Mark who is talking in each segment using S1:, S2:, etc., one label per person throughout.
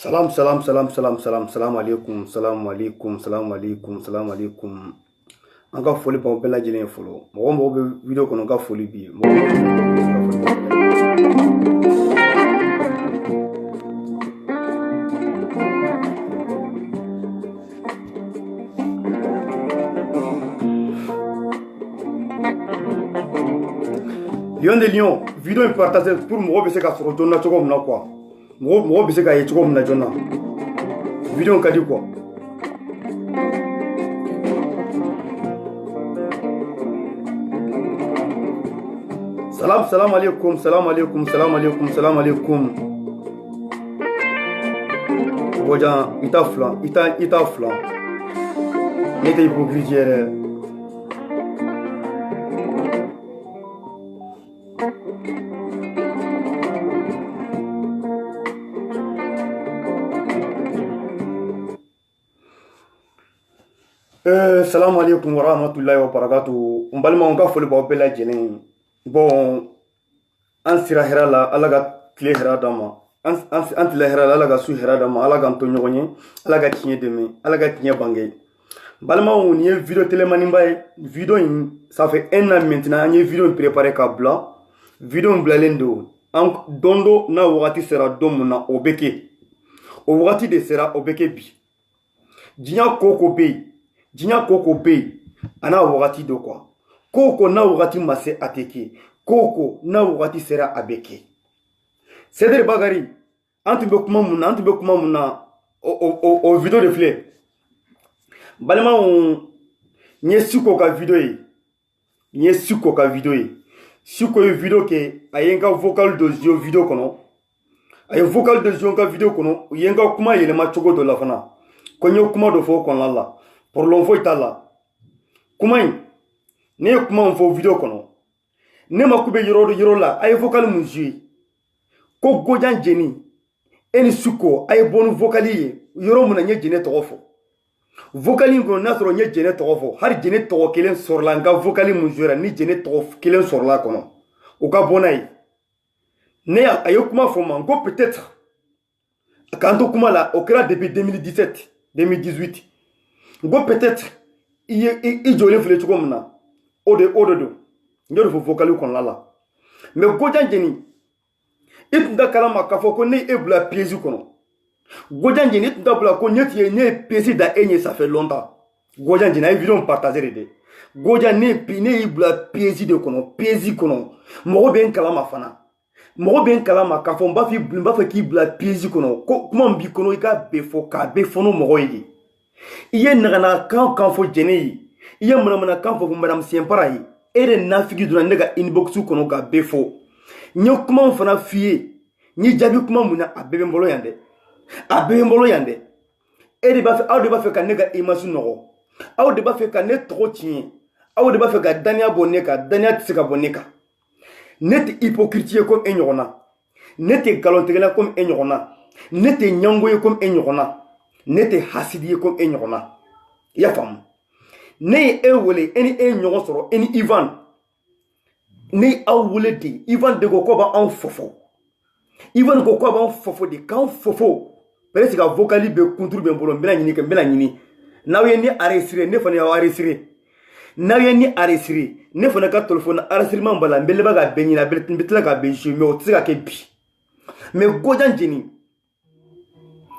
S1: Salam alaikum, salam alaikum, salam alaikum, salam alaikum. An ka foli b'aw bɛɛ lajɛlen ye fɔlɔ. Mɔgɔ bɛ video kɔnɔ ka foli bi. Lion de Lion, vidéo est partagée pour mɔgɔ bɛ se ka sɔrɔ joona cogo min na quoi. Mɔgɔ bɛ se ka ye cogo min na joona. Vidéo ka di quoi. Salam alaikum, salam alaikum, salam alaikum, salam alaikum. Bojan, ita flan. N'était hypocrite. Salam alaikum wa rahmatullahi wa barakatuh. Balima on ka foli b'aw bɛɛ lajɛlen. Bon, an sira hɛrɛ la, Ala ka tile hɛrɛ d'an ma. An tile hɛrɛ la, Ala ka su hɛrɛ d'an ma. Ala k'an to ɲɔgɔn ye, Ala ka tiɲɛ dɛmɛ, Ala ka tiɲɛ bange. Balimaw, nin ye vidéo télémaniba ye. Vidéo in, ça fait 1 an maintenant, an ye vidéo in préparé ka bila. Vidéo in bilalen don. Don dɔ n'a wagati sera don mun na, o bɛ kɛ. O wagati de sera, o bɛ kɛ bi. Diɲɛ ko ko bɛ yen. Diɲɛ ko ko bɛ yen, a n'a wagati dɔ quoi. Ko n'a wagati ma se a tɛ kɛ. Ko n'a wagati sera a bɛ kɛ. Sɛdɛri Bakari, an tun bɛ kuma mun na, o vidéo de filɛ. Balimaw, n ye Siko ka vidéo ye. Siko ye vidéo kɛ, a ye n ka vocal dɔ joué vidéo kɔnɔ. A ye vocal dɔ joué n ka vidéo kɔnɔ, u ye n ka kuma yɛlɛma cogo dɔ la fana. Ko n ye kuma dɔ fɔ o kɔnɔna la. Problème foyi t'a la. Kuma in, ne ye kuma min fɔ vidéo kɔnɔ, ne ma ku bɛ yɔrɔ la, a ye vocal mun joué. Ko Gojan Jeni, e ni Siko, a ye bɔ ni vocal ye, yɔrɔ mun na n ye Jene tɔgɔ fɔ. Vocal in kɔnɔ n'a sɔrɔ n ye Jene tɔgɔ fɔ, hali Jene tɔgɔ kelen sɔrɔla n ka vocal mun joué ni Jene tɔgɔ kelen sɔrɔla kɔnɔ, o ka bɔ n'a ye. Ne a ye kuma fɔ ma, n ko peut-être, k'an to kuma la, o kɛra depuis 2017, 2018. N ko peut-être, i jɔlen filɛ cogo min na, o de don. N y'o de fɔ vocal kɔnɔna la. Mais Gojan Jeni, i tun t'a kalama k'a fɔ ko ne e bila piège kɔnɔ. Gojan Jeni, i tun t'a bila ko ne ye piège da e ɲɛ ça fait longtemps. Gojan Jeni, a ye vidéo partagé de dɛ. Gojan, ne y'i bila piège de kɔnɔ, piège kɔnɔ. Mɔgɔ bɛ n kalama fana. Mɔgɔ bɛ n kalama k'a fɔ n b'a fɛ k'i bila piège kɔnɔ. Ko kuma min b'i kɔnɔ i ka bɛɛ fɔ k'a bɛɛ fɔnɔ mɔgɔ ye de. I ye naganakan fɔ Jene ye. I ye manamanakan fɔ Madame Simpara ye. E de nafigi donna ne ka inbox kɔnɔ ka bɛɛ fɔ. N ye kuma fana f'i ye. N ye jaabi kuma mun na a bɛɛ bɛ n bolo yan dɛ. E de b'a fɛ, aw de b'a fɛ ka ne ka image nɔgɔ. Aw de b'a fɛ ka ne tɔgɔ tiɲɛ. Aw de b'a fɛ ka daniya bɔ ne kan. Daniya tɛ se ka bɔ ne kan. Ne tɛ hypocrite ye comme e ɲɔgɔn na. Ne tɛ nkalontigɛla comme e ɲɔgɔn na. Ne tɛ ɲango ye comme e ɲɔgɔn na. Ne tɛ hasidi ye comme e ɲɔgɔn na. I y'a faamu. Ne ye e wele, e ni e ɲɔgɔn sɔrɔ, e ni Ivan. Ne aw wele de, Ivan de ko b'anw fɔfɔ. Ivan ko b'anw fɔfɔ de, k'anw fɔfɔ. Presque ka vocal bɛ kunturu bɛ n bolo, n bɛna ɲini. N'aw ye ne enregistré, ne fana y'aw enregistré. N'aw ye ne enregistré, ne fana ka téléphone enregistrement b'a la, n bɛ laban ka bɛɛ ɲini, n bɛ tila ka bɛɛ jouer, mais o tɛ se ka kɛ bi. Mais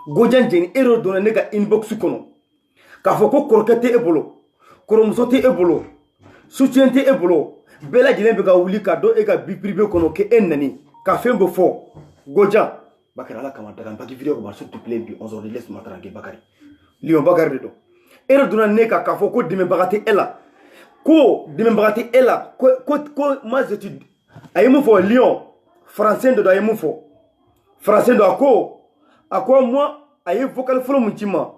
S1: Gojan Jeni, e de donna ne ka inbox kɔnɔ. K'a fɔ ko kɔrɔkɛ tɛ e bolo, kɔrɔmuso tɛ e bolo, soutien tɛ e bolo, bɛɛ lajɛlen bɛ ka wuli ka don e ka vie privée kɔnɔ k'e nani, ka fɛn bɛɛ fɔ. Gojan, Bakari, Ala kama daga n baki vidéo kɔnɔ s'il te plaît bi 11h, laisse-moi tranquille Bakari. Lion Bakari de don. E de donna ne ka fɔ ko dɛmɛbaga tɛ e la. Ko dɛmɛbaga tɛ e la. Ko moi je te a ye mun fɔ Lion, français de don a ye mun fɔ. Français do a ko moi a ye vocal fɔlɔ mun ci ma.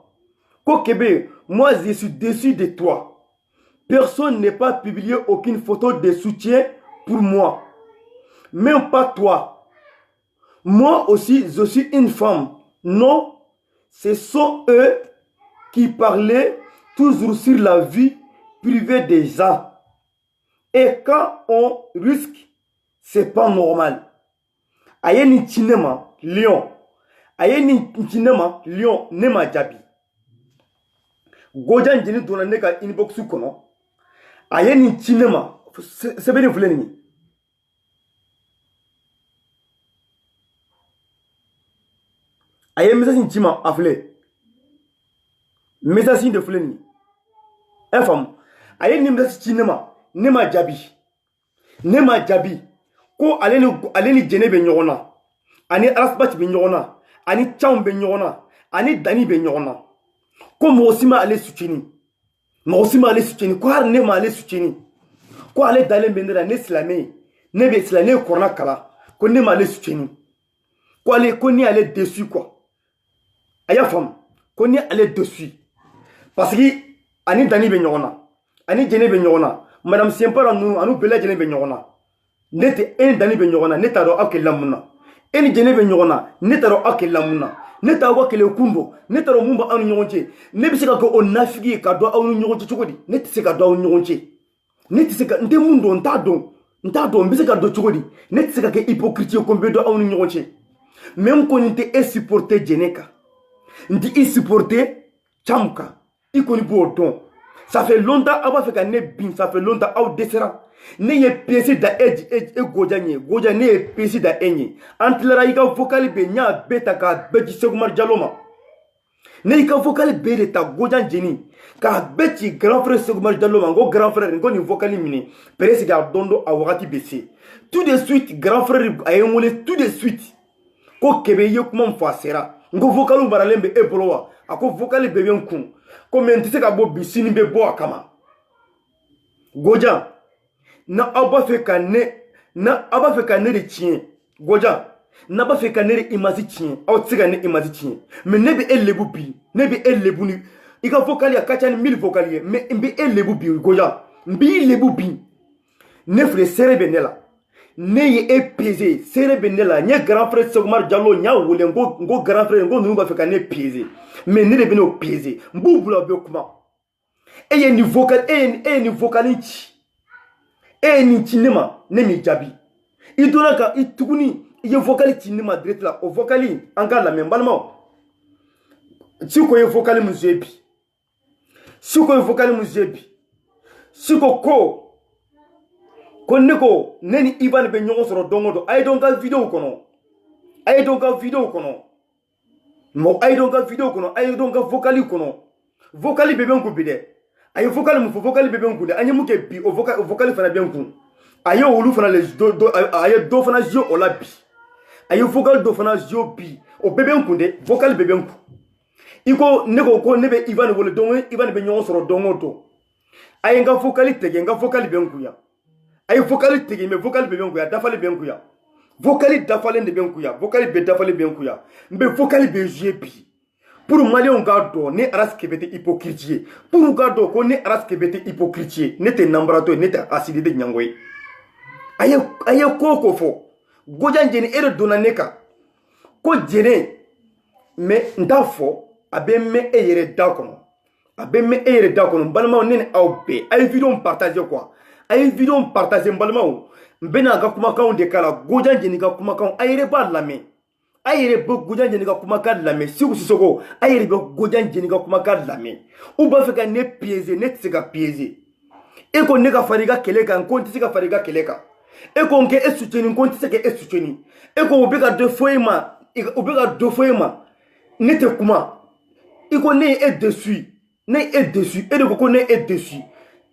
S1: Ko Kébé, moi je suis déçu de toi. Personne n'est pas publié aucune photo de soutien pour moi. Même pas toi. Moi aussi, je suis une femme. Non, ce sont eux qui parlaient toujours sur la vie privée des gens. Et quand on risque, c'est pas normal. A ye nin ci ne ma Lion, aye ni cinema lion ne ma jabi gojan jeni donna ne ka inbox kono aye ni cinema sebeni fuleni aye message cima afle message de fuleni fam aye ni message cinema ne ma jabi ko ale ni jene be ɲɔgɔn ani arasbati be ɲɔgɔn ani chan be ɲɔgɔn ani dani be ɲɔgɔn ko mɔgɔsima ale suceni ko har ne ma ale suceni ko ale dalen be ne la ne silamɛ ne be silamɛ kɔrɔna kala ko ne ma ale suceni ko ni ale dessus quoi aya fam ko ni ale dessus parce que ani dani be ɲɔgɔn ani jene be ɲɔgɔn madame Sempara nu anu bela jene be ɲɔgɔn ne te en dani be ɲɔgɔn na ne t'a dɔn aw kɛlɛla mun na e ni jene be ɲɔgɔn na ne t'a dɔn aw kɛlɛla mun na ne t'a wa kɛlɛ kun don ne t'a dɔn mun b'aw ni ɲɔgɔn cɛ ne bɛ se ka kɛ o nafigi ye ka dɔn aw ni ɲɔgɔn cɛ cogo di ne tɛ se ka dɔn aw ni ɲɔgɔn cɛ ne tɛ se ka n tɛ mun dɔn n t'a dɔn n bɛ se ka dɔn cogo di ne tɛ se ka kɛ hypocrite ye ko n bɛ dɔn aw ni ɲɔgɔn cɛ mais n kɔni tɛ e supporter jene kan n tɛ e supporter Cham kan i kɔni b'o dɔn ça fait longtemps aw b'a fɛ ka ne bin ça fait longtemps aw dɛsɛra ne ye pièce da e Gojan ye Gojan ne ye pièce da e ye an tilara i ka vocal be nya beta ka beji Segumar Diallo ma ne i ka vocal be de ta Gojan jeni ka beji grand frère Segumar Diallo ma ngo grand frère ngo ni vocal mini presque a dondo a wakati bese tout de suite grand frère a yemole tout de suite ko kebe ye kuma mfa sera ngo vocal baralembe e bolowa ako vocal be bien kun ko mentise ka bo bisini be bo akama Gojan na aba fe ka ne de tien Gojan na ba fe ka ne de image tien aw tsiga ne image tien mais ne be elebu bi ne be elebu ni i ka vocal ya kacha ni 1000 vocal ye mais mbi elebu bi Gojan mbi elebu bi ne frère sere be ne la ne ye epese sere be ne la nye grand frère Segumar Diallo nya wole ngo grand frère ngo nu ba fe ka ne pese mais ne de be no pese mbu bula be kuma e ye ni vocal ni vocal nchi ni cinema ne mi jabi i donna ka i tuguni i ye vocal cinema direct la o vocal an ka lamɛn balima siko ye vocal mun je bi siko ko ne ko ne ni Ivan be ɲɔgɔn sɔrɔ don o don a ye dɔn ka vidéo kɔnɔ a ye dɔn ka vocal kɔnɔ vocal bɛ bɛn kun bi dɛ a ye vocal mun fɔ vocal bɛ bɛn kun dɛ an ye mun kɛ bi o vocal fana bɛn kun a ye olu fana a ye dɔ fana jouer o la bi a ye vocal dɔ fana jouer bi o bɛɛ bɛn kun dɛ vocal bɛ bɛn kun i ko ne bɛ Ivan wele donc Ivan bɛ ɲɔgɔn sɔrɔ don o don a ye n ka vocal tigɛ n ka vocal bɛn kun ya a ye vocal tigɛ mais vocal bɛ bɛn kun ya dafalen bɛn kun ya vocal dafalen de bɛn kun ya vocal bɛ dafalen bɛn kun ya mais vocal bɛ jouer bi pour malien ka dɔn ne Aras Kebe tɛ hypocrite ye pour ka dɔn ko ne Aras Kebe tɛ hypocrite ye ne tɛ nambarato ye ne tɛ asidi de ɲango ye a ye ko fɔ Gojan jeni e de donna ne kan ko jene mais n t'a fɔ a bɛ mɛn e yɛrɛ da kɔnɔ balimaw ne ni aw bɛɛ a ye vidéo partager quoi a ye vidéo partager balimaw n bɛna a ka kumakanw de kala Gojan jeni ka kumakanw a yɛrɛ b'a lamɛn a yɛrɛ bɛ Gojan jeni ka kumakan lamɛn Seku Sisoko a yɛrɛ bɛ Gojan jeni ka kumakan lamɛn u b'a fɛ ka ne piéger ne tɛ se ka piéger e ko ne ka fara i ka kɛlɛ kan ko n tɛ se ka fara i ka kɛlɛ kan e ko n kɛ e soutenu ko n tɛ se ka e soutenu e ko u bɛ ka dɔ fɔ e ma ne tɛ kuma i ko ne ye e déçu e de ko ne ye e déçu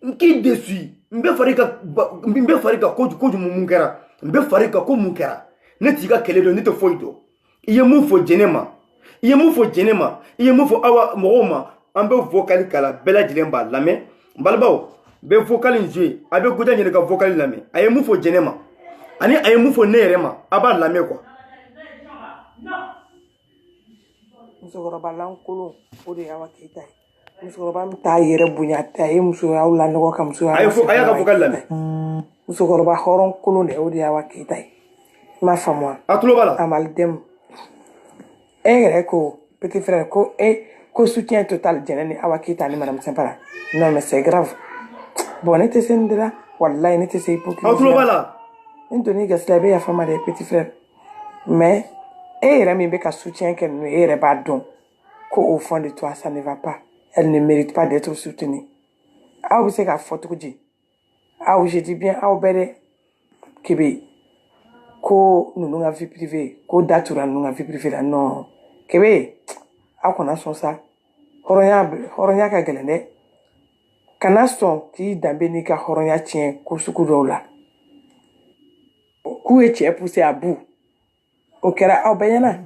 S1: n k'i déçu n bɛ fara i kan kojugu mun kɛra n bɛ fara i kan ko mun kɛra ne t'i ka kɛlɛ dɔn ne tɛ foyi dɔn i ye mun fɔ jɛnɛ ma i ye mun fɔ awa mɔgɔw ma an bɛ vocal kala bɛɛ lajɛlen b'a lamɛn balimaw bɛ vocal jouer a bɛ Gojan jeni ka vocal lamɛn a ye mun fɔ jɛnɛ ma ani a ye mun fɔ ne yɛrɛ ma a b'a lamɛn quoi.
S2: Musokɔrɔba lankolon o de y'Awa Keita ye musokɔrɔba min t'a yɛrɛ bonya a ye musoyaw lanɔgɔ ka musoya
S1: a y'a ka vocal lamɛn
S2: musokɔrɔba hɔrɔn kolon de o de y'Awa Keita ye i m'a faamu wa
S1: a tulo b'a la
S2: a malidɛmu e yɛrɛ ko petit frère ko soutien total jɛnɛ ni Awa Keita ni madame Sempara non mais c'est grave bon ne tɛ se nin de la wallahi ne tɛ se hypocrisie
S1: a tulo b'a la
S2: n donni gasila i bɛ yafa ma dɛ petit frère mais yɛrɛ min bɛ ka soutien kɛ ninnu ye e yɛrɛ b'a dɔn ko au fond de toi ça ne va pas, elle ne mérite pas d'être soutenue. Aw bɛ se k'a fɔ cogo di? Aw je dis bien aw bɛɛ dɛ kebe ko ninnu ka vie privée ko da tura ninnu ka vie privée la non kebe aw kana sɔn sa, hɔrɔnya ka gɛlɛn dɛ. Kana sɔn k'i danbe n'i ka hɔrɔnya tiɲɛ ko sugu dɔw la. K'u ye cɛ poussé à bout o kɛra aw bɛɛ ɲɛna.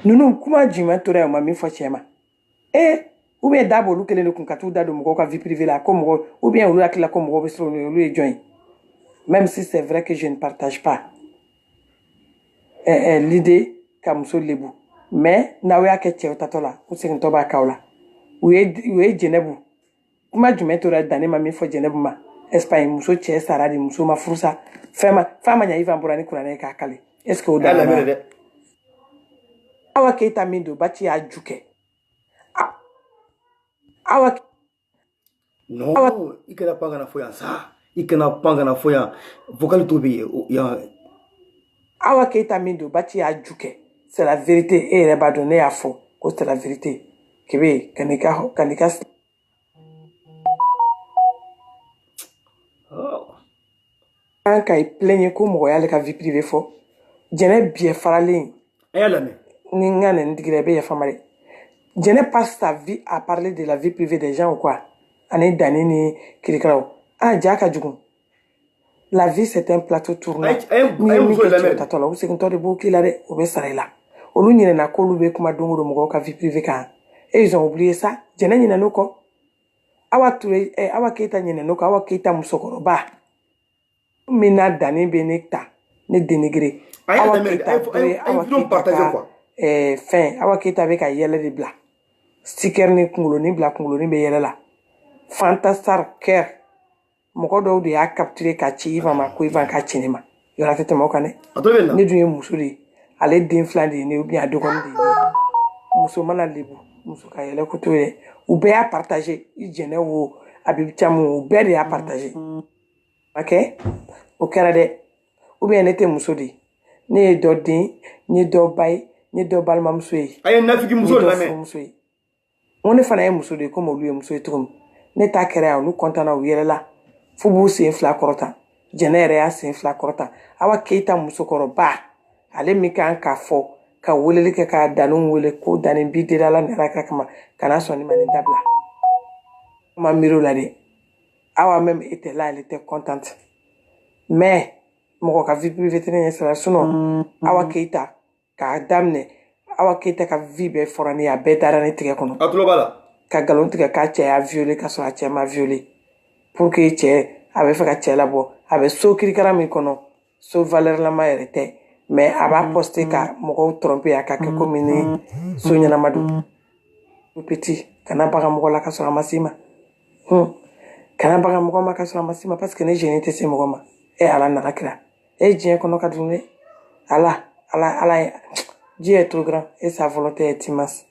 S2: Ninnu kuma jumɛn tora yen u ma min fɔ cɛ ma? Ou bien da b'olu kelen de kun ka t'u da don mɔgɔw ka vie privée la ko mɔgɔ ou bien olu hakili la ko mɔgɔw bɛ siran olu ye jɔn ye? Même si c'est vrai que je ne partage pas l'idée ka muso lebu, mais n'aw y'a kɛ cɛw tatɔ la u segintɔ b'a k'aw la. U ye Jɛnɛbu kuma jumɛn tora Dani ma min fɔ Jɛnɛbu ma? Espagne muso cɛ sara de muso ma furusa fɛn ma ɲa Ivan bɔra ni kuranɛ ye k'a kale. Est-ce que o da la? Awa Keita min don Baci y'a ju kɛ.
S1: Non, il kana pas kana foyan ça. Il kana pas kana foyan. Vocal to be ya.
S2: Awa Keita min don Baci y'a ju kɛ. C'est la vérité. E yɛrɛ b'a dɔn ne y'a fɔ ko c'est la vérité. Kebe kanika an ka i plaigne ko mɔgɔ y'ale ka vie privée fɔ. Jɛnɛ biɛ faralen. Ni n ka nin digira i bɛ yafa ma dɛ. Jɛnɛ passe sa vie à parler de la vie privée des gens ou quoi? Ani Dani ni kirikaraw. Ja ka jugu. La vie c'est un plateau tournant. Ni min kɛ cɛw tatɔ la u segintɔ de b'o k'i la dɛ. O bɛ sara i la. Olu ɲinɛna k'olu bɛ kuma don o don mɔgɔw ka vie privée kan. Et ils ont oublié ça. Jɛnɛ ɲinɛn'o kɔ. Awa Keita ɲinɛn'o kɔ. Awa Keita musokɔrɔba min na Dani bɛ ne ta ne dénigré. Awa Keita ka fɛn Awa Keita bɛ ka yɛlɛ de bila. Sticker ni kunkolonin bila kunkolonin bɛ yɛlɛ la. Fantasar Care mɔgɔ dɔw de y'a capturé ka ci Ivan ma ko Ivan ka ci ne ma. Yɔrɔ tɛ tɛmɛ o kan dɛ. Ne dun ye muso de ye. Ale den filan de ye ne ou bien a dɔgɔnin de ye ne. Muso mana lebu muso ka yɛlɛ ko to ye. U bɛɛ y'a partagé. I Jɛnɛ wo Abibu Camu u bɛɛ de y'a partagé. Ok? O kɛra dɛ. Ou bien ne tɛ muso de ye. Ne ye dɔ den, n ye dɔ ba ye, n ye dɔ balimamuso ye.
S1: A ye nafigi muso lamɛn.
S2: N ne fana ye muso de ye komi olu ye muso ye cogo min. Ne ta kɛra yan olu kɔntanna u yɛlɛla. F'u b'u sen fila kɔrɔta. Jɛnɛ yɛrɛ y'a sen fila kɔrɔta. Awa Keita musokɔrɔba ale min kan k'a fɔ ka weleli kɛ ka Dani wele ko Dani bi deli Ala ni Alakira kama kana sɔn ne ma nin dabila. Ma miiri o la dɛ. Awa même était là, elle était contente. Mais mɔgɔ ka vie privée tɛ ne ɲɛ sira sinon Awa Keita k'a daminɛ Awa Keita ka vie bɛɛ fɔra ne ye a bɛɛ dara ne tigɛ kɔnɔ.
S1: A tulo b'a la.
S2: Ka nkalon tigɛ k'a cɛ y'a violé ka sɔrɔ a cɛ ma violé. Pour que cɛ a bɛ fɛ ka cɛ labɔ a bɛ so kirikara min kɔnɔ so valeur lama yɛrɛ tɛ mais a b'a posté ka mɔgɔw tromper a ka kɛ komi ni so ɲɛnama don. Petit kana baga mɔgɔ la ka sɔrɔ a ma s'i ma. Kana baga mɔgɔ ma ka sɔrɔ a ma s'i ma parce que ne jeune tɛ se mɔgɔ ma. Ala nana kira. Diɲɛ kɔnɔ ka dun dɛ. Ala Dieu est trop grand et sa volonté est immense.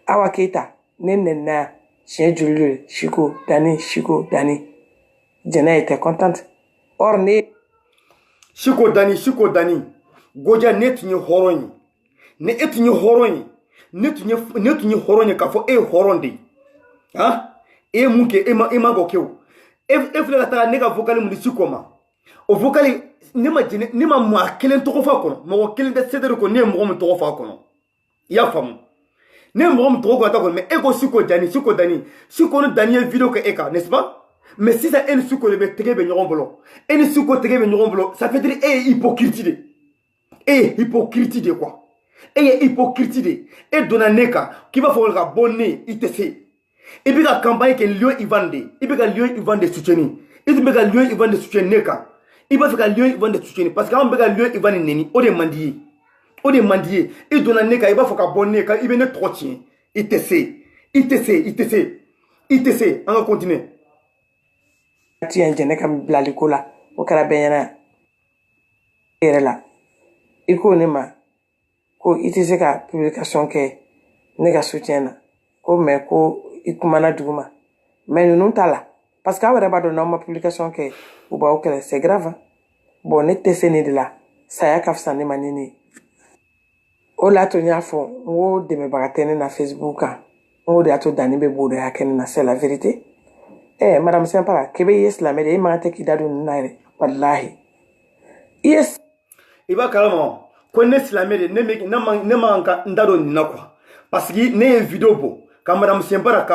S2: Awa Keita ne nɛnina siɲɛ joli Chiko Dani. Jɛnɛ était contente. Or ne
S1: Chiko Dani Goja ne tun ye hɔrɔn ye. Ne e tun ye hɔrɔn ye. Ne tun ye hɔrɔn ye k'a fɔ e ye hɔrɔn de ye. Han? E ye mun kɛ e ma k'o kɛ o. E filɛ ka taa ne ka vocal mun di Chiko ma. O vocal ne ma maa kelen tɔgɔ fɔ a kɔnɔ. Mɔgɔ kelen tɛ seede de ko ne ye mɔgɔ min tɔgɔ fɔ a kɔnɔ. I y'a faamu. Ne ye mɔgɔ min tɔgɔ fɔ a kɔnɔ mais e ko Chiko Dani. Chiko ni Dani ye vidéo kɛ e kan n'est-ce pas? Mais sisan e ni Chiko de bɛ tɛgɛ bɛ ɲɔgɔn bolo. E ni Chiko tɛgɛ bɛ ɲɔgɔn bolo. Ça veut dire e ye hypocrite de. E ye hypocrite de quoi. E ye hypocrite de. E donna ne kan k'i b'a fɔ ka bɔ ne i tɛ se. I bɛ ka campagne kɛ Lion Ivan de. I bɛ ka Lion Ivan de soutenir. I tun bɛ ka Lion Ivan de soutenir ne kan. I b'a fɛ ka Lion Ivan de soutenir parce que an bɛ ka Lion Ivan de nɛni o de man di ye. O de man di ye. I donna ne kan i b'a fɔ ka bɔ ne kan i bɛ ne tɔgɔ tiɲɛ. I tɛ se. An ka continuer.
S2: Tiɲɛ Jɛnɛ ka bilali ko la o kɛra bɛɛ ɲɛna yɛrɛ la. I ko ne ma ko i tɛ se ka publication kɛ ne ka soutien na ko mais ko i kumana dugu ma mais ninnu t'a la parce que aw yɛrɛ b'a dɔn n'aw ma publication kɛ u b'aw kɛlɛ c'est grave. Bon ne tɛ se nin de la saya ka fisa ne ma ne ne o la to nya fo wo de me bagatene na Facebook kan o de ato dani be bodo ya ken na c'est la vérité madame Sempara kebe yes la me de ma te ki dadu na re wallahi yes
S1: iba kalama ko ne silamere ne ma ka ndado ni na quoi parce que ne vidéo bo ka madame Sempara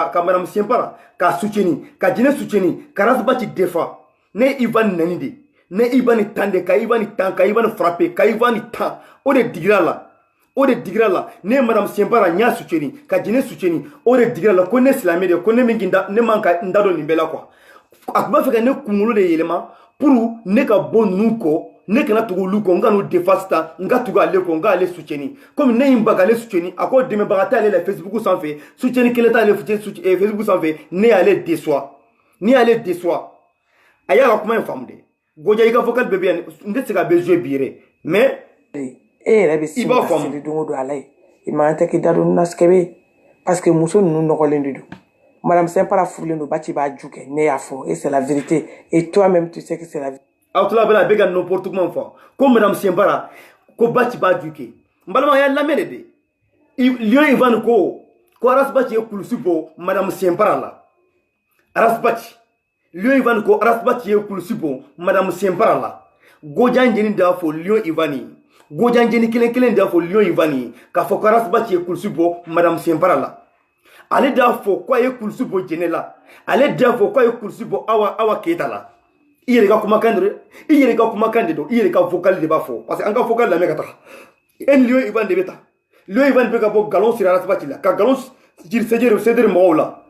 S1: ka souteni ka jine souteni ka rasba ci defa ne Ivan nanide ne Ivan tande ka Ivan tan ka Ivan frapper ka Ivan tan o de digira la ne madame Sempara nya souteni ka jine souteni o de digira la ko ne silamere ko ne minginda ne man ka ndado ni bela quoi akba fe ka ne kumulo de yelema pour ne ka bon nuko ne kana tugu luko nga no defasta nga tugu ale ko nga ale souteni comme ne imbaga ale souteni ako deme bagata ale la Facebook sans fait souteni keleta ale Facebook sans fait ne ale déçoit aya ka kuma famde goja ika vocal bébé nde se ka besoin bire mais
S2: rebe si de dongo do alay imante ki dadu naskebe parce que muso nu nogolen du madame Sempara furlen do bati ba juke ne yafo et c'est la vérité et toi-même tu sais que c'est la vérité.
S1: Autula bela bega n'importe comment fa comme madame Sempara ko bati ba duke mbalama ya lamele de lion Ivan ko arasbati e kulusibo madame Sempara la arasbati lion Ivan ko arasbati e kulusibo madame Sempara la gojanjeni da fo lion Ivani gojanjeni kelen da fo lion Ivani ka fo arasbati e kulusibo madame Sempara la ale da fo ko e kulusibo jenela ale da fo ko e kulusibo awa keta la il y a kuma kande do il y a vocal de bafo parce que anga vocal la mekata en lieu Ivan de beta lieu Ivan be ka bo galon sira rasbati la ka galon ceder mola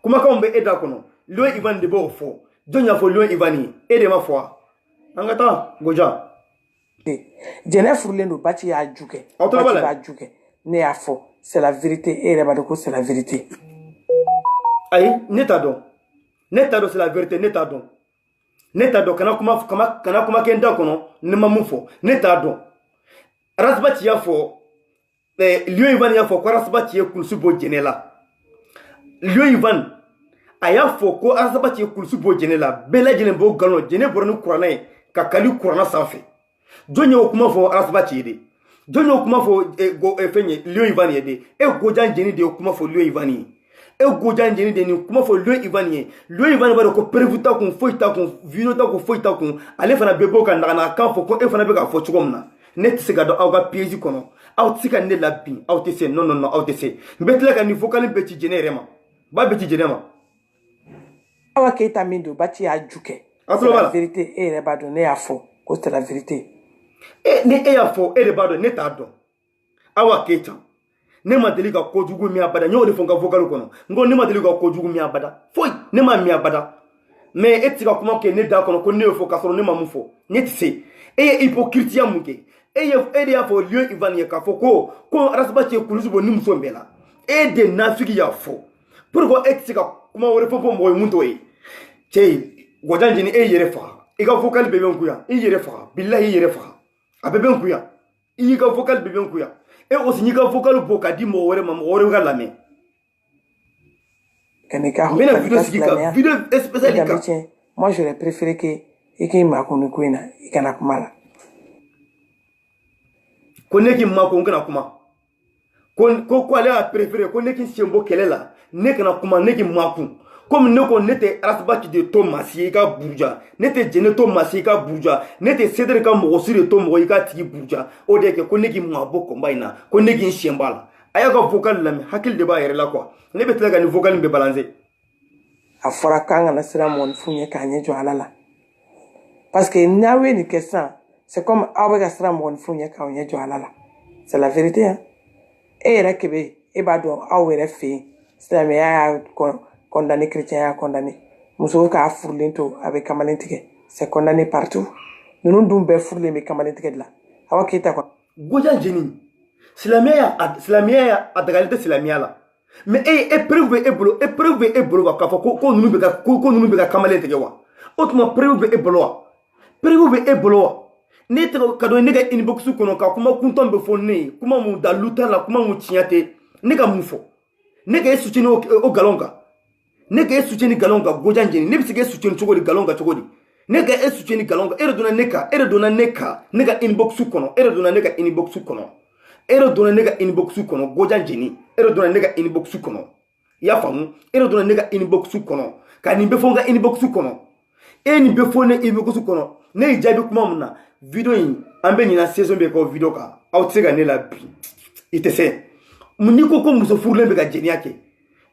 S1: kuma ka ombe eda kono lieu Ivan de bo fo donya fo lieu Ivani ede ma foi anga ta goja
S2: jene furlen do bati ya juke ne ya fo c'est la vérité et reba ko c'est la vérité
S1: ayi neta do c'est la vérité neta do kana kuma kenda kono ne mamufo neta do rasbati ya fo lieu Ivan ya fo ko rasbati ya kulsubo jenela lieu Ivan aya fo ko rasbati ya kulsubo jenela bela jene bo galo jene boronu kurana ka kali kurana safe jonyo kuma fo rasbati de jonyo kuma fo fenye lieu Ivan de gojan jeni de kuma fo lieu Ivan gojan jeni de ni kuma fo lieu Ivan ba ko prevuta kun foita kun vinota kun foita kun ale fana bebo kan na kan fo ko fana be ka fo chugomna net se ga do awga piège kono aw tsika ne labi aw tese non aw tese mbetla ka ni vocal be ci generema ba be ci generema
S2: awa keita mindo bati ya juke la vérité et reba do ne afo ko c'est la vérité
S1: ne ya fo e reba do ne ta do awa keita ne ma deli ka kojugu mi abada nyo de fonga vocal kono ngo ne ma deli ka kojugu mi abada foi ne ma mi abada mais etika kuma ke ne da kono ko ne fo ka so ne ma mu fo ne tse hypocrite munke de ya fo lieu Ivan ya ka fo ko rasbati e kuluzubo ni muso mbela de nafiki ya fo pourquoi etika kuma wore fo mo munto e che gojanji ni yere fa iga vocal bebe nkuya yere fa billahi yere fa abebe nkuya iga vocal bebe nkuya aussi ni ka vocal boka di mo wore ga lame
S2: mais vidéo spéciale moi j'aurais préféré que eki makunu kuina ikana kumala
S1: ko neki mako ngana kuma ko ale a préféré ko neki sembo kelela ne kana kuma neki maku comme ne ko nete rasbati de Thomas ka burja nete jene Thomas ka burja nete cedre ka mo sire to mo ka tigi burja o de ke ko neki mabo ko mbaina ko neki shembala aya ka vocal lami hakil de ba yere la quoi ne betela ka ni vocal be balancer
S2: afara kanga na sira mon funye ka nyejo alala parce que nawe ni question c'est comme awega sira mon funye ka nyejo alala c'est la vérité hein et rekebe e ba do awere fe c'est mais ya condamné chrétien ya condamné muso ka furlento avec kamalentike c'est condamné partout nous dum be furle me kamalentike la awa kita ko
S1: goja jeni islamia adagalite islamia la mais preuve e bolo ka fo ko nunu be ka kamalentike wa otuma preuve e bolo ne te ka do ne ga inbox kono ka kuma kunton be fo ne kuma mu daluta la kuma mu tiate ne ga mu fo ne ga soutien o galonga ne ga soutien galonga gojanjeni ne bisige soutien chogodi galonga chogodi nega e soutien galonga ere dona nega inbox kono ere dona nega inbox kono ere dona nega inbox kono gojan jeni ere dona nega inbox kono ya famu ere dona nega inbox kono ka ni be fonga inbox kono e ni be fone inbox kono ne jabi kuma muna video yin ambe ni na saison be ko video ka outsega ne la bi itese muni ko muso furle be ka jeni yake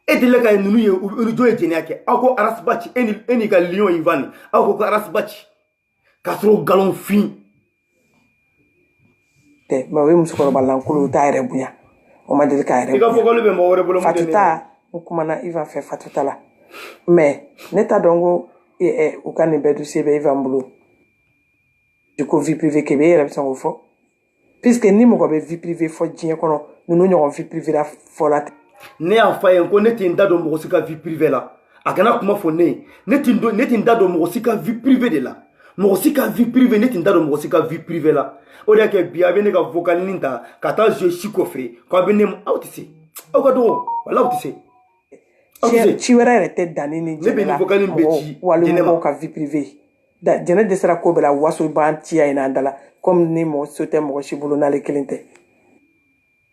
S1: e de la ka nunu ye unu do jeni yake ako arasbachi eni ka lion ivani ako arasbachi kasro galon fin
S2: te ma we muso ko balan kulu ta ere bunya o ma de ka ere
S1: e ka fokolo be mo wore bolo mo
S2: fatuta kuma na ivan fe fatuta la mais neta dongo u ka ni bedu sebe ivan bulu du coup vie privée ke be ere sango fo puisque ni mo ko be vie privée fo dien kono nunu nyon vie privée la fo la
S1: ne a fa yen ko ne tin dado mo sika vie privée la akana kuma fo ne tin dado mo sika vie privée de la mo sika vie privée ne tin dado mo sika vie privée la o de ke bia be ne ka vocal ninta ka ta je chikofe ko be ne autisi o ko do wala autisi
S2: ci wera rete dani ni jela walu mo ka vie privée da jena de sera ko bela waso ban ti ay na ndala comme ni mo sote mo shibulu na le kelinte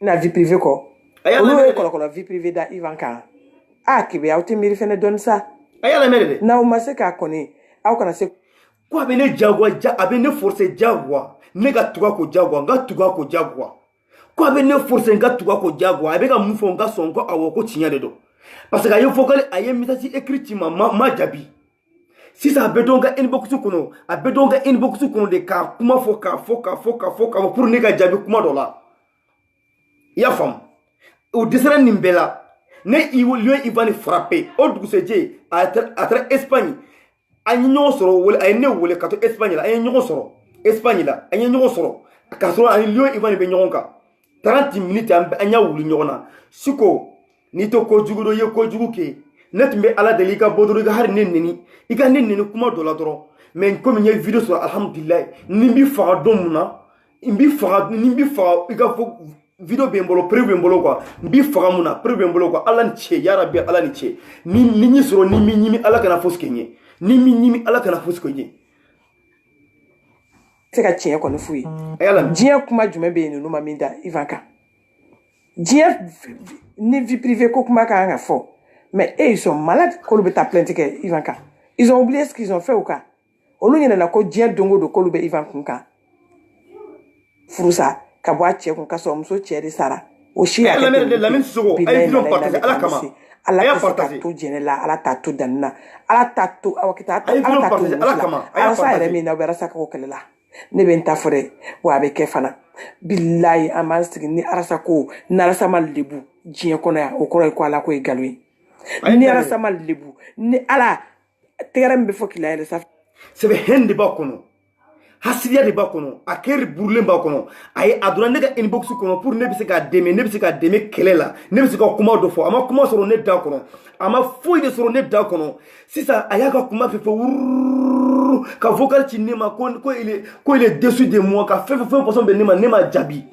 S2: na vie privée ko olu ko la vie privée da Ivanka kibe auti miri fene don sa
S1: ayala mere
S2: na o maseka koni au kana se
S1: ko abene jagwa abene forcer jagwa nega tuga ko jagwa nga tuga ko jagwa ko abene forcer nga tuga ko jagwa abeka mufo nga songo awo ko tinya de do parce que ayo vocal aye message écrit ma jabi si ça bedonga inbox kuno abedonga inbox kuno de ka kuma foka pour nega jabi kuma dola ya fam o desera nimbela ne lion Ivan frappé o dugusejé atra Espagne ani ñoo soro wala ay ne wala kato Espagne la ay ñoo soro Espagne la ay ñoo soro ka soro ani lion Ivan be ñonka 30 minutes anya wuli ñona siko ni to ko jugudo ye ko juguke net me ala delika bodoro ga har nenni iga nenni kuma dola doro mais comme ñe vidéo sur alhamdulillah nimbi fa domuna nimbi fa iga fo video bembolo preuve bembolo quoi mbi fagamuna preuve bembolo quoi ala nche ya rabbi ala nche ni soro ni mi ala kana foskenye ni mi ala kana foskenye
S2: c'est ka tien ko ne fuyi dien kuma jume be ni numa minda Ivanka dien ni vie privée ko kuma ka nga fo mais ils sont malades kolube ta plainte ke Ivanka ils ont oublié ce qu'ils ont fait au cas onu nyene na ko dien dongo do kolube Ivanka furusa ka bo ache kun ka so muso che de sara o shi ya
S1: la même sogo ay video partager ala kama
S2: ala partager to jene la ala tatu danna ala tatu awakita ala tatu ala kama ala sa ere mi na bera saka ko kelela ne ben ta fore wa be ke fana billahi amanstigi ni arasa ko narasa mal lebu jien kono ya o koro ko ala ko e galwi ni arasa mal lebu ni ala teram be fokila ele sa
S1: c'est be hende bakono hasidia de bakono aker burle bakono ay aduna nega inbox kono pour ne bisika deme kelela ne bisika kuma do fo ama kuma soro ne da kono ama foi de soro ne da kono sisa ayaka kuma fe ka vocal ci nema ko il est dessus de moi ka fait personne be nema jabi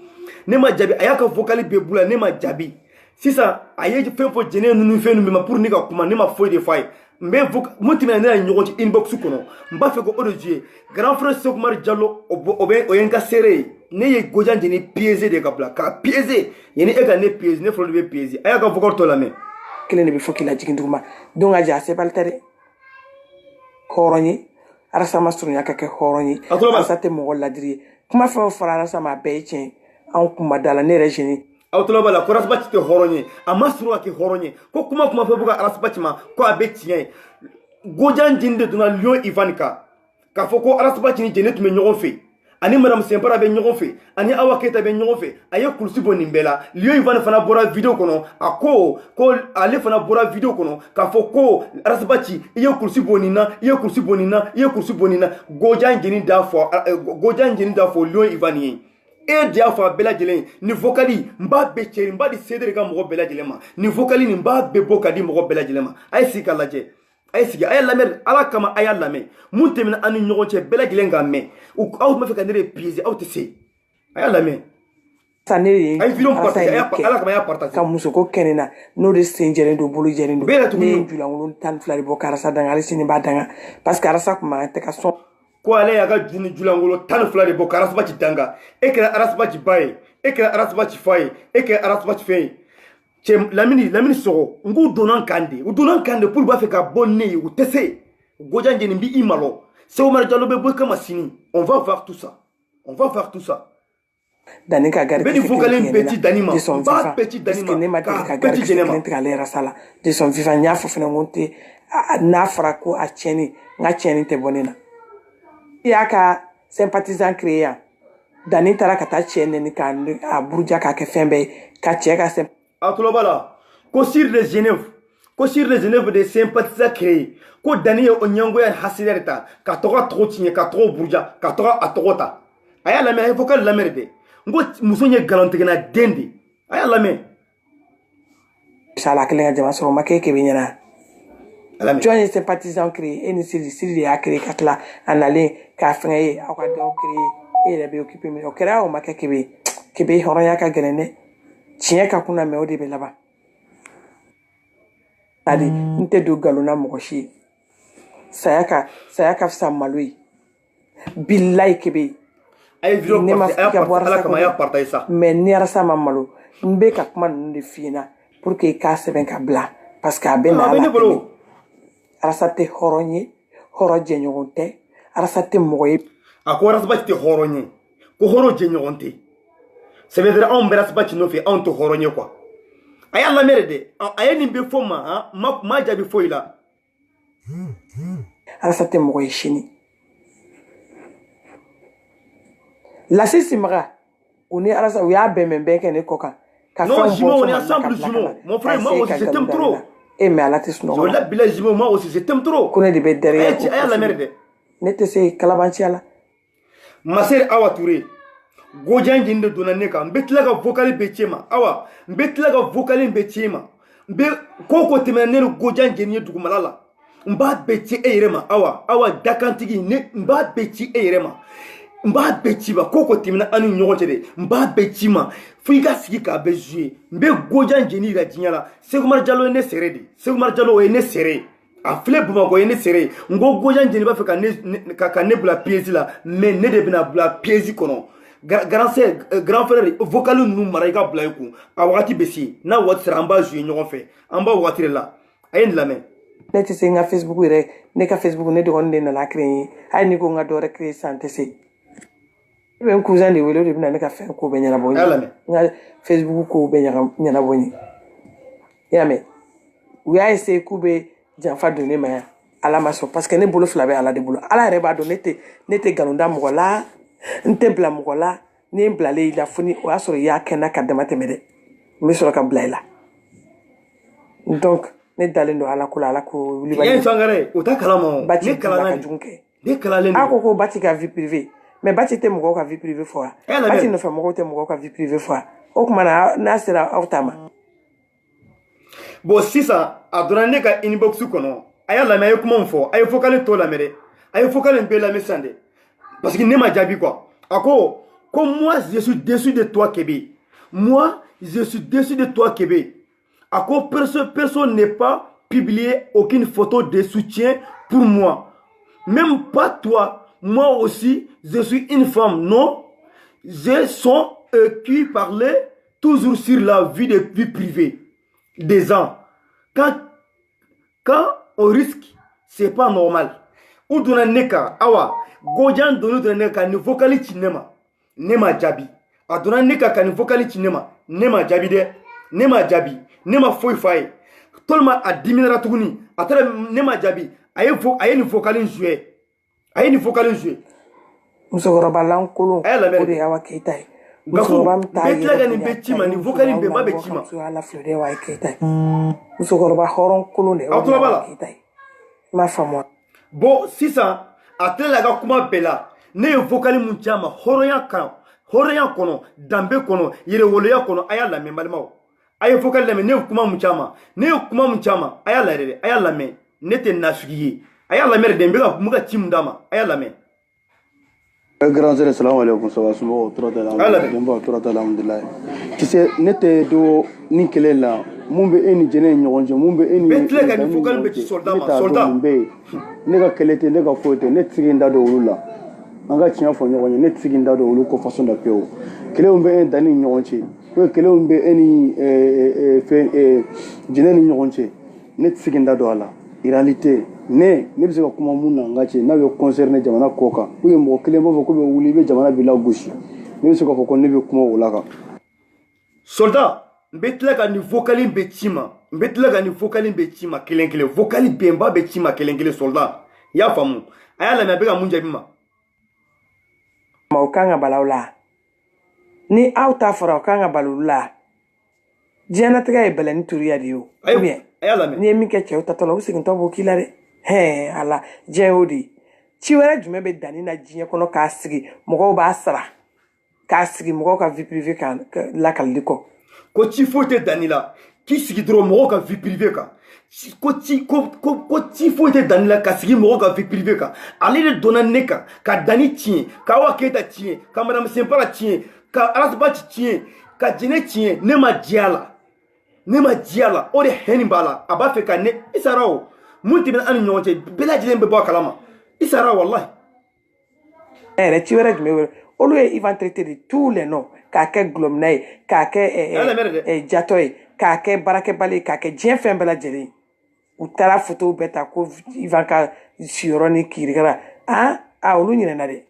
S1: ayaka vocal be bula nema jabi sisa aye fait fo jene nunu fe nu ma pour ne ka kuma nema foi de fay mbe mutimina na nyogo ci inbox kono mba fe ko odojie grand frère Sokumar Diallo oyenga sere ne ye gojanje ni piéger de kabla ka piéger yeni ega ne piéger ne folo be piéger aya ka vokor to la me
S2: kelen be fokila jiginduma donc aja se baltare horoni arasa mastru nyaka ke horoni arasa te mo ladri kuma fa farara sama be chen an kuma dala ne rejini
S1: autoloba la koras bati te horonye amasru ake horonye ko kuma fa buga aras bati ma ko abetien gojan jinde duna lion Ivanka ka foko aras bati ni jenet me nyogon fe ani madame sempara be nyogon fe ani awaketa be nyogon fe aye kulsi boni mbela lion Ivan fana bora video kono ako ko ale fana bora video kono ka foko aras bati iye kulsi bonina gojan jini da fo lion Ivan e dia fa bela jelen ni vocali mba be cheri mba di cedre ka mo bela jelema ni vocali ni mba be bokadi mo bela jelema ay sika laje ay sika ay lamer ala kama ay lame muntemina anu nyogo che bela jelen ga me ou out ma fe ka nere piezi out se ay lame
S2: Sanere
S1: ay vidéo partage ala kama ya partage
S2: ka musoko kenena no de senjere do bolu jere do ne julangulun tan flari bo karasa danga ali sini badanga parce que arasa kuma te ka son
S1: ko ale ya ga juni julangulo tan flari bo karasa ba ci danga e kera arasa ba ci baye e kera arasa ba ci faye e kera arasa ba ci feye chem lamini sogo ngu donan kande pour ba fe ka bonne ou tese gojanje ni bi imalo c'est Omar Diallo be bo kama sini on va voir tout ça
S2: Danika garde
S1: ben il faut qu'elle ait petit d'anima pas petit d'anima
S2: ka petit jenema ka sala de son vivant nya fo fena ngonte na frako a cheni nga cheni te bonena yaka sympathisant créa dani tara ka ta cheni ni ka a buruja ka ke fembe ka cheka sem
S1: atulobala ko sur les Genève des sympathisants créés ko dani o nyango ya hasilerta ka toka trotinye ka tro buruja ka toka atogota aya la mer il faut que la merde ngo musonye galantigena dende aya lame
S2: sala kele jama so make ke binyana join sympathisant créé et ni sili ya créé katla anale ka fenye akwa do créé et la be occupé mais okera o make ke be horonya ka genene tiye ka kuna me odi be laba ali nte do galona mokoshi sayaka fsa malui billahi ke be
S1: ay vidéo ala kama ya partage ça
S2: mais ni arasa mamalo mbe ka kuma nde fina pour que ka seben ka bla parce que abena arasa te horonye horoje nyogonte arasa te moye
S1: akora sabati horonye ko horoje nyogonte ça veut dire on bera sabati no fi on to horonye quoi ay alla merde ay ni be foma ma jabi foila
S2: arasa te moye chini la sisimara on est arasa ou ya bembe kene koka
S1: non Jimo on est ensemble Jimo mon frère moi aussi je t'aime trop
S2: et mais ala tes no
S1: la bila Jimo moi aussi je t'aime trop
S2: connais de be derrière
S1: ay la merde
S2: nete se kalabanchi ala
S1: ma sœur Awa Touré gojanji ndo donane ka mbetla ka vocal bechema awa mbetla ka vocal bechema be koko temenene gojanji ni dugumalala mba bechi eyirema awa dakantigi ne mba bechi eyirema mba bechi ba koko timina anu nyogote de mba bechi ma fuiga sigi ka bezue mbe gojanji ni ra jinyala Segoumar Diallo ne seredi Segoumar Diallo ne seré a flé Bamako ne seré ngo gojanji ni ba fe ka ne bla pièce la mais ne de bina bla pièce kono grand frère vocal nous maraïga blaïkou a wakati besi na wat sera amba jouer ñogon fait amba wakati la ayen la main
S2: neti se nga Facebook re ne ka Facebook ne de wonde na la créer ay ni ko nga do rek créer santé c'est ben cousin de welo de bina ne ka faire ko be nyana boni nga Facebook ko be nyana boni ya me we ay se ku be janfa donner ma ala maso parce que ne bolo flabe ala de bolo ala reba do nete galonda mo la nte bla mogola ni bla le la funi o asoro ya kena ka dama temede mi soro ka bla la donc ne dalendo ala ko liba
S1: ya sangare o ta kalamo
S2: ne kalana junke
S1: de kalalen
S2: ko bati ka vie privée mais bati te mogo ka vie privée fo bati no fa mogo te mogo ka vie privée fo o kuma na sera automa
S1: bo sisa adonane ka inbox kono aya la me kuma mfo ay fokale to la mere ay fokale mbe la mesande parce que ne m'a déjà dit quoi. Comme moi, je suis déçu de toi, Kébé. Moi, je suis déçu de toi, Kébé. Personne n'est pas publié aucune photo de soutien pour moi. Même pas toi. Moi aussi, je suis une femme, non? Je sens qui parlait toujours sur la vie privée des gens. Quand on risque, c'est pas normal. Ou dans neka, awa. Gojan donu done ka ni vocali cinema nema jabi adona neka ka ni vocali cinema nema jabi de nema jabi nema foi fai tolma a diminera tuguni atara nema jabi aye ni vocali jouer
S2: musogoroba lankolo ko de awa keitai musogoroba
S1: betla ga ni betima ni vocali be ma betima
S2: ala flore wa keitai musogoroba horon kolo ne
S1: awa
S2: keitai ma famo
S1: bo sisa atela laga kuma bela ne vocal munchama horoya kono dambe kono yere woloya kono aya la me malmaw ay vocal la me ne kuma munchama aya la rede aya la me ne te nasugiye aya la mere dembe ga muga timdama aya la me
S3: Grand zéro, salam alaikum, ça va, tu sais, n'était do ni kele la, mumbe eni jene nyonje, mumbe eni.
S1: Betle ka ni fokal be soldat ma soldat.
S3: Ne ka kelete, ne ka fote, ne tsiginda do ulula. Anga chinya fo nyonje, ne tsiginda do ulu ko façon da peo. Kele umbe en dani nyonje, ko kele umbe eni jene nyonje, ne tsiginda do ala. En réalité, ne be se ka kuma mun na ngache na be concerné jamana koka ou ye mo kelen bo ko be wuli be jamana bi la gauche ne be se ka ko ne be kuma wala ka
S1: soldat mbetla ka ni vocalin be tima mbetla ka ni vocalin be tima kelen kelen vocali bemba be tima kelen kelen soldat ya famu aya la na be ka munja bima
S2: ma ukanga balawla ni auta fora ukanga balula jana tiga e belani turiya diyo bien ni emi ke che utatola usigin to bokila de ala jehodi chiwere jume be dani na jinya kono ka sigi mogo ba sara ka sigi mogo ka vie privée kan la kaliko
S1: ko chi fote danila ki sigi dro mogo ka vie privée ka ko chi fote danila ka sigi mogo ka vie privée ka ali de dona neka ka dani tien ka wa keta tien ka madame sempara tien ka arasba tien ka jene tien ne ma diala o de heni bala aba fe ka ne isarao munti ben an nyonje bela jilen be bo kalama isara wallahi
S2: tu verras me olu ils vont traiter de tous les noms ka ke glomnay ka ke jatoy ka ke barake bali ka ke jien fen bela jeli u tara photo beta ko ivan ka sironi kirigara olu nyina na de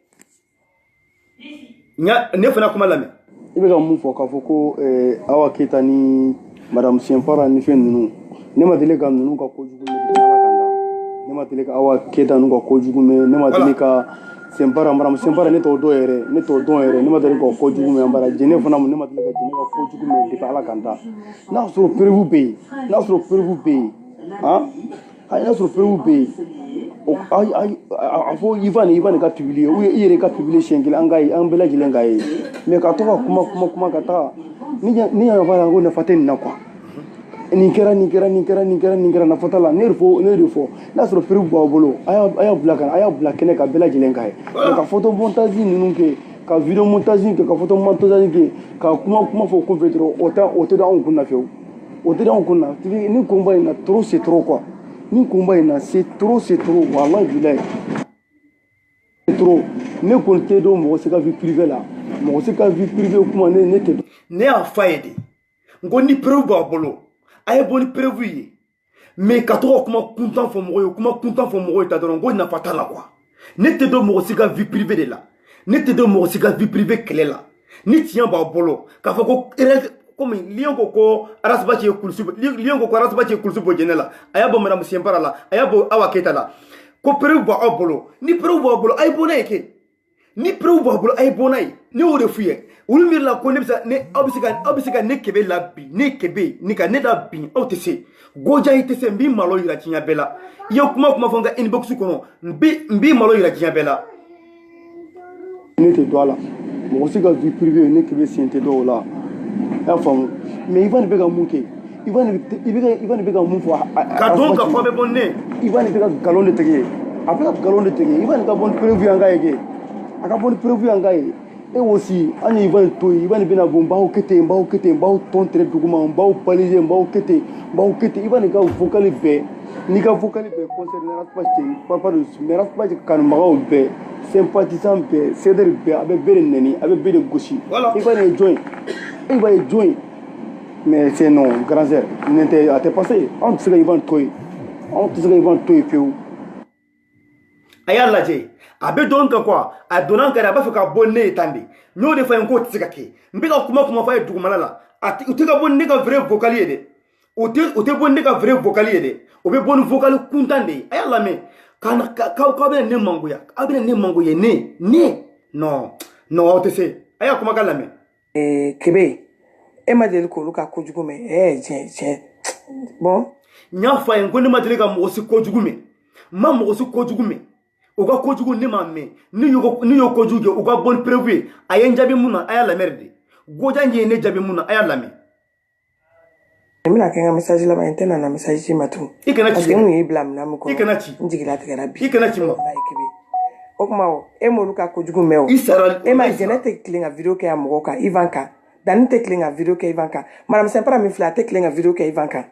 S1: nya ne fana kuma lame
S3: ibe ga mun fo ka fo ko awa ketani madame Siempara ni fen nunu ne ma dele ka nunu ka ko jugu ne ma dele ka awa keta nunu ka ko jugu me ne ma dele ka Siempara madame Siempara ne to do ere ne ma dele ka ko jugu me ambara jene fana ne ma dele ka jene ka ko jugu me de ala kanta na so prevu be na so prevu be ay na so prevu be ay afo Ivan ka publier ou yere ka publier shengil angai an bela jile ngai me ka to kuma ka ta ni ya fara ngo na faten na kwa ni kera na fatala nerfo na so peru bolo aya black ne ka bela jile ngai ka photo montage nunu ke ka video montage ke ka photo montage ke ka kuma fo ko vetro ota da on kunna feu ota da on kunna ni combat na trop c'est trop quoi ni combat na c'est trop wallahi billahi c'est trop ne compte do mo se ka vie privée là mo se ka vie privée kuma ne te
S1: ne a faide ngo ni preuve ba bolo ay boni preuve yi mais ka to kuma content fo mo ta don ngo na fatala quoi ne te do mo se ka vie privée de là ne te do mo se ka vie privée clé là ni tien ba bolo ka fo ko comme lion ko arasbachi kulsu bo jenela ayabo madame Siempara la ayabo awa keta la ko preuve ba bolo ni preuve ba bolo ay bonay ke ni preuve ba bolo ay bonay ni o refuye ulu mir la ko ne bisa ne abisika ne kebe la bi ne kebe ni ka ne da bi o tese goja itese mbi malo ira tinya bela yo kuma fonga inbox kono mbi malo ira tinya bela
S3: ne te dola mo sika vie privée ne kebe siente do la enfant mais Ivan bega munke Ivan bega mun fo
S1: ka don ka ko be bonne
S3: Ivan bega galon de tege après galon de tege Ivan ka bon preuve anga yeke aka bon preuve anga ye et aussi ani Ivan bena bon bawo kete bawo tontre duguma bawo paliser bawo kete Ivan ka vocal be ni ka vocal be concernant raspache papa de raspache kan magaw be sympathisant be ceder be abe bere neni abe bere goshi Ivan va joindre, mais c'est non, grand zère. À te passer, on te sait toy.
S1: Aya laje, abe don ka quoi, a donan ka ba fa ka bonne tande. No de fa en ko tsikake. Mbika kuma fa dugumala la. Ati uteka bonne ka vrai vocalier de. Ute bonne ka vrai vocalier de. Obe bonne vocal kuntande. Aya la me. Kana ka be ne manguya. Abe ne manguye ne. Non, te se. Aya kuma ka la me.
S2: Kebe ma deli ko luka kojugu me bon
S1: nya fa en ko ne ma deli ka mo si kojugu me ma mo si kojugu me o ga kojugu ne ma me ni yo kojugu o ga bon preuve ayen jabi muna aya la merde goja nje ne jabi muna aya la me
S2: mina kenga message la ba intena na message matu
S1: ikana ci
S2: mu yi blam na mu ko
S1: ikana ci
S2: njigila tigara bi
S1: ikana ci mo
S2: o kuma o e m'olu ka kojugu mɛn o e ma jɛnɛ tɛ tilen ka video kɛ a mɔgɔ kan Ivan kan Dani tɛ tilen ka video kɛ Ivan kan madame Sempara min filɛ a tɛ tilen ka video kɛ Ivan kan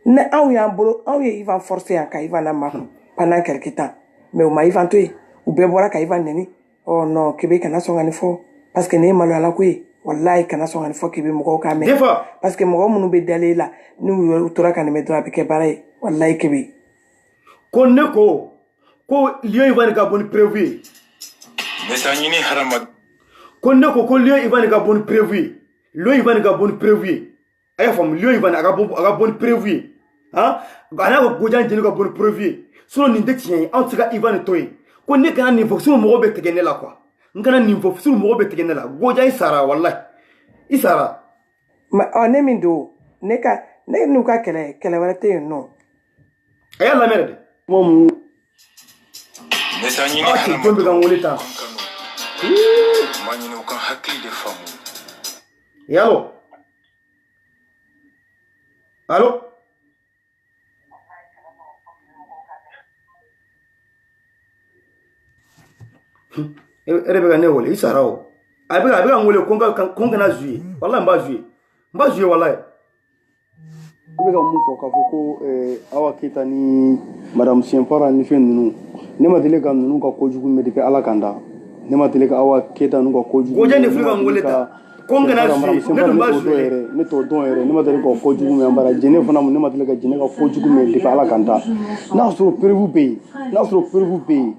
S2: ne anw y'an bolo anw ye Ivan forcé yan ka Ivan lamakun pendant quelque temps mais o ma Ivan to yen u bɛɛ bɔra ka Ivan nɛni oh non Kebe kana sɔn ka nin fɔ parce que ne ye maloyala ko ye wallahi kana sɔn ka nin fɔ Kebe mɔgɔw k'a mɛn parce que mɔgɔ minnu bɛ dalen la n'u tora ka nin mɛn dɔrɔn a bɛ kɛ baara ye wallahi Kebe
S1: ko ne ko Lion Ivan ka bonne prévu
S4: Mesa ɲini harama
S1: ko ne ko Lion Ivan ka bonne prévu Lion Ivan ka bonne prévu aya fam Lion Ivan aga bonne prévu hein ana ko gojan jeni ka bonne prévu sinon nin de tiɲɛ an tɛ ka Ivan to ye ko ne kana nin fɔ sinon mɔgɔ bɛ tigɛ ne la quoi n kana nin fɔ sinon mɔgɔ bɛ tigɛ ne la gojan i sara wallahi i sara
S2: ne min don ne n'u ka kɛlɛ wɛrɛ tɛ yen nɔ
S1: a y'a lamɛn dɛ
S4: Mesa ɲini
S1: harama jɔn bɛ ka n wele tan
S4: ma ɲini u ka hakili de faamu
S1: allo allo ere bɛ ka ne wele i sara o a bɛ ka n wele ko n kana jouer wallahi n b'a jouer wallahi
S3: I bɛ ka mun fɔ k'a fɔ ko Awa Keyita ni madame Sienfara ni fɛn ninnu ne ma deli ka ninnu ka kojugu mɛn depuis Ala kan da ne ma deli ka Awa Keyita ninnu ka kojugu
S1: gojan de filɛ ka n wele tan ko n kana jouer ne dun b'a jouer
S3: ne t'o dɔn yɛrɛ ne ma deli ka kojugu mɛn bara jɛnɛ fana ne ma deli ka jɛnɛ ka kojugu mɛn depuis Ala kan da n'a sɔrɔ preuve bɛ yen n'a sɔrɔ preuve bɛ yen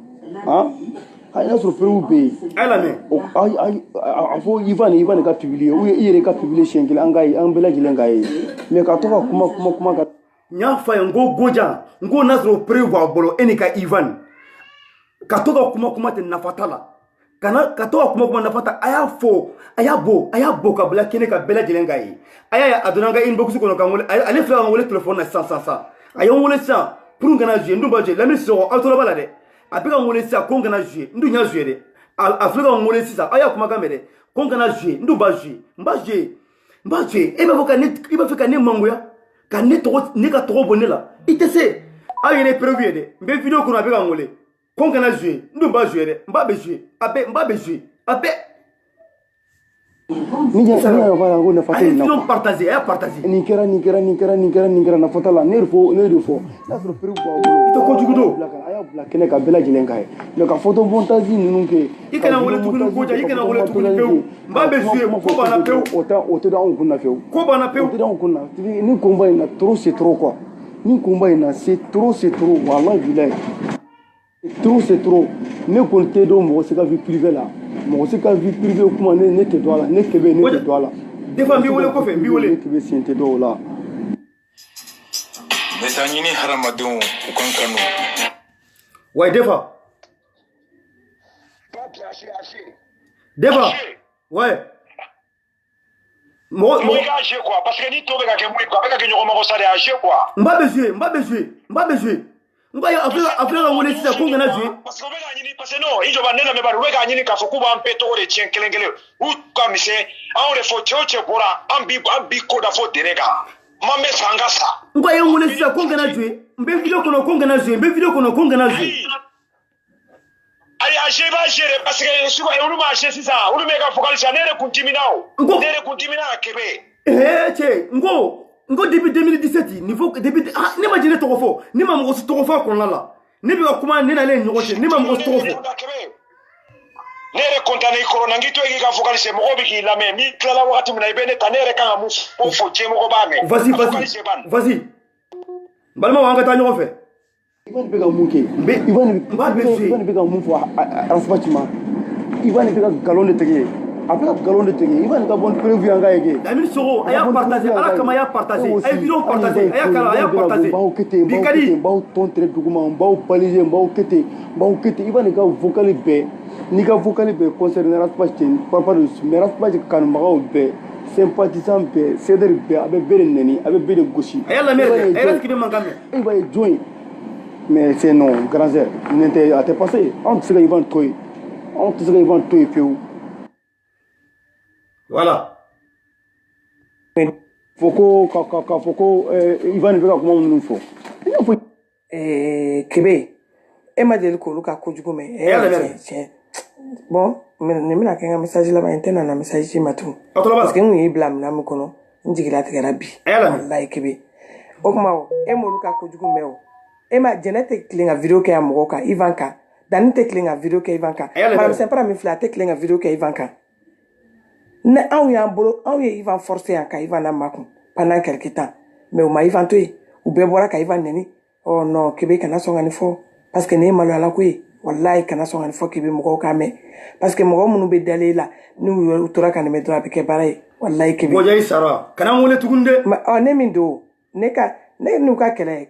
S3: n'a sɔrɔ preuve bɛ yen a fɔ Ivan ka publier ou i yɛrɛ ka publier siɲɛ kelen an bɛɛ lajɛlen ka ye mais ka to ka kuma ka
S1: n y'a fɔ a ye n ko gojan n ko n'a sɔrɔ preuve b'a bolo e ni ka Ivan ka to ka kuma tɛ nafa t'a la ka to ka kuma nafa t'a a y'a fɔ a y'a bɔ ka bila kɛnɛ ka bɛɛ lajɛlen ka ye a y'a ye a donna n ka inbox kɔnɔ ka n wele ale filɛ ka n wele téléphone na sisan a ye n wele sisan pour n kana jouer n dun b'a jouer Lamine Sisoko aw tora b'a la dɛ a bɛ ka n wele sisan ko n kana jouer n dun y'a jouer dɛ a filɛ ka n wele sisan aw y'a kumakan mɛn dɛ ko n kana jouer n dun b'a jouer n b'a jouer e b'a fɛ ka ne mangoya ka ne ka tɔgɔ bɔ ne la i tɛ se aw yɛrɛ preuve ye dɛ n bɛ video kɔnɔ a bɛ ka n wele ko n kana jouer n dun b'a jouer dɛ n b'a bɛ jouer n b'a bɛ jouer a bɛɛ
S3: ni jɛn ko nafa tɛ nin na
S1: a y'a partager
S3: nin kɛra nafa t'a la ne de fɔ n'a sɔrɔ preuve b'aw bolo
S1: i tɛ kojugu don
S3: a y'a bila kɛnɛ ka bɛɛ lajɛlen ka ye mais ka photo montage ninnu kɛ
S1: i kana wele tuguni gojan i kana wele tuguni pewu n b'a bɛ jouer ko banna pewu
S3: o tɛ d'anw kun na fewu
S1: ko banna pewu
S3: o tɛ d'anw kun na ni combat in na trop c'est trop quoi ni combat in na c'est trop wallahi bilahi trop c'est trop ne kɔni tɛ dɔn mɔgɔ si ka vie privée la mɔgɔ si ka vie privée kuma ne tɛ don a la ne Kebe ne tɛ don a la
S1: des fois n b'i wele kɔfɛ n b'i wele
S3: ne Kebe sen tɛ dɔw la
S4: Mesa ɲini haramadenw u kan kanu
S1: ouais des fois ouais
S5: moi ka jouer quoi parce que ni to bɛ ka kɛ mun ye quoi a bɛ ka kɛ ɲɔgɔn mago sa de a jouer quoi
S1: n b'a bɛ jouer n ko a filɛ ka wele sisan ko n kana jouer
S5: parce que u bɛ ka ɲini parce que non i jɔba ne lamɛn bari u bɛ ka ɲini k'a fɔ k'u b'an bɛɛ tɔgɔ de tiɲɛ kelen u ka misɛn anw de fɔ cɛ o cɛ bɔra an bi ko da fɔ tere kan man bɛ sa an ka sa
S1: n ko a ye n wele sisan ko n kana jouer n bɛ video kɔnɔ ko n kana jouer
S5: ayi a jouer b'a jouer de parce que olu m'a jouer sisan olu bɛ ka focaliser ne yɛrɛ kun dimina a Kebe
S1: cɛ n ko depuis 2017 niveau depuis ne ma jɛnɛ tɔgɔ fɔ ne ma mɔgɔ si tɔgɔ fɔ a kɔnɔna la ne bɛ ka kuma ne n'ale ni ɲɔgɔn cɛ ne ma mɔgɔ si tɔgɔ fɔ
S5: ne yɛrɛ kontan n'i kɔrɔ na n k'i to k'i ka focaliser mɔgɔw bɛ k'i lamɛn n'i tilala wagati min na i bɛ ne ta ne yɛrɛ kan ka mun fɔ diɲɛmɔgɔ b'a mɛn
S1: vas-y balimaw an ka taa ɲɔgɔn fɛ
S3: Ivan bɛ ka mun kɛ Ivan bɛ ka mun fɔ Arafat ma Ivan bɛ ka galon de tigɛ a bɛ ka galon de tigɛ Ivan ka bɔ ni preuve an ka ye kɛ
S1: Lamine Sisoko a y'a partager ala kama a y'a partager a ye video partager a y'a kala a y'a partager bi ka di
S3: n b'aw tɔn tere duguma n b'aw baliser n b'aw kɛ ten Ivan ka vocal bɛɛ n'i ka vocal bɛɛ concerné Arafat cɛ par rapport mais Arafat kanubagaw bɛɛ sympathisant bɛɛ cédère bɛɛ a bɛ bɛɛ de nɛni a bɛ bɛɛ de gosi
S1: a y'a lamɛn dɛ a yɛrɛ tigi bɛ mankan mɛn
S3: Ivan ye jɔn ye mais c'est non grand sœur a tɛ passé anw tɛ se ka Ivan to yen pewu
S1: voilà
S3: fɔ ko Ivan bɛ ka kuma minnu fɔ
S2: Kebe Emma de Luca Kojugume, bon, Nemina can a message la antenne and a message matu. Parce que we blam Namukono, Indigilati, like me. Okmao, Emo Luca Kojugume. Emma genetic cling a video ke Amoka, Ivanka, dan taking a video ke Ivanka. Madame Sempra mi flat taking a video ke Ivanka. Ne au ya bolo, au ye Ivan forcé a ka Ivana Makum, pendant quelque temps. Mais au ma Ivan Tui, ou Bebora ka Ivan Neni. Oh non, Québec n'a son anifo. Parce que n'est mal à la couille. Wallahi kana son anifo Québec moko kame. Parce que moko munu be dalé là. Nous outora kan me droit ke pareil. Wallahi Québec.
S1: Boja Sara. Kana mole tugunde.
S2: Oh ne mindo. Neka ne nuka kele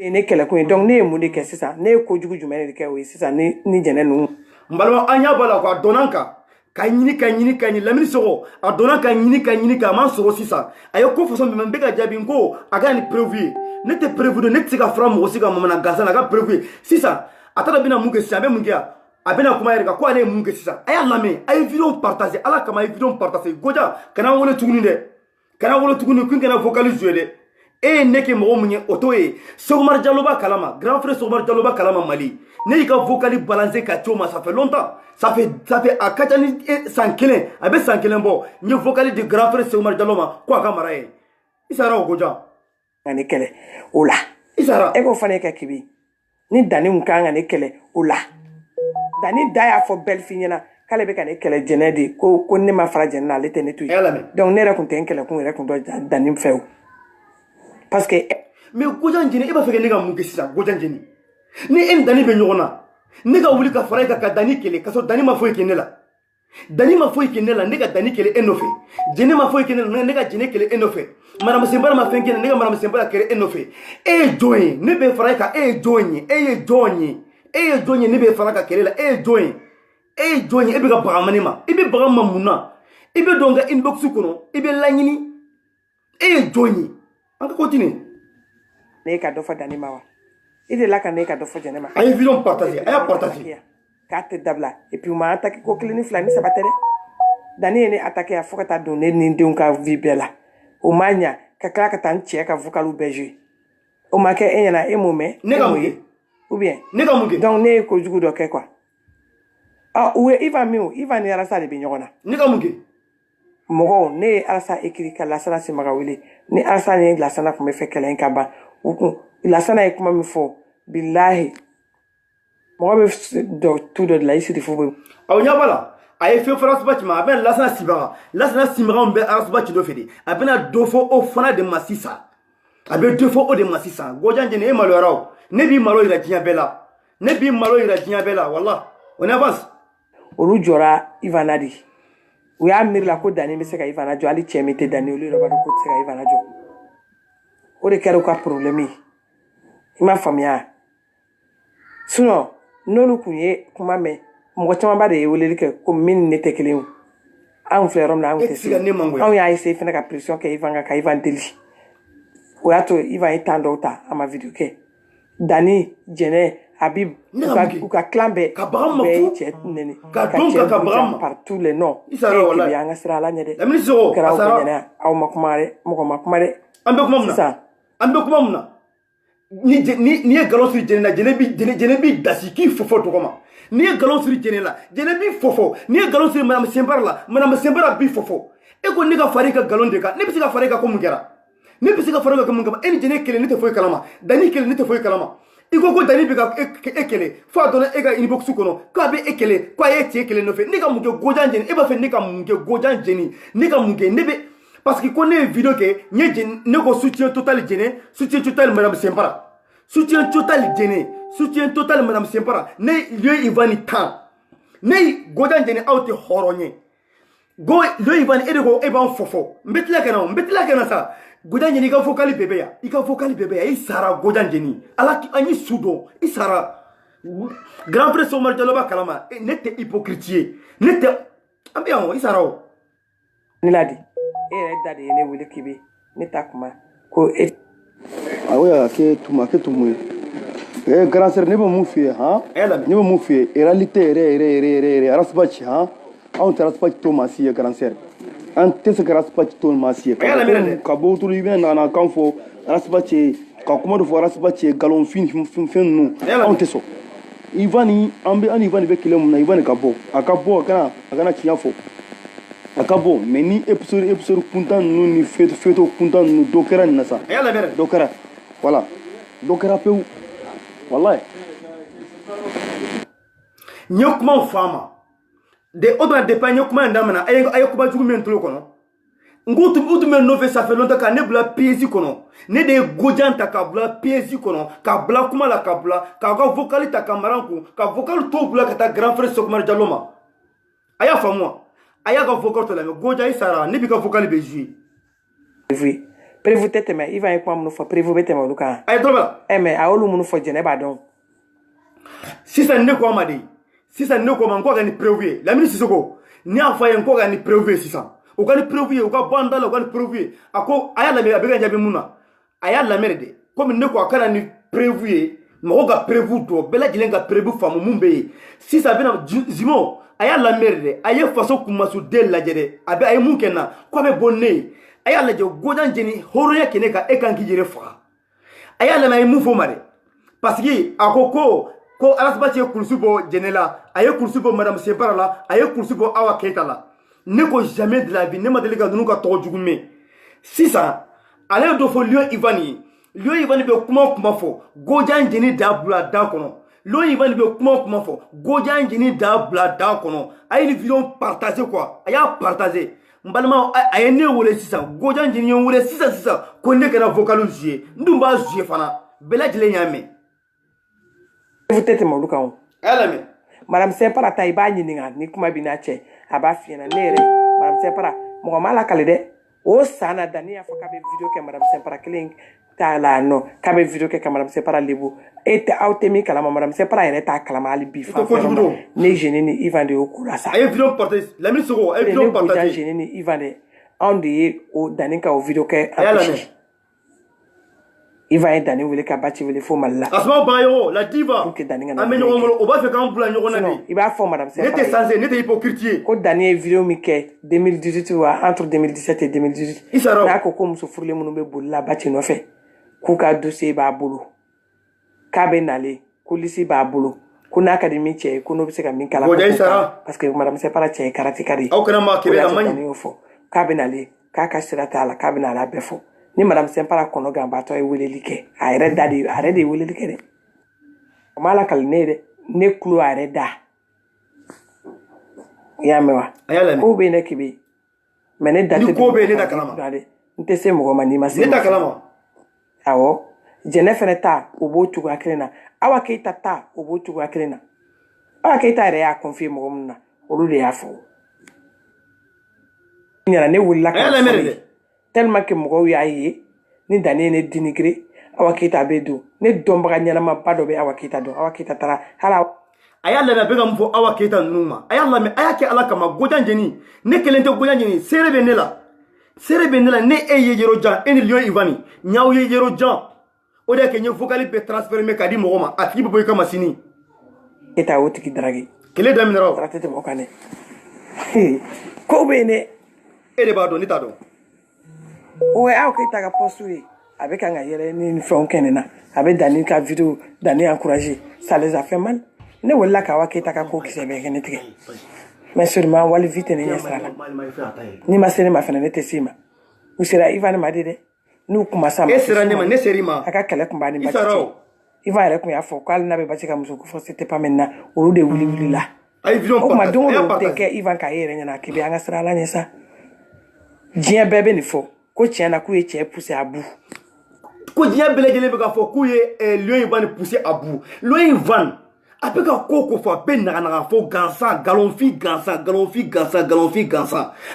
S2: ne kele ko donc ne mu de ke sisa ne ko jugu jumene de ke o sisa ni jene nu
S1: mbalo anya bala ko donanka kanyini lamini sogo a donanka nyini ka man sogo sisa ayo ko façon be mbega jabi ngo aga ni preuve ne te preuve ne tika fra mo sika mo na gaza na ga preuve sisa atara bina muke sisa be mungia abena kuma yerga ko ane muke sisa aya lame ay vidéo partager ala kama ay vidéo partager goja kana wole tuguni kun kana vocaliser de e neke mo munye otoye Sogomar Diallo ba kalama grand frère Sogomar Diallo ba kalama Mali ne ka vocali balancer ka choma ça fait longtemps ça fait à katani sankelen abe sankelen bo ni vocali de grand frère Sogomar Diallo ma kwa kamara e isara ogoja
S2: ngane kele ola
S1: isara
S2: e ko fane ka kibi ni dani mukanga ne kele ola dani daya fo belle fignana kale be kane kele jenedi ko ne ma fara jenna le tene tu donc ne rakun ten kele kun rakun do dani few parce que
S1: mais gojan jeni e ba feke nega munke sisa gojan jeni ni en dani be nyona nega wuli ka fara ka dani kele kaso dani ma foy kenela nega dani kele enofe jeni ma foy kenela nega jeni kele enofe madame Sembara ma fenke nega madame Sembara kele enofe e join ne be fara ka e join ne be fara ka kele la e join e be ka bagamani ma e be bagama muna e be donga inbox kono e be lanyini e join on continue.
S2: Neka do fa dani mawa. Ide la ka neka do fa jene ma.
S1: Ay vidéo partager, ay partager.
S2: Carte dabla et puis ma attaque ko klini flani sabatere. Dani ne attaquer a fokata donner ni de ka vibela. O manya ka kala ka tan tie ka vocalu beju. O ma ke enyana emome.
S1: Nega muge.
S2: Ou bien.
S1: Nega muge.
S2: Donc ne ko jugu do ke quoi. Ah ou Ivan miu, Ivan ni ala sa de bi nyona.
S1: Nega muge.
S2: Mogo ne alasa ekiri ka lasana si magawili ni alasa ne lasana kuma fe kelen kaba uku lasana e kuma mi fo billahi mogo be do tout de la ici de fo
S1: aw nyabala ay fe France batch ma ben lasana simara on be aras batch do fedi abena do fo o fana de masisa abe do fo o de masisa gojan jene e malo raw ne bi malo ira jinya bela wallah on avance
S2: olu jora Ivanadi we are mirla ko dani me se ka Ivana jo ali chemete dani oli roba ko se ka Ivana jo o de kero ka problemi ima famia suno nonu kunye kuma me mo chama ba de wole ke ko min ne tekelen an flerom na an tesi an ya ese fina ka pression ke Ivanga ka Ivan deli o ya to Ivan itandota ama video ke dani jene Habib ou ka clambe
S1: ka partout
S2: les noms
S1: isara wala
S2: bi anga sira la nyede
S1: la ministre
S2: asara aw makumare
S1: ambe kuma muna ni galon sur jenebi dasi ki fofo to koma ni galon sur jenela jenebi fofo ni galon sur madame Sembara bi fofo e ko ni ka fari ka galon de ka ne bi ka fari ka ko mungera en jene kele ni te foy kalama dani kele ni te foy kalama iko ko dani bi ka ekele fa dona ega inbox kono ka be ekele kwa ye tie ekele no fe ni ka muke gojan jeni e ba fe ni ka muke gojan jeni ni ka muke ne be parce que connaît vidéo que ne ko soutien total madame Sembara soutien total madame Sembara ne lieu Ivani tan ne gojan jeni auti horonye go lieu Ivani edego e ban fofo mbetla kana sa gojan jeni ka fokali bébé ya isara gojan jeni ala ani sudo isara grand frère Sogomar Diallo ba kalama nete hypocrite nete ambian isara o
S2: niladi dadi ne wele kibi ni takuma ko
S3: awoya ke tumu grand sœur ne ba mu fi ha ne ba mu fi réalité re arasbachi ha on tarasbachi to masi grand sœur an tese arasbachi to masi ka bo to libe na kanfo arasbachi ka kuma do arasbachi galon fin nu on teso Ivan an Ivan bɛ kɛlɛ mun na Ivan ka bɔ a kana tiɲɛ fɔ a ka bɔ mais ni épisode kuntan ninnu ni feto kuntan ninnu dɔ kɛra nin na sa dɔ kɛra voilà dɔ kɛra pewu wallahi
S1: n ye kumaw fama de o donna depuis n ye kuma in daminɛ a ye kuma jugu min tolo kɔnɔ n ko u tun bɛ nɔfɛ ça fait longtemps ka ne bila piège kɔnɔ ne de ye Godian ta ka bila piège kɔnɔ ka bila kuma la ka ka vocal ta ka mara kun ka vocal to bila ka taa grand frère Sokumari Diallo ma a y'a faamu wa a y'a ka vocal to lamɛn Godian i sara ne b'i ka vocal bɛ jouer
S2: prévu tɛ tɛmɛ Ivan ye kuma minnu fɔ prévu bɛ tɛmɛ olu kan
S1: a ye dɔ bɛ
S2: mais a y'olu minnu fɔ Jɛnɛ b'a dɔn
S1: sisan ne ko a ma de sisan ne ko ma n ko ka ni prévu ye Lamini Sisoko ni y'a fɔ a ye n ko ka ni prévu ye sisan u ka ni prévu ye u ka bɔ an da la u ka ni prévu ye a ko a y'a lamɛn a bɛ ka jaabi mun na a y'a lamɛn de komi ne ko a kana ni prévu ye mɔgɔw ka prévu dɔn bɛɛ lajɛlen ka prévu faamu mun bɛ yen sisan a bɛna Zimo a y'a lamɛn de a ye faso kunmasuden lajɛ dɛ a ye mun kɛ n na ko a bɛ bɔ ne ye a y'a lajɛ Godian jeni hɔrɔnya kɛ ne kan e kan k'i yɛrɛ faga a y'a lamɛn a ye mun fɔ ma dɛ parce que a ko Alasbachi ye kulusi bɔ Jɛnɛ la a ye kulusi bɔ Madame Sempara la a ye kulusi bɔ Awa Keita la ne ko jamais de la vie ne ma deli ka ninnu ka tɔgɔ jugu mɛn sisan ale ye dɔ fɔ Lion Ivan ye Lion Ivan bɛ kuma o kuma fɔ Godian jeni da bila da kɔnɔ Lion Ivan bɛ kuma o kuma fɔ Godian jeni da bila da kɔnɔ a ye ni vidéo partager quoi a y'a partager n balima a ye ne wele sisan Godian jeni ye n wele sisan ko ne kɛra vocal jouer n dun b'a jouer fana bɛɛ lajɛlen y'a mɛn
S2: prévu tɛ tɛmɛ olu kan o
S1: a y'a lamɛn
S2: Madame Sempara ta i b'a ɲininka ni kuma b'i n'a cɛ a b'a f'i ɲɛna ne yɛrɛ Madame Sempara mɔgɔ ma lakale dɛ o san na Dani y'a fɔ k'a bɛ vidéo kɛ Madame Sempara kelen t'a la non k'a bɛ vidéo kɛ ka Madame Sempara lebu aw tɛ min kalama Madame Sempara yɛrɛ t'a kalama hali bi fan ne Jeni ni Ivan de y'o ko la sa
S1: a ye vidéo partager Lamini Sisoko a ye vidéo partager
S2: ne Jeni ni Ivan de anw de ye o Dani ka o vidéo kɛ
S1: a y'a lamɛn
S2: Ivan ye Dani wele ka Bachi wele fo Mali la
S1: Asma Bayo la diva
S2: pour que Dani ka
S1: an bɛ ɲɔgɔn bolo o b'a fɛ k'an bila ɲɔgɔn na de
S2: i b'a fɔ Madame Sempara
S1: ne tɛ censé ne tɛ hypocrite ye
S2: ko Dani ye vidéo min kɛ 2018 wa entre 2017 et 2018
S1: i sara
S2: n'a ko muso furulen minnu bɛ boli la Bachi nɔfɛ k'u ka dossier b'a bolo k'a bɛ nalen ko liste b'a bolo ko n'a ka di min cɛ ye ko n'o bɛ se ka min kala parce que Madame Sempara cɛ ye karatéka de ye
S1: aw kana maa kɛlɛ la man
S2: ɲi fɔ k'a bɛ nalen k'a ka sira t'a la k'a bɛ na a la bɛɛ fɔ ni Madame Sempara kɔnɔ ganbaatɔ ye weleli kɛ a yɛrɛ de ye weleli kɛ dɛ o ma lakali ne ye dɛ ne kulo a yɛrɛ da i y'a mɛn wa ko bɛ ne kebe mais ne da tɛ
S1: ko bɛ ne da kalama
S2: n tɛ se mɔgɔ ma n'i ma se
S1: ne da kalama
S2: awɔ Jɛnɛ fɛnɛ ta o b'o cogoya kelen na Awa Keita ta o b'o cogoya kelen na Awa Keita yɛrɛ y'a confier mɔgɔ minnu na olu de y'a fɔ ne wulila ka fɔ tellement que mɔgɔw y'a ye ni Dani ye ne dénigré Awa Keita bɛ don ne dɔnbaga ɲɛnamaba dɔ bɛ Awa Keita dɔn Awa Keita taara hala
S1: a y'a lamɛn a bɛ ka mun fɔ Awa Keita ninnu ma a y'a lamɛn a y'a kɛ Ala kama Godian jeni ne kelen tɛ Godian jeni seere bɛ ne la ne e ye yɔrɔ jan e ni Lion Ivan ɲaw ye yɔrɔ jan o de y'a kɛ n ye vocal bɛɛ transférer k'a di mɔgɔ ma a tigi bɛ bɔ i kama sini
S2: Keita o tigi darage
S1: kɛlɛ daminɛra o
S2: taara tɛ tɛmɛ o kan dɛ ko bɛ yen dɛ
S1: e de b'a dɔn ne t'a dɔn
S2: o ye Awa Keita ka poste ye a bɛ kan ka yɛlɛ ni fɛnw kɛ nin na a bɛ Dani ka vidéo Dani encourager ça les a fait mal ne wulila ka Awa Keita ka ko kisɛ bɛɛ kɛ ne tigɛ mais sûrement wali vie tɛ ne ɲɛ sira la ni ma se ne ma fana ne tɛ se ma u sera Ivan ma de dɛ n'u kuma sa ma
S1: e sera ne ma ne sera i ma
S2: a ka kɛlɛ kun b'a ni Bachi cɛ Ivan yɛrɛ kun y'a fɔ ko hali n'a bɛ Bachi ka muso ko fɔ c'était pas maintenant olu de wulila o kuma don o don tɛ kɛ Ivan ka e yɛrɛ ɲɛna k'i bɛ an ka sira ala ɲɛ sa diɲɛ bɛɛ bɛ nin fɔ ko tiɲɛ na k'u ye cɛ poussé à bout
S1: ko diɲɛ bɛɛ lajɛlen bɛ k'a fɔ k'u ye Lion Ivan poussé à bout Lion Ivan a bɛ ka ko fɔ a bɛ naganaga fɔ gansan galonfin gansan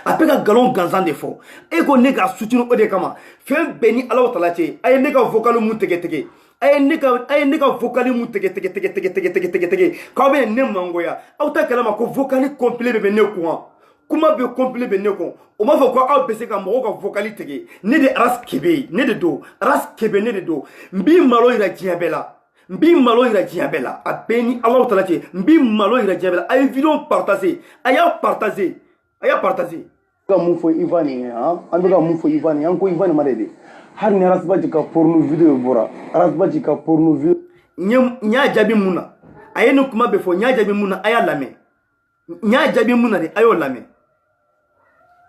S1: a bɛ ka galon gansan de fɔ e ko ne ka soutenu o de kama fɛn bɛɛ ni Alahu Taala cɛ a ye ne ka vocal mun tigɛ a ye ne ka vocal mun tigɛ k'aw bɛ ne mangoya aw ta kalama ko vocal complet bɛ ne kun kuma bɛ complet bɛ ne kun o m'a fɔ ko aw bɛ se ka mɔgɔw ka vocal tigɛ ne de Aras Kebe ne de don Aras Kebe ne de don n b'i malo yira diɲɛ bɛɛ la n b'i malo yira diɲɛ bɛɛ la a bɛɛ ni Alahu Taala cɛ n b'i malo yira diɲɛ bɛɛ la a ye vidéo partager a y'a partager
S3: ka mun fɔ Ivan ye an bɛ ka mun fɔ Ivan ye an ko Ivan ma de hali ni Alasbachi ka porno vidéo bɔra Alasbachi ka porno vidéo
S1: n y'a jaabi mun na aye no kuma be fo nya jabi muna aya lame nya jabi muna de ayo lame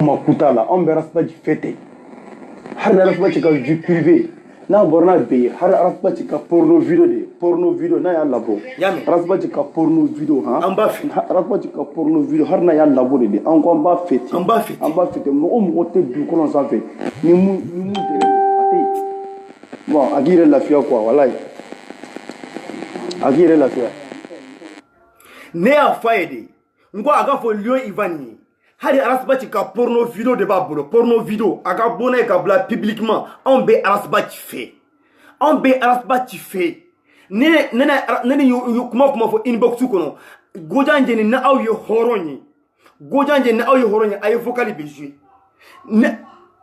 S3: ma kutala on be rasba ji fete har na rasba ci ka vie privée na borna be har rasba ci ka porno video na ya labo rasba ci ka porno video ha
S1: amba fi
S3: rasba ci ka porno video har na ya labo de an ko amba fete mo te du ko non ça fait ni mu de ate bon agire la fia quoi wallahi agire la fia
S1: ne a faide ngo aga fo lion ivani hari arasbati ka porno video de babolo porno video aga bona ka bla publiquement on be arasbati fait ne yu kuma fo inbox kono gojanje ni na aw yo horonyi ay vocal be jouer ne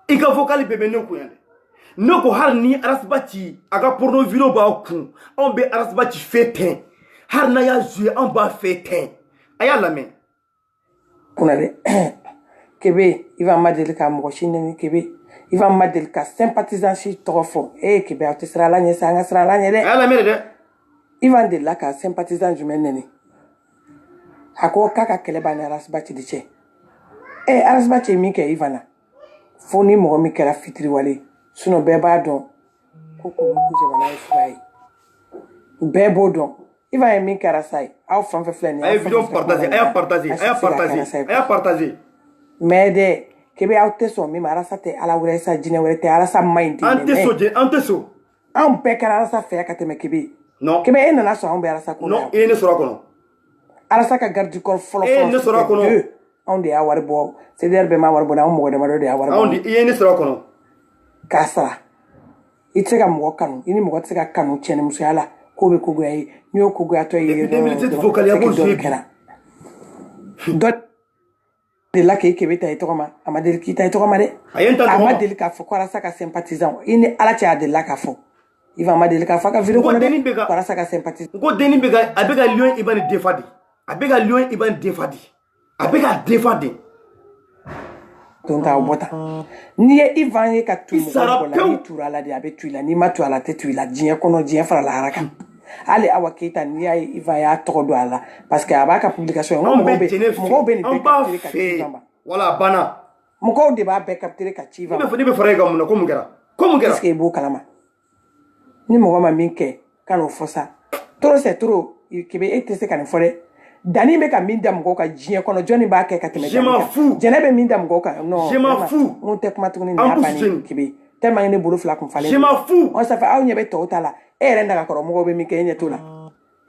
S1: ika vocal be ne ko yande noko har ni arasbati aga porno video ba ku on be arasbati fait har na ya jouer on ba fait aya la men
S2: kunale kebe iva madel ka mo shinene kebe iva madel ka sympathisant shi tofo kebe atisra la nyesa nga sra la nyede
S1: ala mere de
S2: iva de la ka sympathisant jumenene hako kaka keleba na rasbati diche rasbati mi ke ivana foni mo mi kala fitri wale suno beba don koko ku je bana ifai bebo don iva mi kara sai au fan fe fleni
S1: ay video partager
S2: mais de kebe auto so mi marasa te ala wure sa jine wure te ala sa mind
S1: ante so
S2: an pekara sa fe ka te me kebe
S1: non
S2: kebe en na so an be ala sa ko
S1: non ne sora kono
S2: ala sa ka garde corps folo
S1: ne sora kono
S2: on de awar bo c'est der be ma war bo na mo de ma do de awar bo
S1: on de ne sora kono
S2: kasa itega mo kanu ini mo tega kanu chene muso ala ko be ko goyi ni o ko goya to yi
S1: vocal ya bo
S2: dot de la ke kebe ta itoma amadel ki ta itoma de amadel ka fo kwara saka sympathisant ini ala cha de la ka fo iva amadel ka fa ka video ko de kwara saka sympathisant
S1: ko deni bega abega lion ibani defadi
S2: tonta obota ni e ivan ye ka tu mo ko la ni tura la de abe tuila ni ma tu ala te tuila dien kono dien fara la haraka ale awakita ni ya iva ya todo ala parce que abaka publication
S1: on be ni be wala bana
S2: mo de ba be capturer ka chiva
S1: ni be fara ga mun ko mugera
S2: est-ce que bo kalama ni mo ma minke kanu fosa toro se toro kebe etese kan fore dani be ka minda mo ka jien kono joni ba ke ka teme jene be minda mo ka non
S1: je m'en fous
S2: on te kuma tuni na bani kebe tellement ne bolo fla kun fale
S1: je m'en fous
S2: on ça fait aw nyebe to tala renda ka koro mo be mi ke nye tola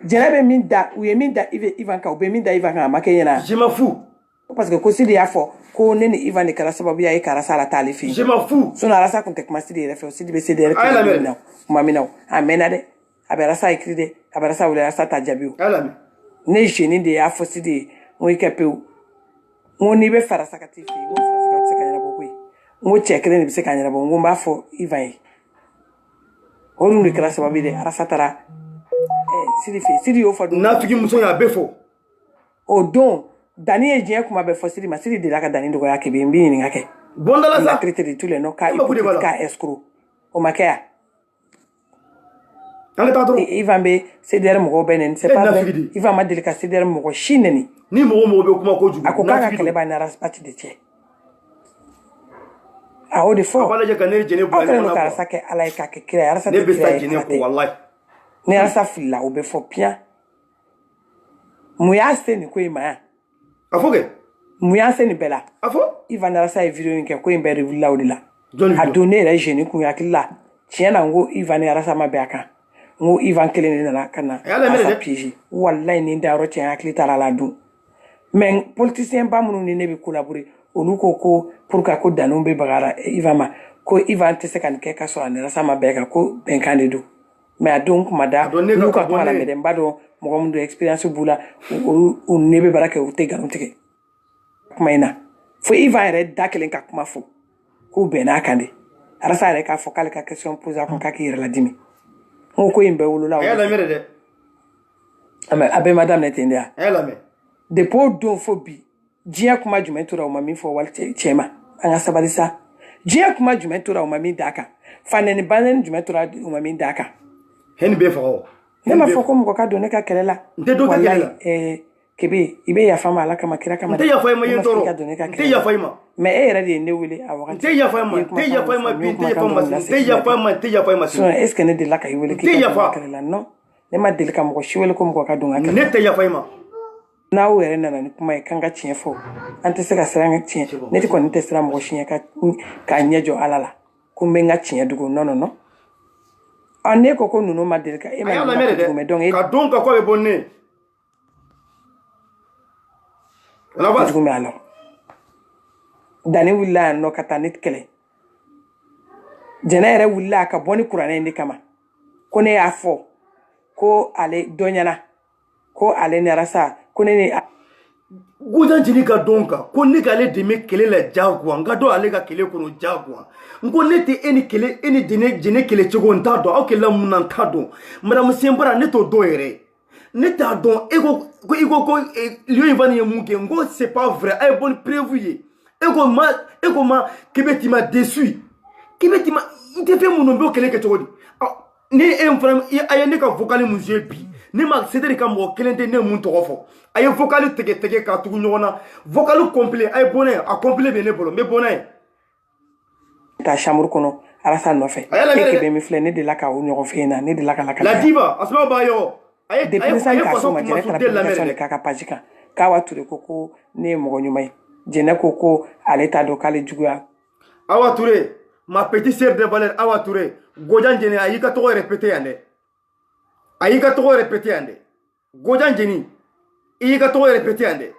S2: jene be minda u ye minda ivan ka u be minda ivan ka ma ke nyana
S1: je m'en fous
S2: parce que ko sidi ya fo ko nene ivan kala sababu ya kara sala talifi
S1: je m'en fous
S2: sona rasa kun te kuma sidi refe sidi be sidi refe na mamina amena de abera sa ikride abera sa wala sa tajabiu
S1: alami
S2: ne jeni de ya fo sidi mo ikape mo ni be fara sakati fi mo fara sakati kanyara bokui mo chekre ni be kanyara bo ngo mba fo ivan onu ni kala sababu de arasa tara sidi o fa do
S1: na figi muso ya befo
S2: o don dani e jien kuma be fo sidi ma sidi de la ka dani do ya ke be mbi ni ngake
S1: bondala
S2: la traité de tous les noms ka escroc o makea Ivan be ceder mo benen c'est pas vrai Ivan ma delika ceder mo shineni
S1: ni mo be kuma ko jugu
S2: akokaka keleba na raspati de tie a o de fo
S1: abala je kanere jene bu
S2: ala ka sake ala ka ke kire ara sa
S1: ne be sa jene ko wallahi
S2: ne ara sa filla o be fo pia mu ya se ni ko ima
S1: afoge
S2: mu ya se ni bela
S1: afo
S2: Ivan ara sa video nke ko imbe revilla o de la a donner la jene ku yakilla tiena ngo Ivan ara sa ma be aka ngo Ivan kelene na kana asa piéger wallahi ni ndaro tiena akli tala la du men politicien ba munu ni ne be collaborer onu ko pour ka ko danombe bagara Ivan ma ko Ivan te se kan ke ka so anera sama be ka ko ben kandidu mais donc mada nu ka ko ala medem bado mo mo do experience bula o nebe baraka o te garon tike kuma ina fo Ivan re dakelen ka kuma fo ko be na kande ara sa re ka fo kala ka question poser kon ka ki la dimi on ko imbe wulula
S1: ya la mere de
S2: ama abe madame netendia
S1: ya la me
S2: de po don fo bi jia kuma jumentura o mami fo wal chema anga sabalisa jia kuma jumentura o mami daka fanene banen jumentura o mami daka
S1: hen be fo
S2: Ne m'a fɔ ko mɔgɔ ka don ne ka kɛlɛ la.
S1: N tɛ don ka kɛlɛ la.
S2: Kebe i bɛ yafa ma Ala kama kira kama.
S1: N tɛ yafa i ma, i ye n tɔɔrɔ. N tɛ yafa i ma.
S2: Mais e yɛrɛ de ye ne wele a wagati.
S1: N tɛ yafa i ma, n tɛ yafa i ma bi, n tɛ yafa i ma, n tɛ yafa i ma, n tɛ yafa i ma.
S2: Sinon est ce que ne delila ka i wele k'i ka don kɛlɛ la? Non. Ne ma deli ka mɔgɔ si wele ko mɔgɔ ka don ka kɛlɛ la.
S1: Ne tɛ yafa i ma.
S2: N'aw yɛrɛ nana ni kuma ye k'an ka tiɲɛ fɔ an tɛ se ka siran tiɲɛ ne kɔni tɛ siran mɔgɔ si ɲɛ k'a ɲɛ jɔ Ala la ko n bɛ n ka tiɲɛ dogo non non non ne ko ninnu ma deli ka e ma lamɛn donc
S1: ka don ka kɔ bɛ bɔ ne
S2: wala jugu mɛ alors Dani wulila yan nɔ ka taa ne kɛlɛ Jɛnɛ yɛrɛ wulila ka bɔ ni kuranɛ in de kama ko ne y'a fɔ ko ale dɔ ɲɛna ko ale ni Arasa ko ne ni
S1: Gojan jini ka don kan ko ne k'ale dɛmɛ kɛlɛ la jagoya n ka don ale ka kɛlɛ kɔnɔ jagoya n ko ne tɛ e ni jɛnɛ kɛlɛ cogo n t'a dɔn aw kɛlɛla mun na n t'a dɔn madame Senbara ne t'o dɔn yɛrɛ ne t'a dɔn e ko Lion Ivan ye mun kɛ n ko c'est pas vrai a ye bɔ ni preuve ye e ko ma Kebe t'i ma déçu Kebe t'i ma n tɛ fɛn minnu bɛ o kɛlɛ kɛ cogo di ni e fana a ye ne ka vocal mun joué bi ne ma c'est-à-dire ka mɔgɔ kelen tɛ ne mun tɔgɔ fɔ a ye vocal tigɛ k'a tugu ɲɔgɔn na vocal complet a ye bɔ n'a ye a complet bɛ ne bolo n bɛ bɔ n'a ye
S2: ta chambre kɔnɔ Arasa nɔfɛ e Kebe min filɛ ne delila ka o ɲɔgɔn fɛ yen na ne delila ka lakale
S1: la diva Asma ba yɔ a ye
S2: façon ma Jɛnɛ taara publication de k'a ka page kan k'Awa Ture ko ne ye mɔgɔ ɲuman ye Jɛnɛ ko ale t'a dɔn k'ale juguya
S1: Awa Ture ma petite sœur de valeur Awa Ture Gojan Jeni a y'i ka tɔgɔ répété yan dɛ a y'i ka tɔgɔ répété yan dɛ Gojan Jeni i y'i ka tɔgɔ répété yan dɛ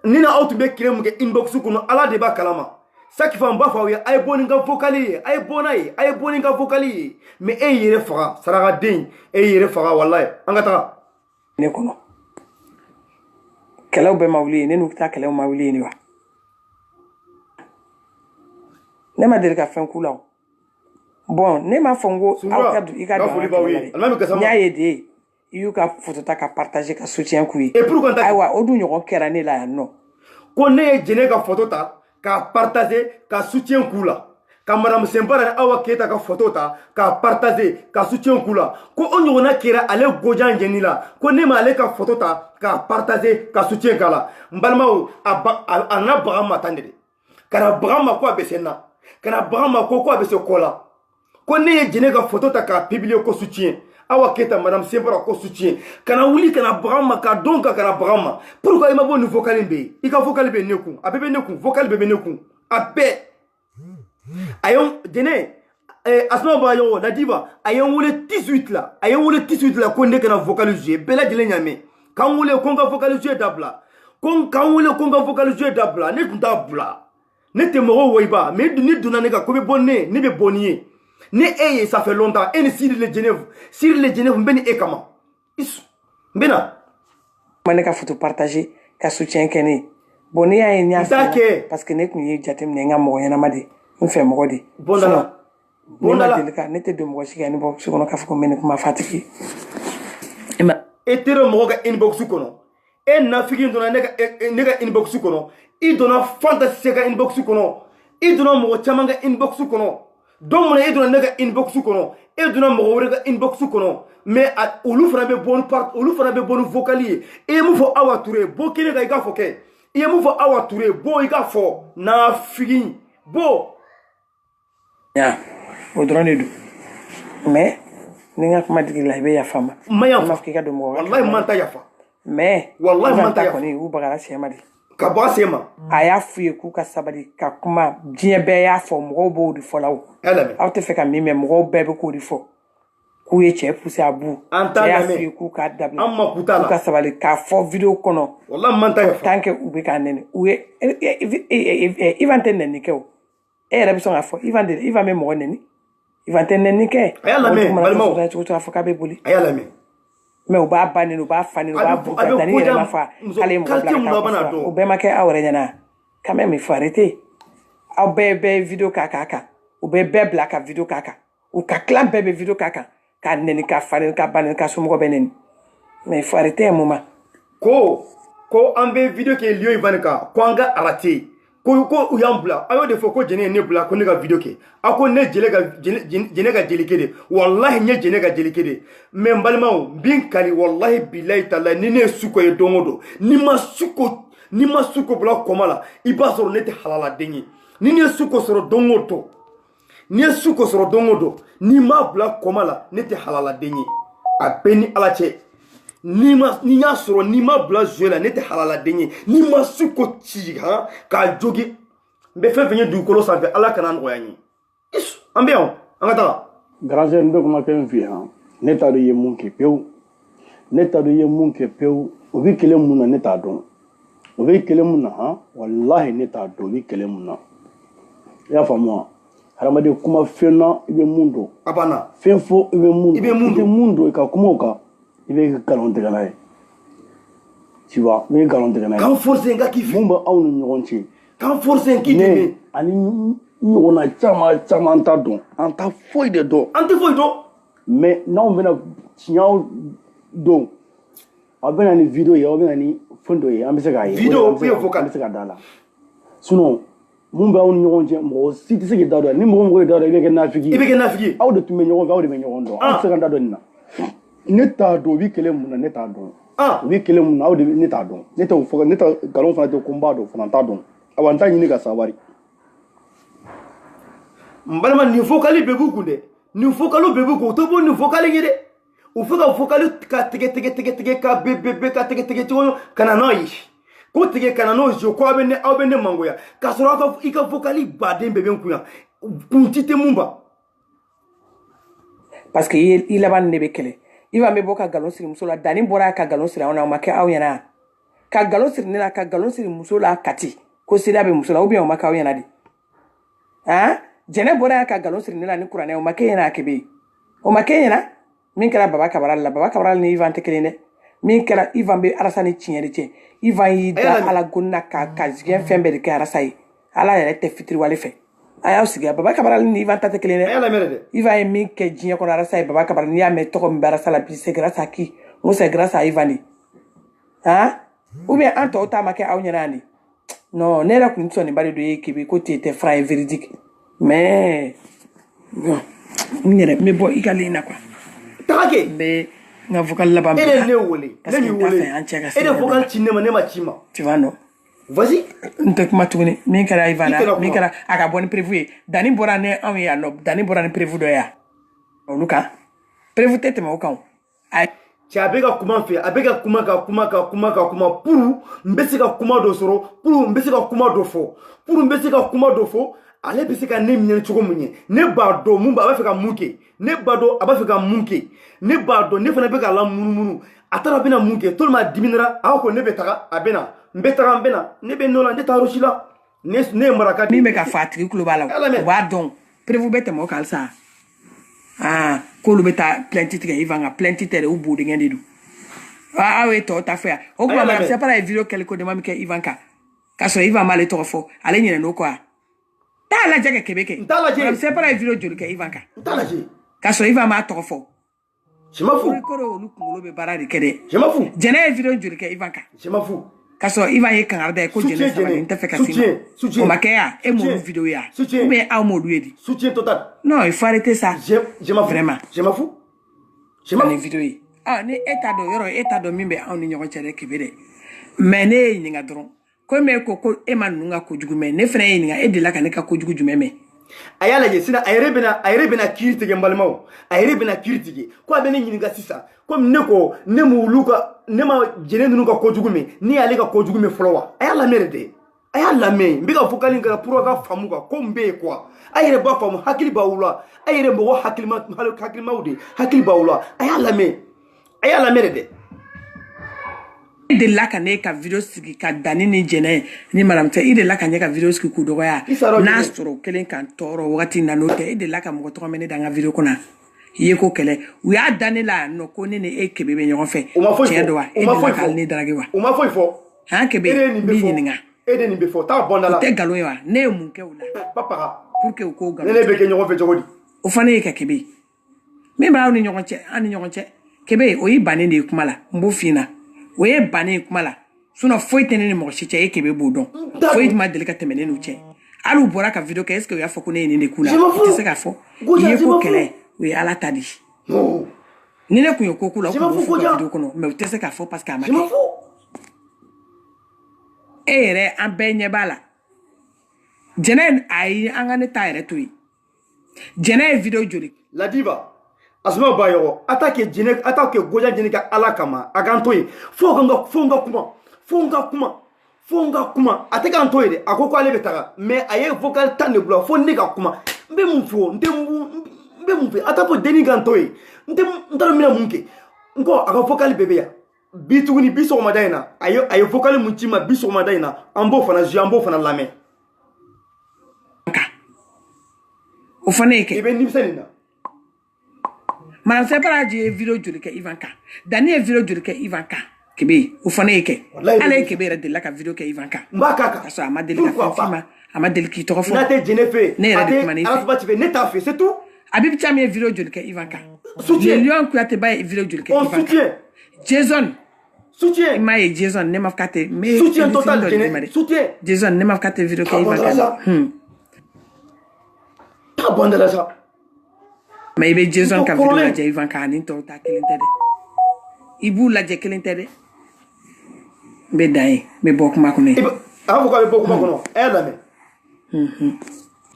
S1: ni na aw tun bɛ kɛlɛ mun kɛ inbox kɔnɔ Ala de b'a kalama chaque fois n b'a fɔ aw ye a ye bɔ ni n ka vocal ye a ye bɔ n'a ye a ye bɔ ni n ka vocal ye mais e y'i yɛrɛ faga sarakaden e y'i yɛrɛ faga walayi an ka taga
S2: ne kɔnɔ kɛlɛw bɛɛ ma wuli ye ne n'u ta kɛlɛw ma wuli ye ni wa ne ma deli ka fɛn k'u la o bon ne m'a fɔ n ko aw ka i ka don n y'a ye de i y'u ka photo ta ka partager ka soutien k'u ye ayiwa o dun ɲɔgɔn kɛra ne la yan nɔ
S1: ko ne ye Jɛnɛ ka photo ta k'a partager ka soutien k'u la ka madame Senbara ni Awa Keyita ka photo ta k'a partager ka soutien k'u la ko o ɲɔgɔnna kɛra ale Gojan Jeni la ko ne ma ale ka photo ta k'a partager ka soutien k'a la n balimaw a na baga ma tan de kana baga ma ko a bɛ se n na kana baga ma ko a bɛ se kɔ la ko ne ye Jɛnɛ ka photo ta k'a publier ko soutien Awa Keyita madame Senbara ko soutien kana wuli kana baga ma ka don ka kana baga ma pourquoi i ma bɔ ni vocal in bɛ yen i ka vocal bɛ ne kun a bɛɛ bɛ ne kun vocal bɛɛ bɛ ne kun a bɛɛ a ye Jɛnɛ Asma ba yɔ la diva a ye n wele 18 la a ye n wele 18 la ko ne kana vocal jouer bɛɛ lajɛlen y'a mɛn k'an wele ko n ka vocal jouer dabila k'an wele ko n ka vocal jouer dabila ne tun t'a bila ne tɛ mɔgɔw wɔyiba mais ni donna ne kan ko bɛ bɔ ne bɛ bɔ ni ye ne e ye ça fait longtemps e ni Siri le Genève n bɛ ni e kama n bɛ na
S2: ma ne ka photo partager ka soutien kɛ ne bon ne y'a ye n y'a fɛ parce que ne tun ye jateminɛ n ka mɔgɔ ɲɛnama de n fɛ mɔgɔ de ne ma deli ka ne tɛ don mɔgɔ si ka inbox kɔnɔ k'a fɔ ko n bɛ ne kuma fatigi
S1: e teri mɔgɔ ka inbox kɔnɔ e nafigi donna ne ka inbox kɔnɔ i donna fantasy ka inbox kɔnɔ i donna mɔgɔ caman ka inbox kɔnɔ don mun na e donna ne ka inbox kɔnɔ e donna mɔgɔ wɛrɛ ka inbox kɔnɔ mais olu fana bɛ bɔ ni vocal ye e ye mun fɔ Awa Ture bɔ kelen kan i k'a fɔ kɛ i ye mun fɔ Awa Ture bɔ i k'a fɔ nafigi bɔ
S2: o dɔrɔn de don mais ni n ka kuma digi la i bɛ yafa ma
S1: ma yafa
S2: m'a fɔ k'i ka don mɔgɔ
S1: wallahi man ta yafa
S2: mais
S1: wallahi man ta yafa
S2: kɔni u bagara sɛma de
S1: ka bɔ a sen ma
S2: a y'a f'u ye k'u ka sabali ka kuma diɲɛ bɛɛ y'a fɔ mɔgɔw b'o de fɔ la o aw tɛ fɛ ka min mɛn mɔgɔw bɛɛ bɛ k'o de fɔ k'u ye cɛ poussé à bout cɛ y'a f'u ye k'u k'a dabila k'u ka sabali k'a fɔ vidéo kɔnɔ
S1: wallahi man ta yafa
S2: tant que u bɛ k'a nɛnɛ u ye Ivan tɛ nɛni kɛ o e yɛrɛ bɛ sɔn k'a fɔ Ivan bɛ mɔgɔ nɛni Ivan tɛ nɛni kɛ
S1: a y'a lamɛn balimaw
S2: cogo k'a fɔ k'a bɛ boli
S1: a y'a lamɛn
S2: mais u b'a ba nɛni u b'a fa nɛni u b'a bu ka taa ni yɛrɛ ma fa k'ale ye mɔgɔ bila ka taa o bɛɛ ma kɛ aw yɛrɛ ɲɛna quand même il faut arrêter aw bɛɛ bɛ vidéo k'a kan u bɛ bɛɛ bila ka vidéo k'a kan u ka clan bɛɛ bɛ vidéo k'a kan k'a nɛni k'a fa nɛni k'a ba nɛni k'a somɔgɔ bɛ nɛni mais il faut arrêter un moment
S1: ko an bɛ vidéo kɛ Lion Ivan kan ko an ka arrêter ko u y'an bila a y'o de fɔ ko jɛnɛ ye ne bila ko ne ka video kɛ a ko ne jɛnɛ ka jelikɛ de wallahi n ye jɛnɛ ka jelikɛ de mais n balimaw n bin kali wallahi bilahi talahi ni ne ye suko ye don o don ni ma suko bila kɔma la i b'a sɔrɔ ne tɛ halaladen ye ni ne ye suko sɔrɔ don o don ni m'a bila kɔma la ne tɛ halaladen ye a bɛɛ ni ala cɛ ni y'a sɔrɔ ni ma bila zoe la ne tɛ halaladen ye ni ma suko ci k'a jogi n bɛ fɛn fɛn ye dugukolo sanfɛ ala kana nɔgɔya n ye an bɛ yan an ka taga
S3: garanzɛ n bɛ kuma kɛ fi yan ne t'a dɔn i ye mun kɛ pewu o bɛ kɛlɛ mun na ne t'a dɔn o bɛ kɛlɛ mun na wallahi ne t'a dɔn o bɛ kɛlɛ mun na i y'a faamu wa hadamaden kuma fɛn na i bɛ mun dɔn
S1: a banna
S3: fɛn fɔ i bɛ mun dɔn i ka kuma o kan i bɛ nkalon tigɛla ye tu vois i bɛ nkalon tigɛla ye
S1: k'an forcer n ka k'i fɛ
S3: mun bɛ aw ni ɲɔgɔn cɛ
S1: k'an forcer n k'i dɛmɛ
S3: ne ani ɲɔgɔnna caman t'a dɔn an t'a foyi de dɔn
S1: an tɛ foyi dɔn
S3: mais n'aw bɛna tiɲɛw dɔn aw bɛna ni video ye aw bɛna ni fɛn dɔ ye an bɛ se k'a ye
S1: video ou bien
S3: an
S1: vocal
S3: bɛ se ka da la sinon mun bɛ aw ni ɲɔgɔn cɛ mɔgɔ si tɛ se k'i da dɔn ni mɔgɔ ye da dɔn i bɛ kɛ nafiki ye aw de tun bɛ ɲɔgɔn fɛ aw de bɛ ɲɔgɔn dɔn an tɛ se ka da dɔn nin na ne t'a dɔn u bɛ kɛlɛ mun na ne t'a dɔn u bɛ kɛlɛ mun na aw de ne t'a dɔn ne tɛ nkalon fana tɛ ko n b'a dɔn fana n t'a dɔn awa n t'a ɲini ka sabari
S1: n balima nin vocal bɛɛ b'u kun dɛ nin vocal bɛɛ b'u kun u tɛ bɔ nin vocal ye dɛ u fɛ ka vocal ka tigɛ ka bebe ka tigɛ cogo ka na n'o ye ko tigɛ ka na n'o je ko aw bɛ ne mangoya k'a sɔrɔ i ka vocal baden bɛɛ bɛ n kun yan kun ti tɛ mun ba
S2: parce que i laban ne bɛ kɛlɛ i b'an bɛ bɔ ka nkalon siri muso la danni bɔra ka nkalon siri anw na o ma kɛ aw ɲɛna ka nkalon siri ne la ka nkalon siri muso la kati ko sida bɛ muso la ou bien o ma kɛ aw ɲɛna de jɛnɛ bɔra ka nkalon siri ne la ni kuranɛ o ma kɛ ɲɛna a kɛ bɛ yen o ma kɛ ɲɛna min kɛra baba kabaral la baba kabaral ni Ivan tɛ kelen dɛ min kɛra Ivan bɛ Arasa ni tiɲɛ de cɛ Ivan y'i da ala gonna ka jigiɲɛ fɛn bɛɛ de kɛ Arasa ye ala yɛrɛ tɛ fitiriwale fɛ a y'aw sigi baba kabaral ni Ivan ta tɛ kelen dɛ Ivan ye min kɛ diɲɛ kɔnɔ Arasa ye baba kabaral n'i y'a mɛn tɔgɔ min bɛ Arasa la bi c'est grâce à qui n ko c'est grâce à Ivan de ou bien an tɔw ta ma kɛ aw ɲɛna de non ne yɛrɛ kun tɛ sɔn nin ba de don ye k'i ko t'es franc et véridique mais bon n yɛrɛ n bɛ bɔ i ka ligne na quoi
S1: tagake
S2: n ka vocal laban
S1: bɛ ne wele e de vocal ci ne ma ci ma
S2: tu vois non
S1: vas-y
S2: n tɛ kuma tuguni min kɛra Ivan na min kɛra a ka bɔ ni prévu ye danni bɔra ni anw ye yan nɔ danni bɔra ni prévu dɔ ye yan olu kan prévu tɛ tɛmɛ o kan
S1: cɛ a bɛ ka kuma n fɛ a bɛ ka kuma pour n bɛ se ka kuma dɔ sɔrɔ pour n bɛ se ka kuma dɔ fɔ ale bɛ se ka ne minɛ cogo min ye ne b'a dɔn mun a b'a fɛ ka mun kɛ ne b'a dɔn a b'a fɛ ka mun kɛ ne b'a dɔn ne fana bɛ ka la munumunu a taara bɛna mun kɛ tellement a diminira a ko ne bɛ taga a bɛna n bɛ taga n bɛna ne bɛ nɔ la ne taa yɔrɔ si la ne ye maraka
S2: min bɛ ka fɔ a tigi tulo b'a la o b'a dɔn prévu bɛ tɛmɛ o kan sa k'olu bɛ taa plainte tigɛ Ivan kan plainte tɛ dɛ u bodenkɛ de don aw ye tɔw ta fɛ yan o kuma madame Separa ye vidéo kɛlɛ ko dama min kɛ Ivan kan k'a sɔrɔ Ivan m'ale tɔgɔ fɔ ale ɲinɛna o kɔ wa t'a lajɛ ka kɛbɛ kɛ madame Separa ye vidéo joli kɛ Ivan kan k'a sɔrɔ Ivan m'a tɔgɔ fɔ kɔrɔ olu kunkolo bɛ baara de kɛ dɛ jɛnɛ ye vidéo joli kɛ Ivan kan k'a sɔrɔ Ivan ye kangari da ye ko jɛnɛ sabali n tɛ fɛ ka se ma o ma kɛ yan e m'olu vidéo ye ou bien aw m'olu ye de non il faut arrêter ça vraiment ani vidéo ye ni e t'a dɔn yɔrɔ e t'a dɔn min bɛ aw ni ɲɔgɔn cɛ dɛ kɛbɛ dɛ mais ne ye ɲininka dɔrɔn ko mais ko e ma ninnu ka kojugu mɛn ne fana ye ɲininka e delila ka ne ka kojugu jumɛn mɛn
S1: a y'a lajɛ sisan a yɛrɛ bɛna kiiri tigɛ n balimaw a yɛrɛ bɛna kiiri tigɛ ko a bɛ ne ɲininka sisan komi ne ko ne ma jɛnɛ ninnu ka kojugu mɛn ne y'ale ka kojugu mɛn fɔlɔ wa a y'a lamɛn de a y'a lamɛn n bɛ ka vocal kɛ pour a ka faamu quoi ko n bɛ yen quoi a yɛrɛ b'a faamu hakili b'aw la a yɛrɛ mɔgɔ hakilimaw de hakili b'aw la a y'a lamɛn de dɛ.
S2: I delila ka ne ka video sigi ka danni ni jɛnɛ ni madame tɛ i delila ka ne ka video sigi k'u dɔgɔya n'a sɔrɔ kelen kan tɔɔrɔ wagati na n'o tɛ i delila ka mɔgɔ tɔgɔ mɛn ne da n ka video kɔnɔ i ye ko kɛlɛ u y'a da ne la nɔ ko ne ni e kɛbɛ bɛ ɲɔgɔn fɛ tiɲɛ don wa e delila k'ale ne darage wa
S1: o ma foyi fɔ
S2: kɛbɛ n b'i ɲininka
S1: e de nin bɛ fɔ taa bɔ n da la
S2: o tɛ nkalon ye wa ne ye mun kɛ o la pour que u k'o nkalon
S1: ne bɛ kɛ ɲɔgɔn fɛ cogo di
S2: o fana ye ka kɛbɛ min b'aw ni ɲɔgɔn cɛ kɛbɛ o y'i bannen de ye kuma la n b'o f'i ɲɛna o ye bannen kuma la Sinon, faut y tenir mon chicha et kebe boudon. Faut y m'a délicatement nous tient. Alors, boira ka vidéo qu'est-ce que y a faut qu'on ait une couleur. Tu sais qu'à faut. Il est pour qu'elle est. Oui, à la tadi.
S1: Non.
S2: Ni ne kun yo ko kula ko vidéo kono mais tu sais qu'à faut parce qu'à ma. Ere an benye bala. Jene ay angane taire tuyi. Jene vidéo joli.
S1: La diva. Asma bayo attaque jene attaque goja jene ka alakama agantoyi. Fonga kuma ataka antoyi de akoko ale betara mais aye vocal tan de blo fo nega kuma mbe mufo mbe mufe atapo deni gantoyi ndaro mina munke ngo aka vocal bebe ya bituguni biso madaina aye vocal munchima biso madaina ambo fana lame
S2: o fana yake
S1: ibe nimsenina
S2: man separa je video joli ke Ivanka Daniel video joli ke Ivanka kebe o fana yake ale kebe re de la ka video ke Ivanka
S1: mbaka
S2: ça m'a délicat fima ama deliki to fo
S1: na te jenefe
S2: ne re mani
S1: alfa tu ne t'a fait c'est tout
S2: Habib Tchami video joli ke Ivanka
S1: soutien
S2: le lion qui a te bail video joli ke Ivanka
S1: soutien
S2: Jason
S1: soutien
S2: Maye Jason ne m'a kate mais
S1: soutien total soutien
S2: Jason ne m'a kate video ke Ivanka
S1: ta bande là ça
S2: mais ibe Jason ka video la je Ivanka ni to ta kelente de ibu la je kelente de be dai be bok ma ko ne
S1: avocat be bok ma ko no elle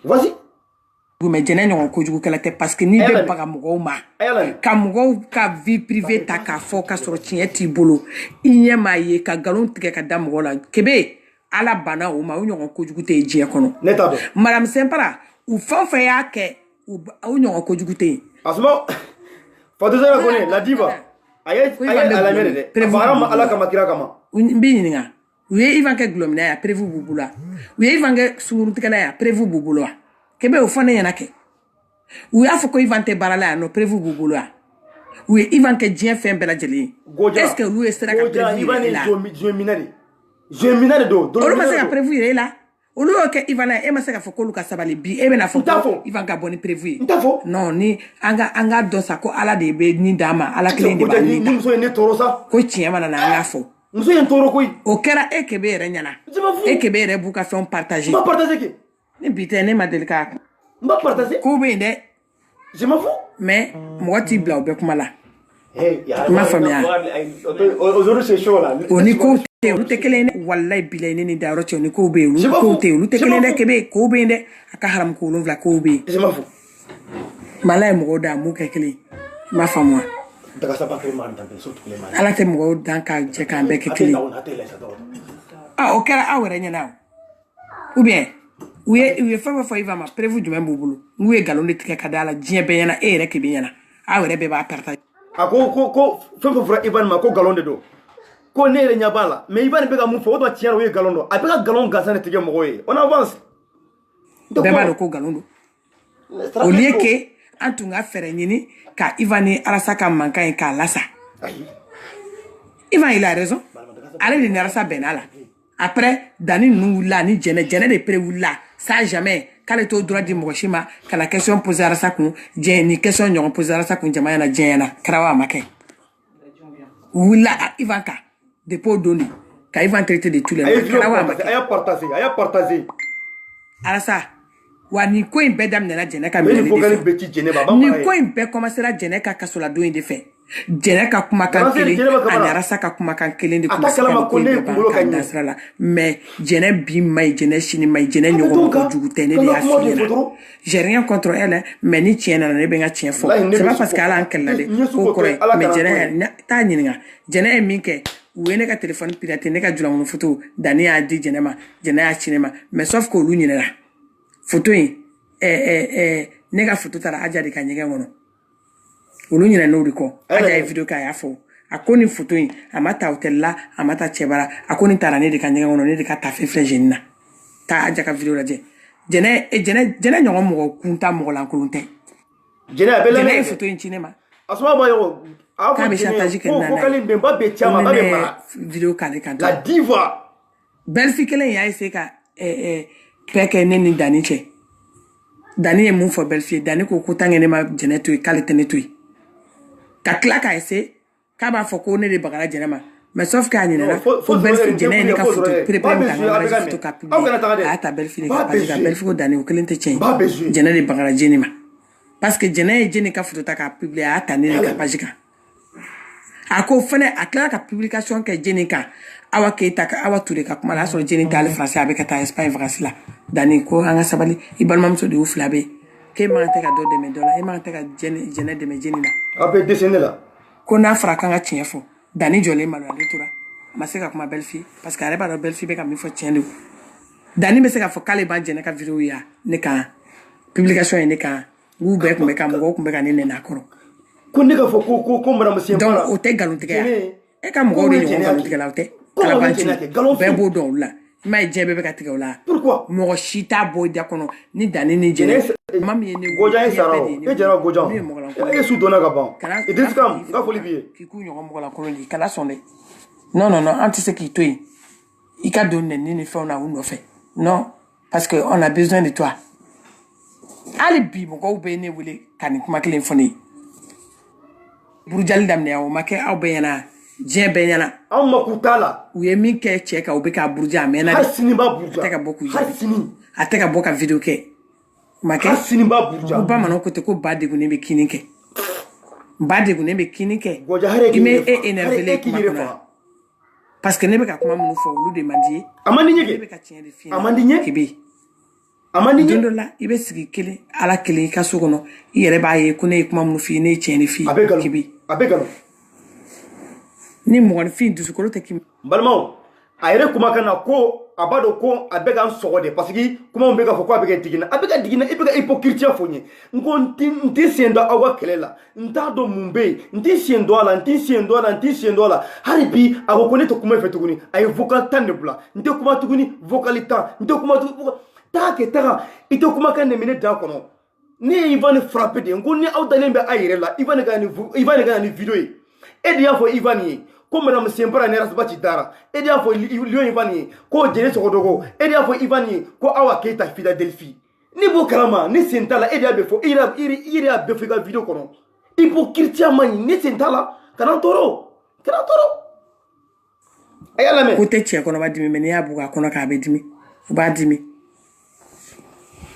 S1: vas-y
S2: vous me jene ñon ko jugu kala te parce que ni be baga mugo ma ka mugo ka vie privée ta ka fo ka soro tieti bolo inyema ye ka galon tige ka dam gola kebe ala bana o ma o ñon ko jugu te je kono
S1: neta be
S2: madame Sempara ou fa ya ke o ñon ko jugu te
S1: asmo fa de zara koné la diva aye ala mere de fara ala kama kira kama
S2: mbi ni nga oui Ivanka glomina ya prévu bubula oui Ivanka suru tikala ya prévu bubula kebe o fone yana ke oui afo ko Ivanka barala no prévu bubula oui Ivanka dien fait bela jeli est-ce que lui sera ka prévu là
S1: je minade do
S2: o ma sera prévu là o lo ke Ivanka e ma sera fo ko luka sabali bi e be na fo Ivanka boni prévu non ni anga don sa ko ala de be ni dama ala kle ni ba ni
S1: muso ne toro sa
S2: ko tiema na anga fo
S1: muso en toro ko
S2: o kera e kebe re nyana e kebe re buka fait on partager
S1: ma partager ke
S2: ni bite ne ma delika
S1: ma partager
S2: ko be de
S1: je m'en fous
S2: mais moi ti bla be kuma la
S1: ma famille aujourd'hui c'est chaud là
S2: o ni ko te o te kele wallahi bilay ni da rocho ni ko be o ko te o te kele de kebe ko be de aka haram ko lo vla ko be
S1: je m'en fous
S2: malay mo da mu ke kele ma famille
S1: daga sa ba mal dans surtout les mal
S2: ala te mo dan ka je kan be ke kele ah o kera awere nyana ou bien oui fa iva ma prévu du même bubulu ngwe galon de tike kadala dien be yana e rek be yana awere be ba perta
S1: ko fa Ivan ma ko galon de do ko ne re nyabala mais Ivan be ga mu fo do tiara we galon do apela galon gasane tike mo goye on avance
S2: be ba do ko galon do au lieu que antunga fere nyini ka Ivan arasaka mankan ka lasa Ivan il a raison allez de narasa benala après Dani nous là ni jene de prévu là ça jamais quand le to droit di moshima quand la question posée à ça kun ni question ñon posée à ça kun jama na jena krawa make wula Ivanka de po doni ka Ivan traité de tous les krawa make
S1: aya partager
S2: ala ça wa ni ko in bedam na jene ka
S1: ni
S2: ko in be commencer la jene ka kasola do inde fait jene ka kuma kan kele anyara saka kuma kan kele de kuma kan dasrala mais jene bi mai jene chini mai jene nyogo ko jugute ne de afira j'ai rien contre elle mais ni tiena ne be nga tien fo c'est pas parce qu'elle a kella de ko kore mais jene ta nyinga jene minke wene ka téléphone pirate ne ka jula mon photo dani a di jene ma jene a cinema mais sauf que lu nyina photo ne ka photo tara aja de ka nyega wono olu nyina no riko aja video ka ya fo akoni photo yin amata hotel la amata chebara akoni tara ne de ka nyega wono ne de ka ta fe jenna ta aja ka video la jene nyongo mo kunta mo la kulunte
S1: jene abela
S2: ne photo yin cinema
S1: asma ba yo
S2: ka be chantage ke nana
S1: ko be ba be chama ba be mala
S2: video ka le kan
S1: la diva
S2: belle fille kelen ya ese ka peke ne ni Dani che Dani e mun fo belle fille Dani ko kutange ne ma jene to kale tene to ka kla ka ese ka ba fo ko ne de bagala jene ma mais sauf qu'à nina faut belle-fille jene ne ka photo prépare ta photo ka publier a ta belle-fille ka page ka belle-fille ko dani o kelente chen jene de bangara jene ma parce que jene ka photo ta ka publier a ta ne ka page ka ako fane akla ka publication ka jene ka awa keita ka awa ture ka kuma la so jene ta le français avec ta Espagne France là dani ko anga sabali ibalmam so de ouflabe ke ma te ka do de me dola e ma te ka jene de me jene na
S1: après descendre là
S2: ko na fra kanga tiefo dani jole malo ale tura maseka kuma belle-fille parce que areba do belle-fille be ka mi fo tiende dani be se ka fo kale ba jene ka vidéo ya ne ka publication ne ka ou be ko be ka mo ko be ka ne na koro
S1: ko ne ka fo ko madame Sien
S2: donc o te galontige e ka mo de ni galontige la o te kala ba be bo don la ma jebe be ka tige la
S1: pourquoi
S2: mo shita boy da kono ni dani ni jene mami ne
S1: gojan sara e jara gojan e su dona ka ban e dis kam ga foli biye
S2: ki ku nyogo mo la kono li kala sonde non anti ce qui toi il ka donner ni fait on a ou no fait non parce que on a besoin de toi ali bi mo ko be ne wule kan kuma kelen foni burjal damne o make aw be yana je be yana
S1: am makutala
S2: u ye min ke cheka o be ka burja mena
S1: hasini ba burja
S2: ateka boku
S1: hasini
S2: ateka boka video ke make
S1: hasini ba burja
S2: ba mano ko te ko ba de gune be kinike ba de gune be kinike
S1: goja hare
S2: ki me énervé le kuma parce que ne be ka kuma munu fo lu de mandi
S1: amandi nyeke amandi nye
S2: kibi
S1: amandi nye
S2: dondo la ibe sigi kele ala kele ka sogono yere ba ye kuna kuma munu fi ne chene fi kibi
S1: abegalo
S2: ni mo gon fi dusu ko te kim
S1: balmo ayre kuma kana ko abado ko abega nsogode parce que kuma mbega fo ko abega digina ibega hypocrite fonye ngo nti siendo awa kelela ntado mumbe nti siendo ala haribi ago koneto kuma fetukuni ay vocal tan de bla nti kuma tukuni vocalita nti kuma take taka ito kuma kan ne mine da kono ni Ivan frapper de ngo ni awdalembe ayre la Ivan ga ni video e dia fo Ivan yi ko madame Sien Para ne rasba ci dara e dia fo lion Ivan yi ko jene sogodogo e dia fo Ivan yi ko awa keita Philadelphie ni bo kalama ni sentala e dia be fo ira be fo ga video kono hypocrite mani ni sentala kana toro ayala me
S2: ko te che kono ba dimi meni abuga kono ka be dimi ba dimi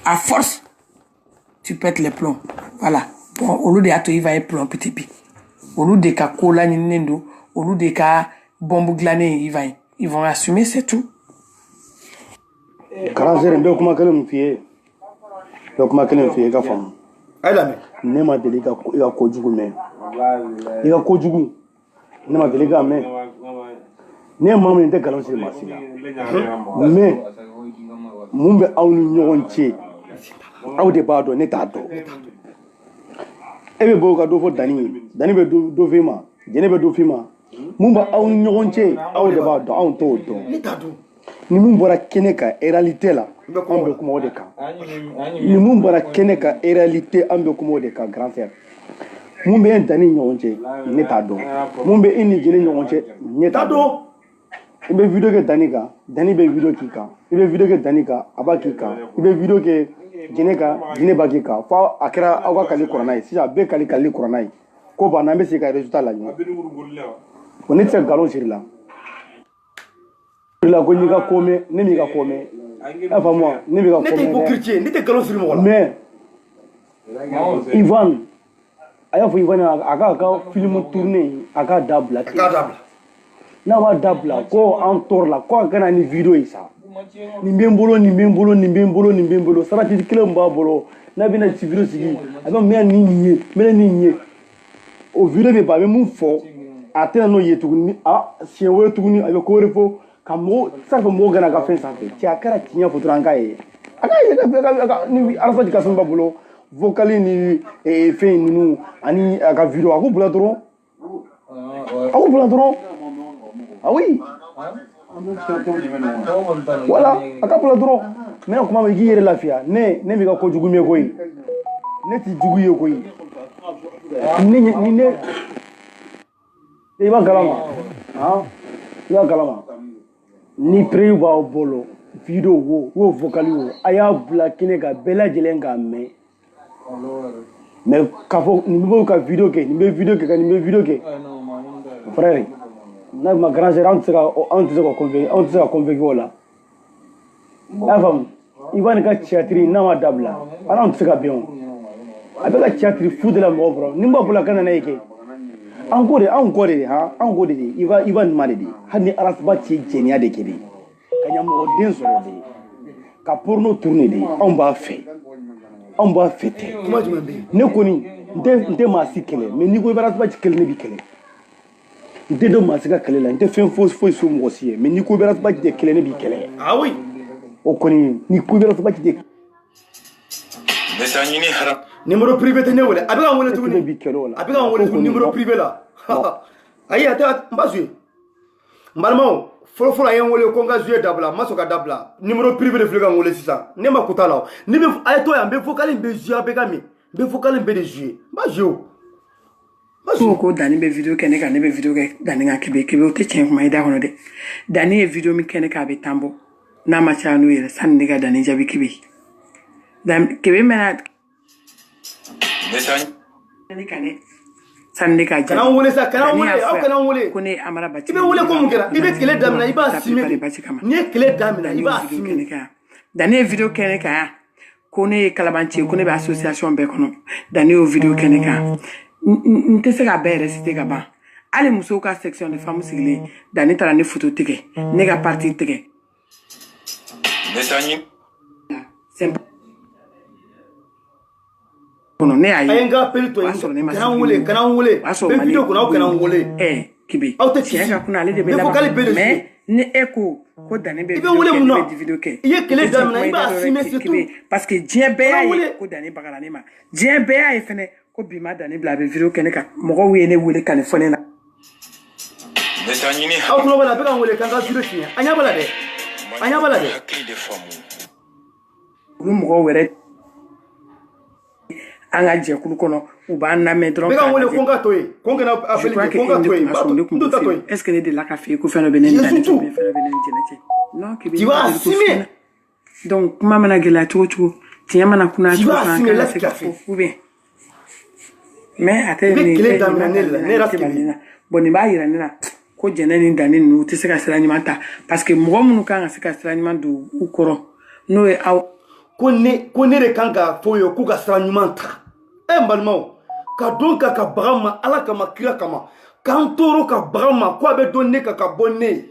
S2: à force tu pètes les plombs voilà bon au lieu de ato il va être plomb petit pi au lieu de ka kola ni nendo au lieu de ka bombe glané ils vont assumer c'est tout
S3: karanzere ndo kuma kale mfie ka fam
S1: ayala me
S3: ne ma deli ka kojugu me ika kojugu ne ma deli ka me ne ma me nte galonsi masila mais mumbe awni nyonche aw de bado ne ta do ebe bo ka do fo dani be do fima jene be do fima mumba awni nyonche aw de bado aw to do
S1: ne ta do
S3: ni mumbora keneka réalité la ambe kuma odeka ni mumbora keneka réalité ambe kuma odeka grand frère mumbe en dani nyonche ne ta do mumbe ini jene nyonche ne ta do ibe video ke dani be video kika ibe video ke danika aba kika ibe video ke jene ba kika fa akira awa kali corona si ja be kali corona ko ba na be se ka résultat la ni on est très galon sur là la ko ni ka kome ne mi ka kome afa moi ne mi ka kome
S1: ne te hypocrite ne te galon sur mo la
S3: mais Ivan aya fo Ivan aga film tourner aga dabla na wa dabla ko entor la ko kana ni video isa ni mbembolo sara ti kile mba bolo na bi na ti video sigi aba me ni o video be ba me mu fo atena no yetuguni si we tuguni ayo ko refo kamo sa fo mo gana ka fen sa fe ti akara tinya fo tranga e aga ni arfa di kasumba bolo vocali ni fe ninu ani aga video ako bula dron ah oui voilà akapula dron mais comment me gire la fia ne mi ka ko jugu me koyi ne ti jugu ye koyi ni iba galama ni preu ba bolo video wo vocali wo aya black ne ga bela jelenga me mais kafo ni be video ke frère n'a ma grand sœur on se ka convaincu la la femme Ivan ka théâtre na ma dabla ala on se ka bien avec la théâtre fou de la mort bro nimba bula kana na yake an gode ha an gode de Ivan male de hani arasba ci jeniya de kede kanya mo den so de ka porno tourner de on va fêter comment tu m'appelles ne koni nte ma si kele mais ni ko arasba ci kele ne bi kele nte do ma si ka kele la nte fen fo so mo si mais ni ko arasba ci kele ne bi kele
S1: ah oui
S3: o koni ni ko arasba ci de
S4: Nesanyini haram.
S1: Numéro privé te ne wele abiga wele tuguni abiga wele tuguni numéro privé la ayi ata mbazwe mbalmo folo ayen wele ko nga jouer dabla masoka dabla numéro privé de fliga wele sisa ne makuta la ni be ay to ya be vocal be jouer be kami be vocal be de jouer mbazwe
S2: ko dani be video kene ka ne be video ke dani nga kebe o te chen kuma ida hono de dani e video mi kene ka be tambo na ma cha no yele san ne ga dani jabi kebe dan kebe mena
S4: Nesanyini
S2: kane sande ka
S1: kana wole sa kana wole aw kana wole
S2: ko ne amara bati
S1: ibe wole ko mukera ibe kele damina iba sime ni kele damina iba sime
S2: dani video kene ka ko ne kalabanci ko ne ba association be kono dani o video kene ka nte se ka be resiter ka ban ale muso ka section de femmes sigile dani tara ne photo tike ne ka parti tike
S4: Nesanyini
S2: kono ne ayi
S1: ayenga pelito kana wole be video ko na kana wole
S2: kibe
S1: aw te
S2: tiens ka kuna ale de be la mais ne eko ko dani be video ke
S1: ye kele damina iba sime
S2: surtout parce que dien be ayi ko dani bagala ne ma dien be ayi fene ko bima dani bla be video ke ne ka mogo wi ne wole kan fone na
S4: Nesanyini
S1: aw tulo bala be kan wole kan ga video tiens anya bala de
S4: hakili de famu.
S2: lu mogo were anga je kulu kono u ba na me dron
S1: be kan wole ko nga toy ko nga appeli ko nga toy ba to toy
S2: est-ce que ne de la café ko feno benen dani to be feno benen jenete non ki be
S1: tu vas assumer
S2: donc mama na gela tu tiens mana kuna tu
S1: vas assumer la
S2: café ou bien mais ate
S1: ni
S2: ni
S1: clé d'amener ne raskili
S2: bon ni ba yira ni na ko jenani dani nu te se ka sira nyimanta parce que mo munu kan se ka sira nyimandu u koro no e aw
S1: ko ne de kan ka foyo ku ka sira nyimanta mbalmo ka donka ka brama ala kama kira kama kantoro ka brama ko be donne ka bonne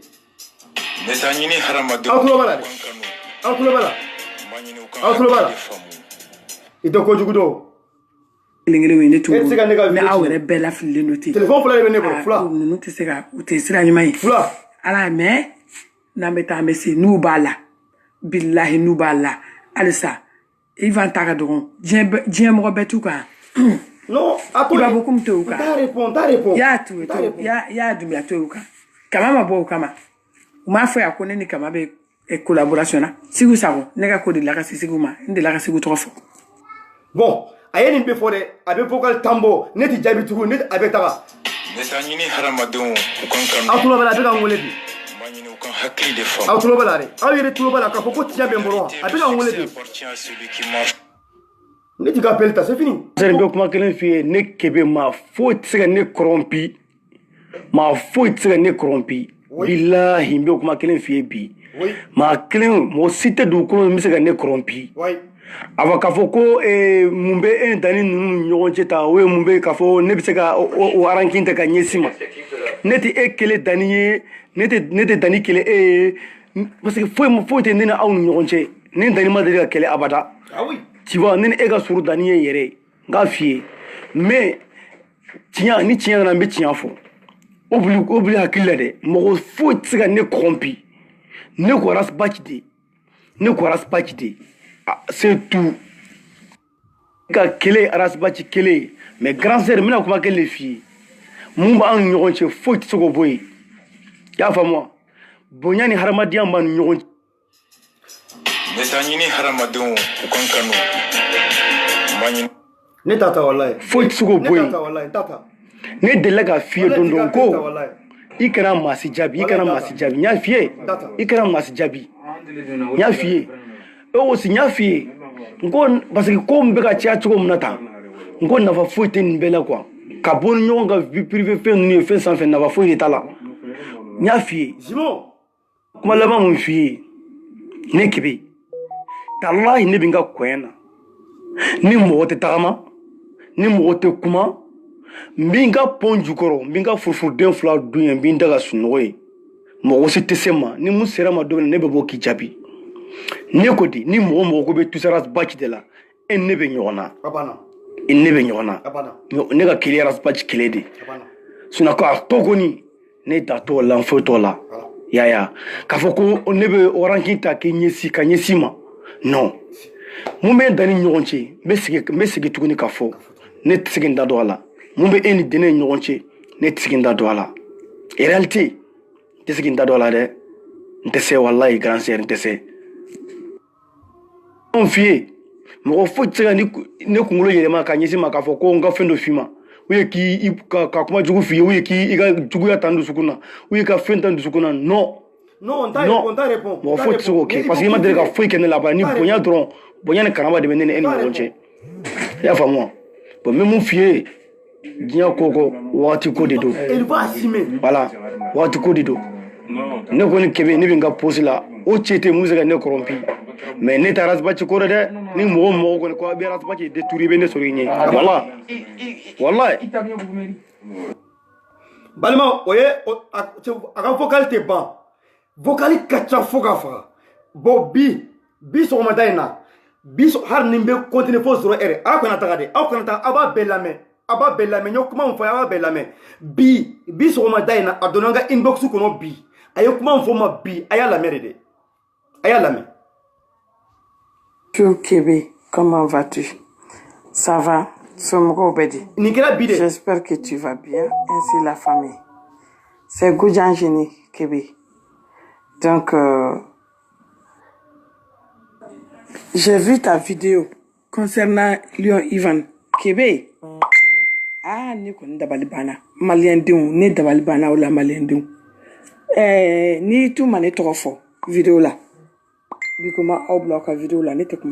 S4: Nesanyini haramadu.
S1: Akulo bala ito ko jugudo
S2: lingere we ne tu mais awere bella fille noti
S1: téléphone fula be ne bro fula
S2: no te se ka u te sira nyimai
S1: fula
S2: ala mais na meta mesi nu bala billahi nu bala alisa il va ta gadon dien mo betu ka
S1: non attends
S2: il va beaucoup me touka
S1: ta réponds
S2: ya tu ya du ya touka kama mabo kama ma fa ya kone ni kama be collaboration na sigu sago ne ka ko de la ka sigu ma inde la ka sigu trop fort
S1: bon ayeni be fode abe vocal tambo neti jabi tugu neti abe taga
S4: Nesanyini haramadu ukankanu.
S1: atulo bala be kan wole bi
S4: Manyini ukan hakili de famu.
S1: atulo bala re aw yere tulo bala ka foko tiya be mboro abe kan wole bi neti ka pelta c'est fini
S3: sere be kuma kelen fi ne kebe ma fo tsega ne corrompi billahi be kuma kelen fi bi ma kelen mo site du ko mi se ga ne corrompi ava ka fo ko mumbe en dani nu nyonche ta we mumbe ka fo ne bi se ga o arankinte ka nyesima neti ekele dani neti dani kele parce que faut te nena aw nyonche ne dani ma de ka kele abada
S1: ah oui
S3: tu vois nene ega suru dani yere nga fie mais tiɲa ni tiɲa na be tiɲa fo obli hakilla de mo fo tsiga ne corrompi ne ko ras bachide c'est tout ka kele ras bachi kele mais grand sœur mina kuma kele fie mumba an nyonche fo tsoko boy ya fa moi bonyani haramadiya man nyonche
S4: Nesanyini haramadu ukankanu. Manyini
S1: ne tata wallahi
S3: fo tsoko boy
S1: ne tata wallahi tata
S3: ne de ka fie don ko ikara masi jabi nya fie ikara masi jabi nya fie o si nya fie ngo parce que ko mbe ka tia tsoko mnata ngo na fa fo tin bela quoi ka bon nyonga vie privée fait ni fait sans fait na fa fo ni tala
S1: nya fi zimo kuma lama mun fi ne kibi tallahi ne binga kwena ni mo te tama ni mo te kuma mbinga ponjukoro mbinga furfur den fla dunya mbinda ga sunoy mo wosi tesema ni musera ma do ne bebo ki jabi ne ko di ni mo ko be tusaras baki de la en ne be nyona abana en ne be nyona abana ne ga kiliaras baki kiledi abana suna ko togoni ne ta to la photo la ya ka foko ne be orankinta ke nyesi ka nyesima non mu me dani nyonche mesigi tuguni ka fo ne tsigin da do ala mu be eni dene nyonche ne tsigin da do ala en réalité tsigin da do ala de ntese wallahi grand sœur ntese on fie mo fo tsega ni ne kungulo yele ma ka nyesi ma ka fo ko nga fendo fima uye ki ka kuma jugu fie uye ki iga jugu ya tandu sukuna uye ka fenta ndu sukuna non on t'a répond mo fo tsego ke parce que ma de ka fo ikene la ba ni bonya dron bonya ne kanaba de benene en nyonche ya fa moi bon même mon fie dia koko wati ko de do il va assumer voilà wati ko de do ne ko ni kebe ni binga posi la o chete musique ne korompi mais ne taras ba ci ko de ni mo ko ko be ras ba ci de touri be ne sori ni wallahi balma oye aka vocal te ba vocal kacha foga fa bo bi so ma dayna bi so har ni be continue fo 0 r a ko na taga de a ko na ta aba belame nyokuma mfo aba belame bi so ma dayna adonanga inbox ko no bi ayo kuma mfo ma bi aya la mere de aya la me.
S2: Kébé, comment vas-tu? Ça va? J'espère que tu vas bien, ainsi la famille. C'est Goudjan Génie, Kébé. Donc, j'ai vu ta vidéo concernant Lion Ivan. Kébé. Ah, ni ko ndabalibana. Malien diou, ni dabalibana ou la malien diou. Ni tout mané trop fort. Vidéo là. Comment on bloque la vidéo là, n'était pas.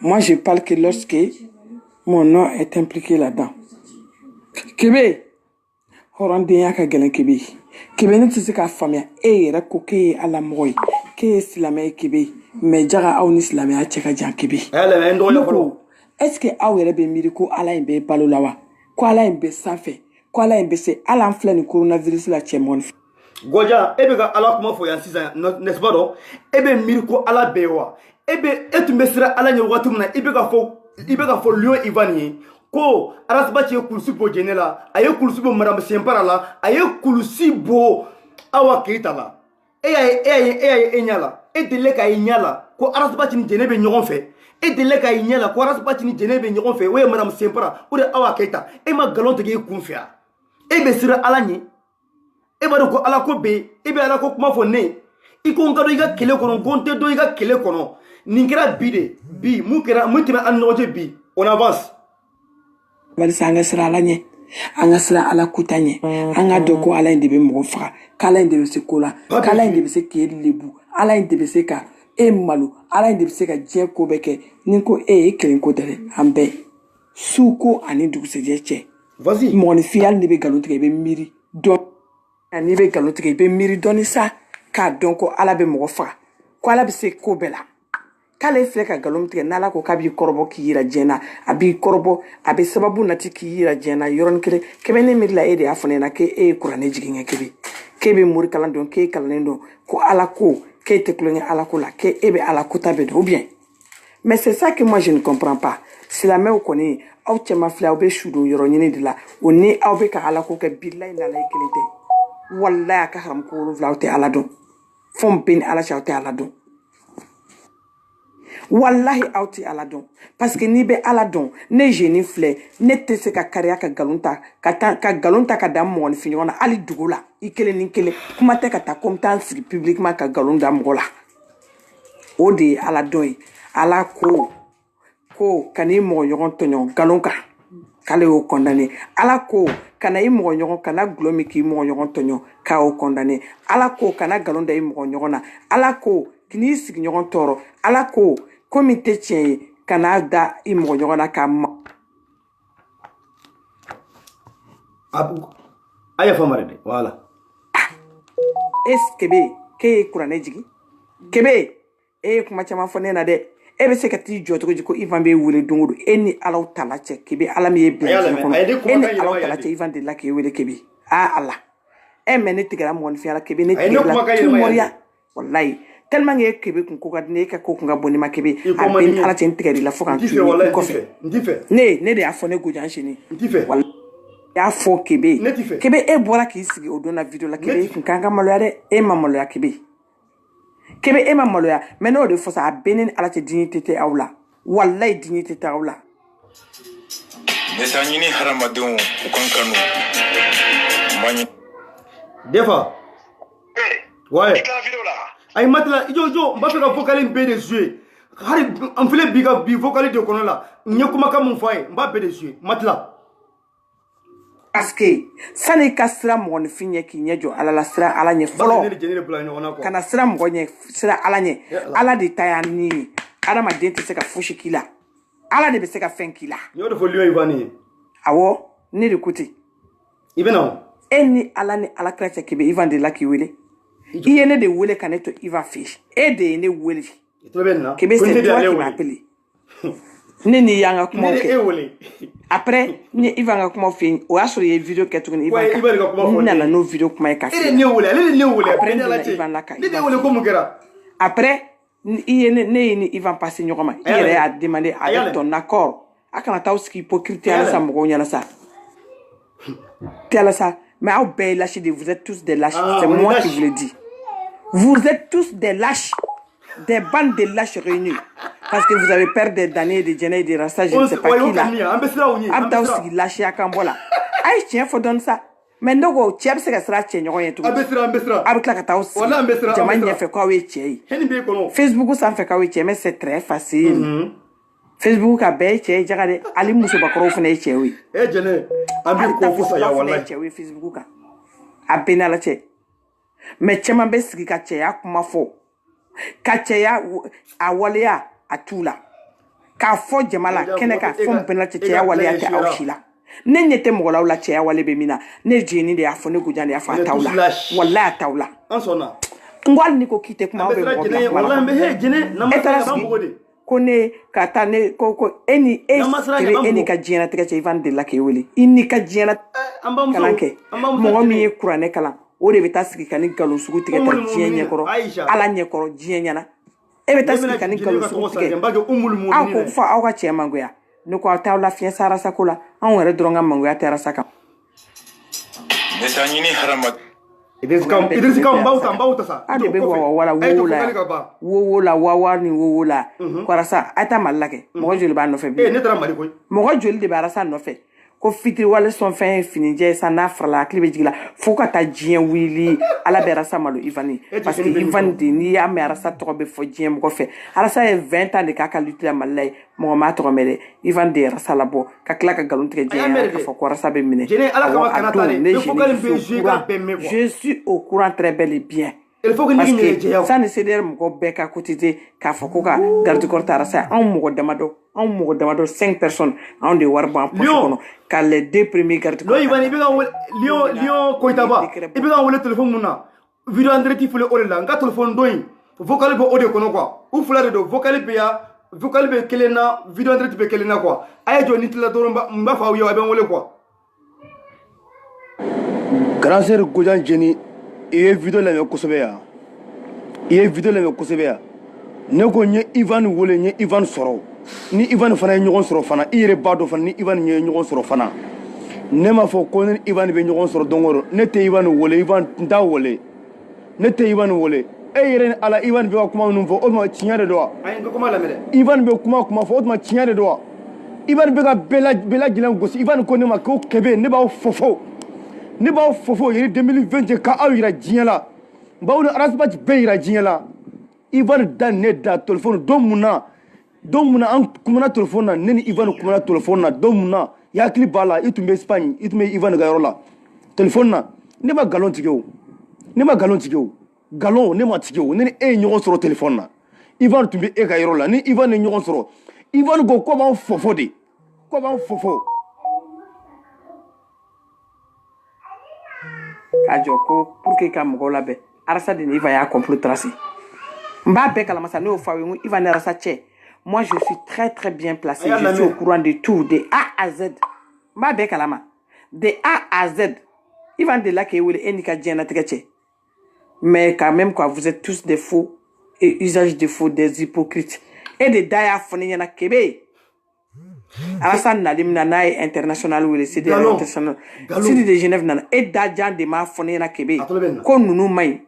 S2: Moi, je parle que lorsque mon nom est impliqué là-dedans. Kébé, Horandéa ka gelen Kébé. Kébé ne tise ka famille et rakoke à la moy. Que Islamé Kébé, mais Jara Aouni Islamé a tcheka jan Kébé. Est-ce que Aouere be miracle ala be balolawa? Quoi ala be sanfé? Quoi ala be se ala enfle coronavirus la tchemon?
S1: Goja, ebe ka ala kuma fo yan sisan n'est-ce pas donc? Ebe miriko ala bewa. Ebe etumbesira ala nyi watu mna ibe ka fo Lion Ivan yi. Ko arasba che kulusi bo jenela, aye kulusi bo madame Sempara la, aye kulusi bo Awa Keita la. E enyala, e dele ka enyala, ko arasba chi jenebe nyogon fe. E dele ka enyala, ko arasba chi jenebe nyogon fe, we madame Sempara, ou de Awa Keita, e ma galon te ge kunfia. Ebe sira ala nyi eba ko ala ko be ebe ala ko kuma fo ne iko ngado iga kele kono gonte do iga kele kono ninkira bi mu tima an noje bi on avance
S2: bali sanga sira ala nye anga sira ala kutanye anga doko ala inde be mo fa kala inde be se kola kala inde be se ke lebu ala inde be se ka malu ala inde be se ka je ko beke ninko kelen ko dere ambe suko ani dugse je che
S1: vas-y
S2: mon fial ne be galonte be miri do ni be galotige be miri doni sa ka donko ala be mo fa ko ala be se ko bela kala ifle ka galomtige nala ko kabi korbo ki yira jena abi korbo abi sababu nati ki yira jena yoron kele kebe ne mirla ede afone na ke kurane jiginga kebe muri kala don ke kala ndo ko ala ko ke te klonye ala ko la ke ebe ala ko tabe do bien. Mais c'est ça que moi je ne comprends pas. Si la mère connaît au tchema fla obe shudo yoronyene de la oni awbe ka ala ko ke billahi na la kelete wallahi ka haram ko vlaute ala don fom bin ala chaute ala don wallahi auti ala don parce que ni be ala don ne jeni fle ne te se ka kariya ka galunta ka dam mon finyona ali dugula ikele ni kele kuma te ka ta comptance publiquement ka galunda mola odi ala don ala ko kani mo yogon tonyon galonka kale o condamné ala ko kana i mo yogon kana glomi ki mo yogon tonyon ka o condamné ala ko kana galonda i mo yogona ala ko kini sig yogon toro ala ko comité tien kana da i mo yogona ka
S1: abu aya famare de voilà
S2: kebe ke kuranɛ jigi kebe kuma caman fɔ ne na dɛ e bɛ se ka t'i jɔ cogo di ko Ivan bɛ wele don o don e ni Ala tala cɛ kebe Ala min ye bila diɲɛ kɔnɔ e ni Ala tala cɛ Ivan de la k'e wele kebe Ala mais ne tigɛra mɔgɔninfinya la kebe ne tigɛra tout mɔriya wallahi tellement que kebe kun ko ka di ne ka ko kun ka bon ne ma kebe a bɛ ni Ala cɛ n tigɛr'i la fo ka n tuuru i kɔfɛ ne de y'a fɔ ne gojan sini wallahi y'a fɔ kebe e bɔra k'i sigi o don na video la kebe kun kan ka maloya dɛ e ma maloya kebe e ma maloya mais n'o de fɔ sa a bɛ ne ni Ala cɛ dignité tɛ aw la wallahi dignité tɛ aw la
S4: ne t'a ɲini hadamadenw u kan kanu
S1: Defa ouais ay matla jo mba fe ka vocal in be de jouer hari am fele bi vocal de kono la nyekuma ka mun fay mba be de jouer matla
S2: parce que sani ka sira mɔgɔninfin ɲɛ k'i ɲɛ jɔ Ala la sira Ala ɲɛ fɔlɔ kana sira mɔgɔ ɲɛ sira Ala ɲɛ Ala de ta y'a ni ye adamaden tɛ se ka fosi k'i la Ala de bɛ se ka fɛn k'i la
S1: y'o de fɔ Lion Ivan ye
S2: awɔ ne de ko ten
S1: i bɛna
S2: e ni Ala ni Alakira cɛ kebe Ivan de la k'i wele i ye ne de wele ka ne to Ivan fɛ e de ye ne wele kebe c'est toi qui m'a appelé ne ni y'an ka kumaw kɛ après ni Ivan ka kumaw fɛ o y'a sɔrɔ i ye video kɛ tuguni Ivan ka nana n'o video kuma ye ka fɛ après i ye ne ye ni Ivan passé ɲɔgɔn ma i yɛrɛ y'a demandé avec ton accord a kana t'aw sigi hypocrite ala sa mɔgɔw ɲɛna sa tela sa mais aw bɛɛ ye lâche de vous êtes tous des lâches c'est moi qui vous le dis vous êtes tous des lâches des bandes de lâches réunis parce que vous avez peur des damnés de Djenne et de Rasta je ne sais pas qui là abdaw sigi lâche ya kan bola ay tiens faut donner ça mais ndogo cɛ bɛ se ka sira cɛ ɲɔgɔn ye tugun a bɛ tila ka taa sigi jama ɲɛfɛ k'aw ye cɛ ye Facebook sanfɛ k'aw ye cɛ mais c'est très facile Facebook ka bɛɛ ye cɛ ye jaga dɛ hali musobakɔrɔw fana ye cɛw ye
S1: Jɛnɛ an bɛ ko fo sa ya wallahi
S2: cɛw ye Facebook kan a bɛɛ n'Ala cɛ mais cɛman bɛ sigi ka cɛya kuma fɔ ka cɛya a waleya a t'u la k'a fɔ jama la kɛnɛ kan fɔ n bɛnna cɛya waleya tɛ aw si la ne ɲɛ tɛ mɔgɔ la aw la cɛya wale bɛ min na ne jeni de y'a fɔ ne gojan de y'a fɔ a t'aw la wallahi a t'aw la
S1: an sɔnna
S2: n ko hali ni ko k'i tɛ kuma aw bɛ mɔgɔ bila kuma la e taara sigi ko ne ka taa ne ko e ni ka diɲɛnatigɛ cɛ Ivan de la k'e wele i ni ka diɲɛna kalan kɛ mɔgɔ min ye kuranɛ kalan o de bɛ taa sigi ka ni nkalon sugu tigɛ ta diɲɛ ɲɛkɔrɔ Ala ɲɛkɔrɔ diɲɛ ɲɛna e bɛ taa sigi ka ni nkalon sugu tigɛ aw ko fɔ aw ka cɛ mangoya ne ko aw t'aw la fiɲɛ sa Arasa ko la anw yɛrɛ dɔrɔn ka mangoya tɛ Arasa kan
S4: ne t'a ɲini hadamaden
S1: Idrissa kan bauta sa
S2: a de bɛ wala wo la wawa ni wo la ko Arasa a ta Mali la kɛ mɔgɔ joli b'a nɔfɛ bi
S1: ne taara Mali koyi
S2: mɔgɔ joli de bɛ Arasa nɔfɛ ko fitiri wale sɔn fɛn finijɛ sa n'a farala hakili bɛ jigin la fo ka taa diɲɛ wuli Ala bɛ Arasa malo Ivan parce que Ivan de n'i y'a mɛn Arasa tɔgɔ bɛ fɔ diɲɛ mɔgɔ fɛ Arasa ye 20 ans de k'a ka lutte la Mali la ye mɔgɔ m'a tɔgɔ mɛn dɛ Ivan de ye Arasa labɔ ka tila ka nkalon tigɛ diɲɛ ɲɛna k'a fɔ ko Arasa bɛ minɛ je suis au courant très bel et bien parce que sani CDR mɔgɔ bɛɛ ka cotiser k'a fɔ ko ka garde corps ta Arasa anw mɔgɔ damadɔ 5 personnes anw de wari b'an poche kɔnɔ ka les 2 premiers garde corps
S1: Ivan i bɛ ka Lion Koyitaba i bɛ ka wele téléphone mun na video en direct filɛ o de la n ka téléphone dɔ in vocal bɛ o de kɔnɔ quoi u fila de don vocal bɛ yan vocal bɛ kelen na video en direct bɛ kelen na quoi a ye jɔ ni tila dɔrɔn n b'a fɔ aw ye a bɛ n wele quoi
S3: grand sœur Gojan Jeni i ye video lamɛn kosɛbɛ yan ne ko n ye Ivan wele n ye Ivan sɔrɔ ni Ivan fana ye ɲɔgɔn sɔrɔ fana i yɛrɛ b'a dɔn fana ni Ivan ye ɲɔgɔn sɔrɔ fana ne m'a fɔ ko ni Ivan bɛ ɲɔgɔn sɔrɔ don o don ne tɛ Ivan wele n t'a wele ne tɛ Ivan wele e yɛrɛ ni Ala Ivan bɛ ka kuma minnu fɔ o tuma tiɲɛ de don wa Ivan bɛ kuma fɔ o tuma tiɲɛ de don wa Ivan bɛ ka bɛɛ lajɛlen gosi Ivan ko ne ma ko kɛbɛ ne b'aw fofo yɛrɛ 2020 k'aw yira diɲɛ la bawo ni Arasabati bɛɛ yira diɲɛ la Ivan da ne da téléphone don mun na an kumana téléphone na ne ni Ivan kumana téléphone na don mun na i hakili b'a la i tun bɛ Espagne i tun bɛ Ivan ka yɔrɔ la téléphone na ne ma galon tigɛ o galon ne ma tigɛ o ne ni e ye ɲɔgɔn sɔrɔ téléphone na Ivan tun bɛ e ka yɔrɔ la ni Ivan ye ɲɔgɔn sɔrɔ Ivan ko b'an fofo de ko b'an fofo
S2: k'a jɔ ko pour que ka mɔgɔw labɛn Arasa de Ivan a complot tracé. Mba be kalamasa ne ofa wi Ivan Arasa che. Moi je suis très bien placé. Je suis au courant de tout de A à Z. Mba be kalama. De A à Z. Ivan de là que vous les Enika Diana Tcheche. Mais quand même quoi, vous êtes tous des faux et usage de faux, des hypocrites et des daya fonina Québec. Alassane Nadim Nana est international ou le CD international. CD de Genève Nana et Dadjan de ma fonina Québec. Qu'on nous maille.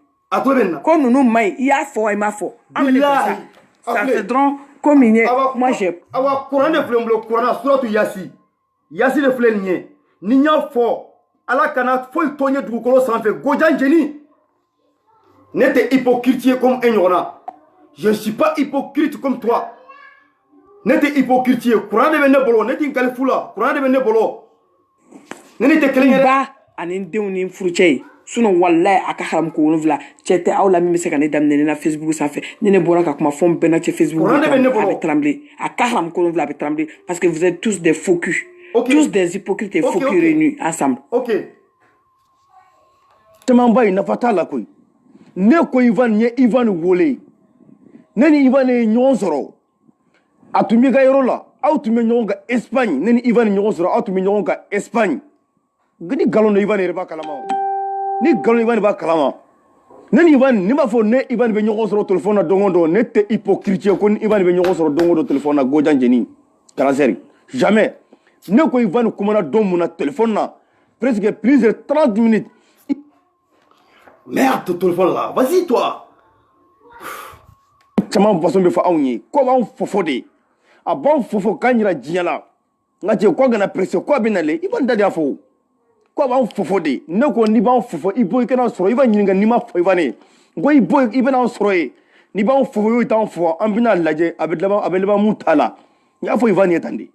S2: Qu'on nous maille. Il y a faux et ma faux. Ça fait drôle comme il est. Moi j'ai.
S1: Awa Coran de Flemble, Coran, surtout Yassi. Yassi le Flemnier. Nignan fort. Ala Kanat, faut y tourner du colo sans faire. Gojan Jenny. N'était hypocrite comme Enyona. Je ne suis pas hypocrite comme toi. N'était hypocrite. Courant de Benebolo, n'était Califula, Courant de Benebolo. N'était Klinga.
S2: Ba, Anindéonim Fruché. Sinon, Wallah, à Karam Kounouvla, j'étais à la même séquence d'amener na Facebook, ça fait. N'est pas là comme fond benach Facebook. Avec tremblé. À Karam Kounouvla avec tremblé. Parce que vous êtes tous des faux culs. Tous des hypocrites et faux culs réunis ensemble.
S3: Ok. Temamba, il n'a pas ta la couille. Ne ko Ivan wole nani Ivan e nyonsoro atumi ga yorola outumi nyonga Espagne nani Ivan nyonsoro outumi nyonga Espagne gani galon Ivan e ba kalama ni galon Ivan ba kalama nani Ivan ni ma fo ne Ivan be nyonsoro téléphone dongondo ne te hypocrite ko Ivan be nyonsoro dongondo téléphone gojan jeni transfert jamais ne ko Ivan kumana domuna téléphone na presque plus de 30 minutes.
S1: Merde, ton téléphone là, vas-y toi.
S3: Comment façon de faire comment faut de a bon faut kanyira diala ngati ko gana pression ko binale ibon dadi afo ko ba faut de ne ko ni ba faut ibo ikena soro iba nyinga ni ma fo ibane ngo ibo ibena soro e ni ba faut yo tan fo ambina laje abelaba mutala ya fo ibane yetande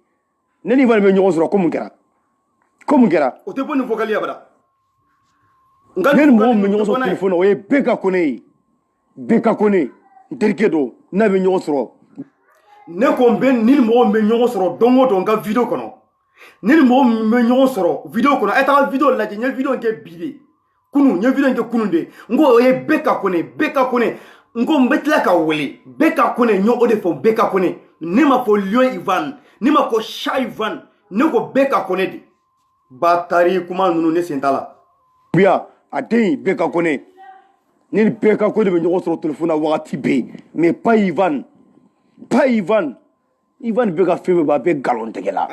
S3: ne ni ba me nyogo soro ko mun kera
S1: o te bon vocal yabada.
S3: Nen mo me nyogo soro téléphone o e beka kone derkedo na be nyogo soro
S1: ne ko ben ni mo me nyogo soro dongo donga vidéo kono ni mo me nyogo soro vidéo kono eta vidéo la je vidéo nke bide kunu nye vidéo nke kunu de ngo o e beka kone ngo mbetla ka wele beka kone nyo o de fo beka kone ni ma fo lion Ivan ni ma ko sha Ivan ne ko beka kone de batari kuma nunu ne sentala
S3: bia atei beka kone ni beka kone be nyogo soro téléphone a wakati be mais pas Ivan beka febe ba be galon tegela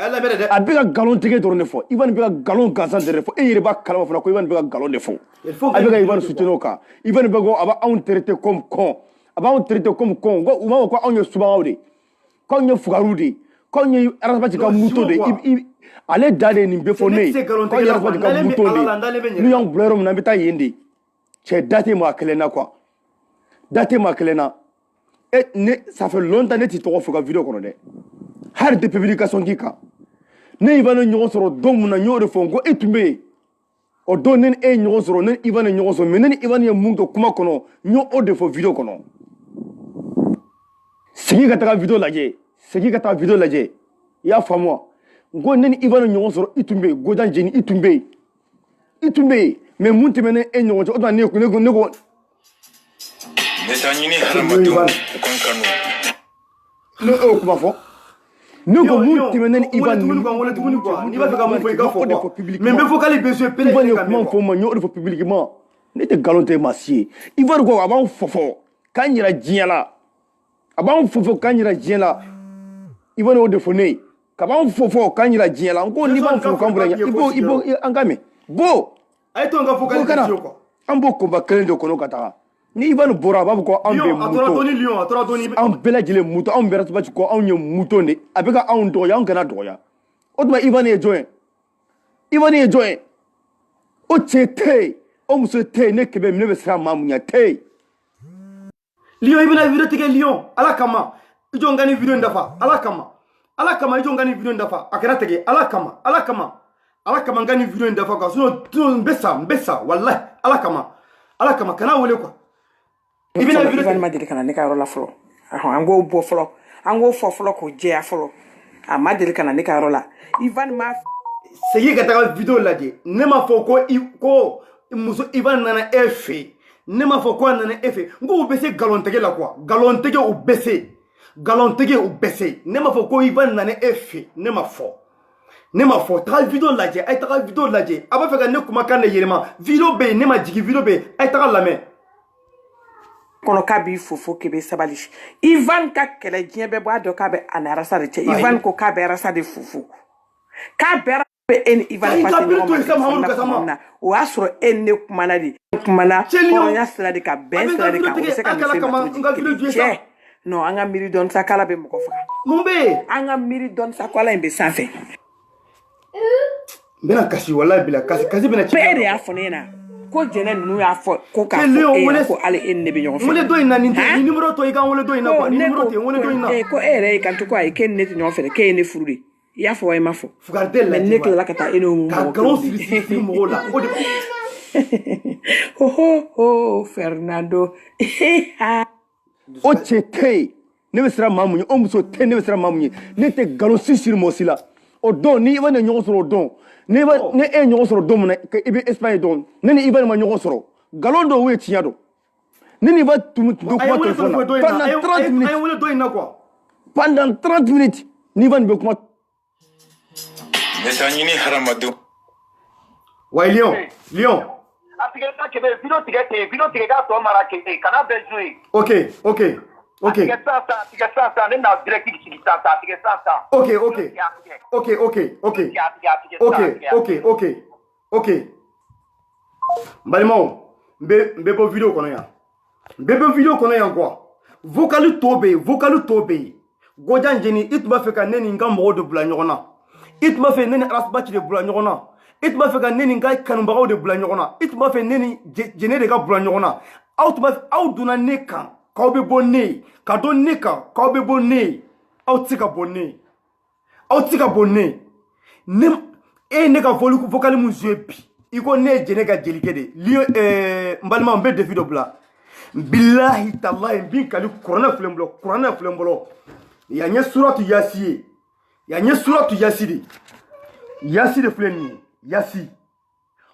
S3: a beka galon tege dorone fo Ivan beka galon gansan de fo e yere ba kalama fo ko Ivan beka galon de fo a beka Ivan soutenoka Ivan bego aba on traité comme con go uma ko on subawde ko on fugarudi ko on arasbati ka muto de ale dale ni be fo ne ko arasbati ka muto de ni on blerom na beta yende che date mo akelena quoi date mo akelena. Et ça fait longtemps que tu as fait une vidéo. Har de publication qui ka. Ne Ivan nyogo soro dom na nyodo fongo etumbe. O donen e nyogo soro ne Ivan nyogo soro menen Ivan ya mungo kuma kono nyo o de fo vidéo kono. Sigi ka ta vidéo laje. Ya famwa. Ngo nen Ivan nyogo soro itumbe godan jeni itumbe. Mais munti menen e nyogo soro o ne ko
S4: Netanyini halamadou konkano.
S3: No o kuma fo. No ko muti menen Ivan
S1: ni ba fika mo fo ka fo mais me vocal besoin pele
S3: ka mo fo ma nyo fo publiquement ne te galonté massier Ivan ko aban fofo kanyira jiala Ivan o defone ka ban fofo kanyira jiala ko ni ban fo kambura ibo angame bo
S1: ay to nga vocal besoin ko
S3: ambo ko ba kelendo kono kata ni Ivan bora babu ko ambe muto am bela jile muto am berat ba ko am nye muto ne abeka am do ya ngana do ya odma Ivan e join o chete o muso te ne kebe mne be sra mamunya te
S1: lion ibina video tege lion ala kama ijo ngani video ndafa ala kama ijo ngani video ndafa akira tege ala kama ngani video ndafa ko so mbesa wallahi ala kama kana wole ko
S2: Ivan ma deli kana ne ka yɔrɔ la fɔlɔ an k'o bɔ fɔlɔ an k'o fɔ fɔlɔ k'o jɛya fɔlɔ a ma deli kana ne ka yɔrɔ la Ivan ma
S1: segi ka taga vidéo lajɛ ne ma fɔ ko muso Ivan nana e fɛ ne m'a fɔ ko a nana e fɛ n ko u bɛ se galon tigɛ la quoi galon tigɛ u bɛ se galon tigɛ u bɛ se ne m'a fɔ ko Ivan nana e fɛ ne m'a fɔ taga video lajɛ a ye taga video lajɛ a b'a fɛ ka ne kumakan de yɛlɛma video bɛ yen ne ma jigin video bɛ yen a ye taga lamɛn
S2: kono k'a b'i fofo k'i bɛ sabali Ivan ka kɛlɛ diɲɛ bɛɛ b'a dɔn k'a bɛ a ni Arasa de cɛ Ivan ko k'a bɛ Arasa de fofo k'a bɛ e ni Ivan pasi ɲɔgɔn ma o y'a sɔrɔ e ni ne kumana de hɔrɔnya sira de ka bɛn sira de kan o bɛ se ka nin fɛn ma cɛ non an ka miiri dɔɔni sa k'ala bɛ mɔgɔ faga
S1: mun bɛ yen
S2: an ka miiri dɔɔni sa k'ala in bɛ sanfɛ
S1: n bɛna kasi walayi bila kasi bɛna ci
S2: bɛɛ de y'a fɔ ne ɲɛna ko jɛnɛ ninnu y'a fɔ ko k'a fɔ e ye ko ale e ni ne bɛ ɲɔgɔn fɛ
S1: wele dɔ in na nin numéro to i kan wele dɔ in na quoi ni numéro tɛ wele dɔ in na
S2: ko e yɛrɛ y'i kanto ko ayi k'e ni ne tɛ ɲɔgɔn fɛ dɛ k'e ye ne furu de i y'a fɔ wa i ma fɔ
S1: fugariden lajɛ
S2: ne tilala ka taa e n'o
S1: ka nkalon siri mɔgɔw la o de
S2: oh Fernando
S3: o cɛ tɛ yen ne bɛ siran maa mun ye o muso tɛ ne bɛ siran maa mun ye ne tɛ nkalon siri mɔgɔ si la o don ni Ivan ye ɲɔgɔn sɔrɔ o don ne e ye ɲɔgɔn sɔrɔ don min na i bɛ Espagne dɔn ne ni Ivan ma ɲɔgɔn sɔrɔ nkalon dɔw ye tiɲɛ dɔn ne ni Ivan tun kuma téléphone na pendant 30 minutes ni Ivan bɛ kuma
S4: Mesanyini haramadou.
S1: Ouais, Lion. Ok. Balimo, bébé vidéo qu'on a. Bébé vidéo qu'on a quoi? Vocalu tobe. Gojan Jenny, it m'a fait qu'un n'ingambo de Blagnona. It m'a fait neni arasbati de Blagnona. It m'a fait qu'un n'ingai kanumbarao de Blagnona. It m'a fait neni jené de Blagnona. Out duna neka, kaube bonne, kado neka, kaube bonne, out tika bonne. Nem e neka vocal muzepi. Iko ne jené ga jelikede. Lio mbalma mbe de video bla. Billahi tallahi bin kali Qur'an flembolo. Ya nye suratu Yasi. Yasi de fleni. Yasi.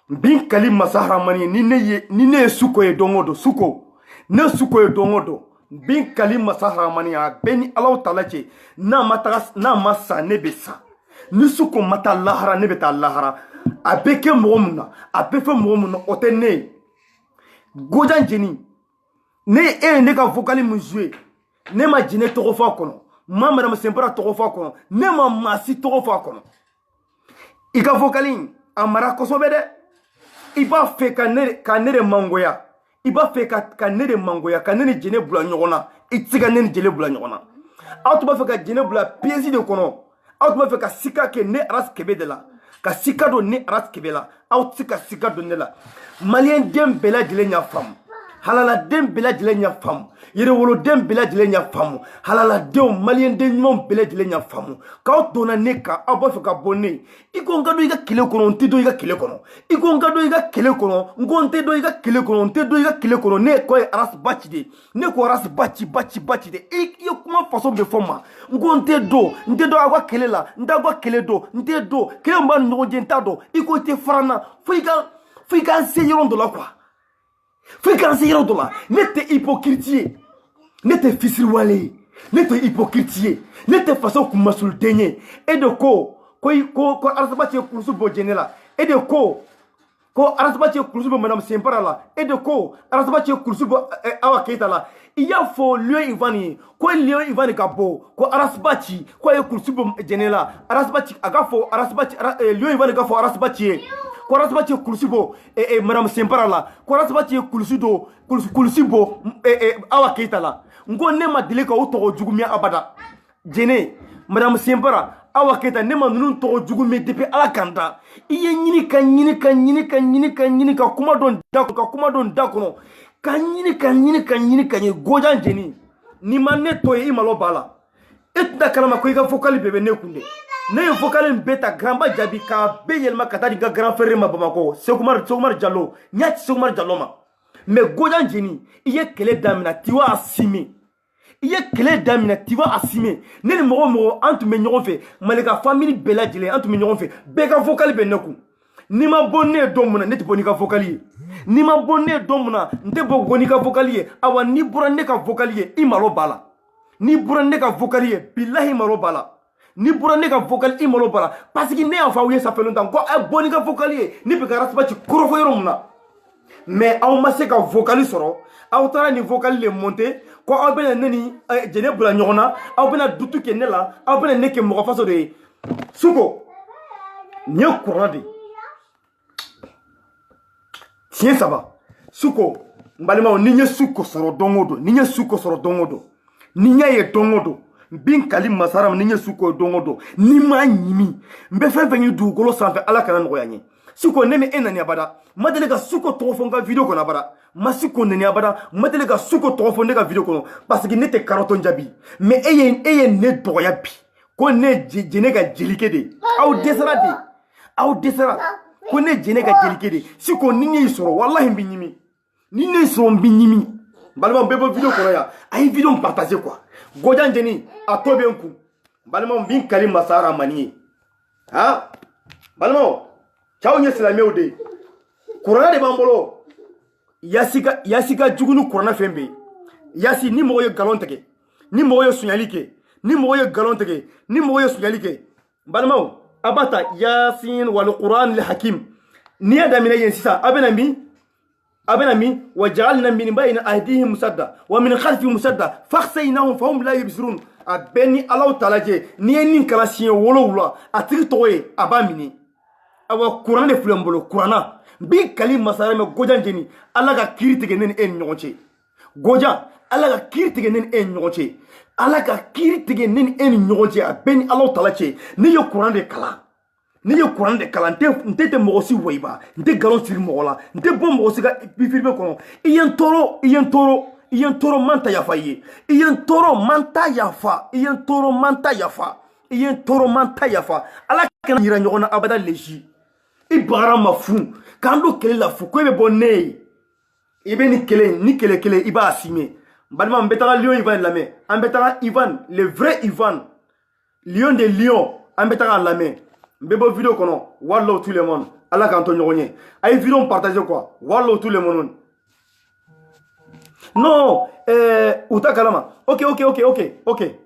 S1: Bin kali masahara mani ni ne suko ye dongodo suko. Ne suko ye dongodo. Bin kali masahara mani ya beni Allah talache na masa nebesa. Ni suko mata lahara nebeta lahara. Abeke mwomuna. Abefe mwomuna otene. Gojan jeni. Ne ne ka vocali muzwe. Ne ma jine togofa kono. Ma madame Sempara togofa kono. Ne ma masi togofa kono. Ika vocali amara kosobede. Iba fe ka nere mangoya. Iba fe ka nere mangoya. Ka nere jine bula nyogona. Itiga nere jele bula nyogona. Auto ba fe ka jine bula piezi de kono. Auto ba fe ka sika ke ne aras kebe de la. Ka sika do ne aras kebe la. Auto ka sika do ne la. Malien dem bela jele nya fam. Halala dem bela jele nya fam. Yere wolo dem bela jele nya fam. Halala dem malien dem nyom bela jele nya fam. Ka auto na neka abo fe ka bonne. Iko ngado iga kile kono ntido iga kile kono. Iko ngado iga kile kono ngonte do iga kile kono ntedo iga kile kono ne ko aras bachi de. Ne ko aras bachi de. Iyo kuma façon be forma. Ngonte do ntedo agwa kile la. Ndagwa kile do ntedo kile mba nyogo jenta do. Iko te frana. Fika seyiron do la quoi. Fika seyiron do la. Nete hypocritie. Nete fisirwale. Nete hypocritie. Nete façon kumasul denye. Et de ko arasabati kurusu bo jenela. Et de ko arasabati kurusu bo madame Sempara la. Et de ko arasabati kurusu bo Awa Keita la. Il y a faux lieu Ivani. Ko lieu Ivani kabo. Ko arasabati ko e kurusu bo jenela. Arasabati agafo arasabati lieu Ivani gafo arasabati. Ko arasabati kurusu bo madame Sempara la. Ko arasabati kurusu bo Awa Keita la. Ngo ne ma dile ka o togo jugumia abada. Jene madame Sempara Awa Keita ne ma nunu togo jugume depuis ala kanda. Iye nyini ka kuma don da kono. Ka nyini gojan jeni. Ni ma ne to ye imalo bala. Etda kalama ko iga vocal bebe ne kunde. Ne vocal beta gramba jabi ka be yelma kata diga grand frère ma Bamako. Sekumar Diallo. Nyati Sekumar Diallo ma. Mais gojan jeni iye kele damina tiwa asimi. Il y a clé d'amina, tu vas assumer. Ne le moro entre mes gnons fait, malika famille bella jile, entre mes gnons fait, bega vocal beneku. ni ma bonne don mun na ne tɛ bɔ n'i ka vocal ye ni ma bonne don mun na n tɛ bɔ n'i ka vocal ye awa ni bɔra ne ka vocal ye i malo b'a la ni bɔra ne ka vocal ye bilahi malo b'a la ni bɔra ne ka vocal i malo b'a la parce que ne y'a fɔ aw ye ça fait longtemps ko a bɔ n'i ka vocal ye ne bɛ ka raspa ci kɔrɔfɔ yɔrɔ mun na mais aw ma se ka vocal sɔrɔ aw taara ni vocal le monter ko aw bɛna ne ni jɛnɛ bila ɲɔgɔn na aw bɛna dutu kɛ ne la aw bɛna ne kɛ mɔgɔ faso de ye Suko nin ye kuranna de ye tiɲɛ saba Suko n balimaw ni n ye Suko sɔrɔ don o don ni n ye Suko sɔrɔ don o don ni n y'a ye don o don bin kali masaram ni n ye Suko ye don o don ni m'a ɲimi n bɛ fɛn fɛn ye dugukolo sanfɛ ala kana nɔgɔya n ye Suko ne ni e nani abada ma deli ka Suko tɔgɔ fɔ n ka video kɔnɔ abada ma Suko nani abada ma deli ka Suko tɔgɔ fɔ ne ka video kɔnɔ parce que ne tɛ carotte jaabi mais e ye ne dɔgɔya bi ko ne jɛnɛ ka jelikɛ de aw dɛsɛra ko ne jɛnɛ ka jelikɛ de Suko ni ne y'i sɔrɔ wallahi n bɛ ɲimi ni ne y'i sɔrɔ n bɛ ɲimi balimaw bɛɛ bɔ video kɔnɔ yan a ye video partager quoi Gɔjan jɛni a tɔ bɛ n kun balimaw n bɛ n kali Masara Mani ye ha balimaw cɛw ye silamɛw de ye kuranna de b'an bolo Yasi ka jugu ni kuranna fɛn bɛɛ Yasi ni mɔgɔ ye galon tigɛ ni mɔgɔ ye suɲɛli kɛ ni mɔgɔ ye galon tigɛ ni mɔgɔ ye suɲɛli kɛ balimaw a b'a ta Yasin wal Quran al Hakim n'i y'a daminɛ yen sisan a bɛna min wa ja'alna min bayni aydihim musadda wa min khalfihim musadda fakhsaynahum fahum la yubsirun a bɛɛ ni Alahu Taala cɛ n'i ye nin kalan siɲɛ 7 a tigi tɔgɔ ye a b'a minɛ awa kuranna de filɛ n bolo kuranna bi kali masara mɛ Gɔjan jɛni ala ka kiiri tigɛ ne ni e ni ɲɔgɔn cɛ Gɔjan ala ka kiiri tigɛ ne ni e ni ɲɔgɔn cɛ ala ka kiiri tigɛ ne ni e ni ɲɔgɔn cɛ a bɛɛ ni Alahu Taala cɛ ne ye kuranna de kalan n tɛ mɔgɔ si wayiba n tɛ galon siri mɔgɔ la n tɛ bɔ mɔgɔ si ka bifiribe kɔnɔ i ye n tɔɔrɔ man ta yafa i ye i ye n tɔɔrɔ man ta yafa ala kana yira ɲɔgɔn na abada lesi i bagara ma fu k'an don kɛlɛ la fu ko e bɛ bɔ ne ye i bɛ ni kɛlɛ kelen i b'a signer balima n bɛ taga Lion Ivan lamɛn an bɛ taga Ivan le vrai Ivan Lion de Lion an bɛ taga lamɛn n bɛ bɔ video kɔnɔ wallahu tout le monde ala k'an to ɲɔgɔn ye a ye video partager quoi wallahu tout le monde non u ta kalama ok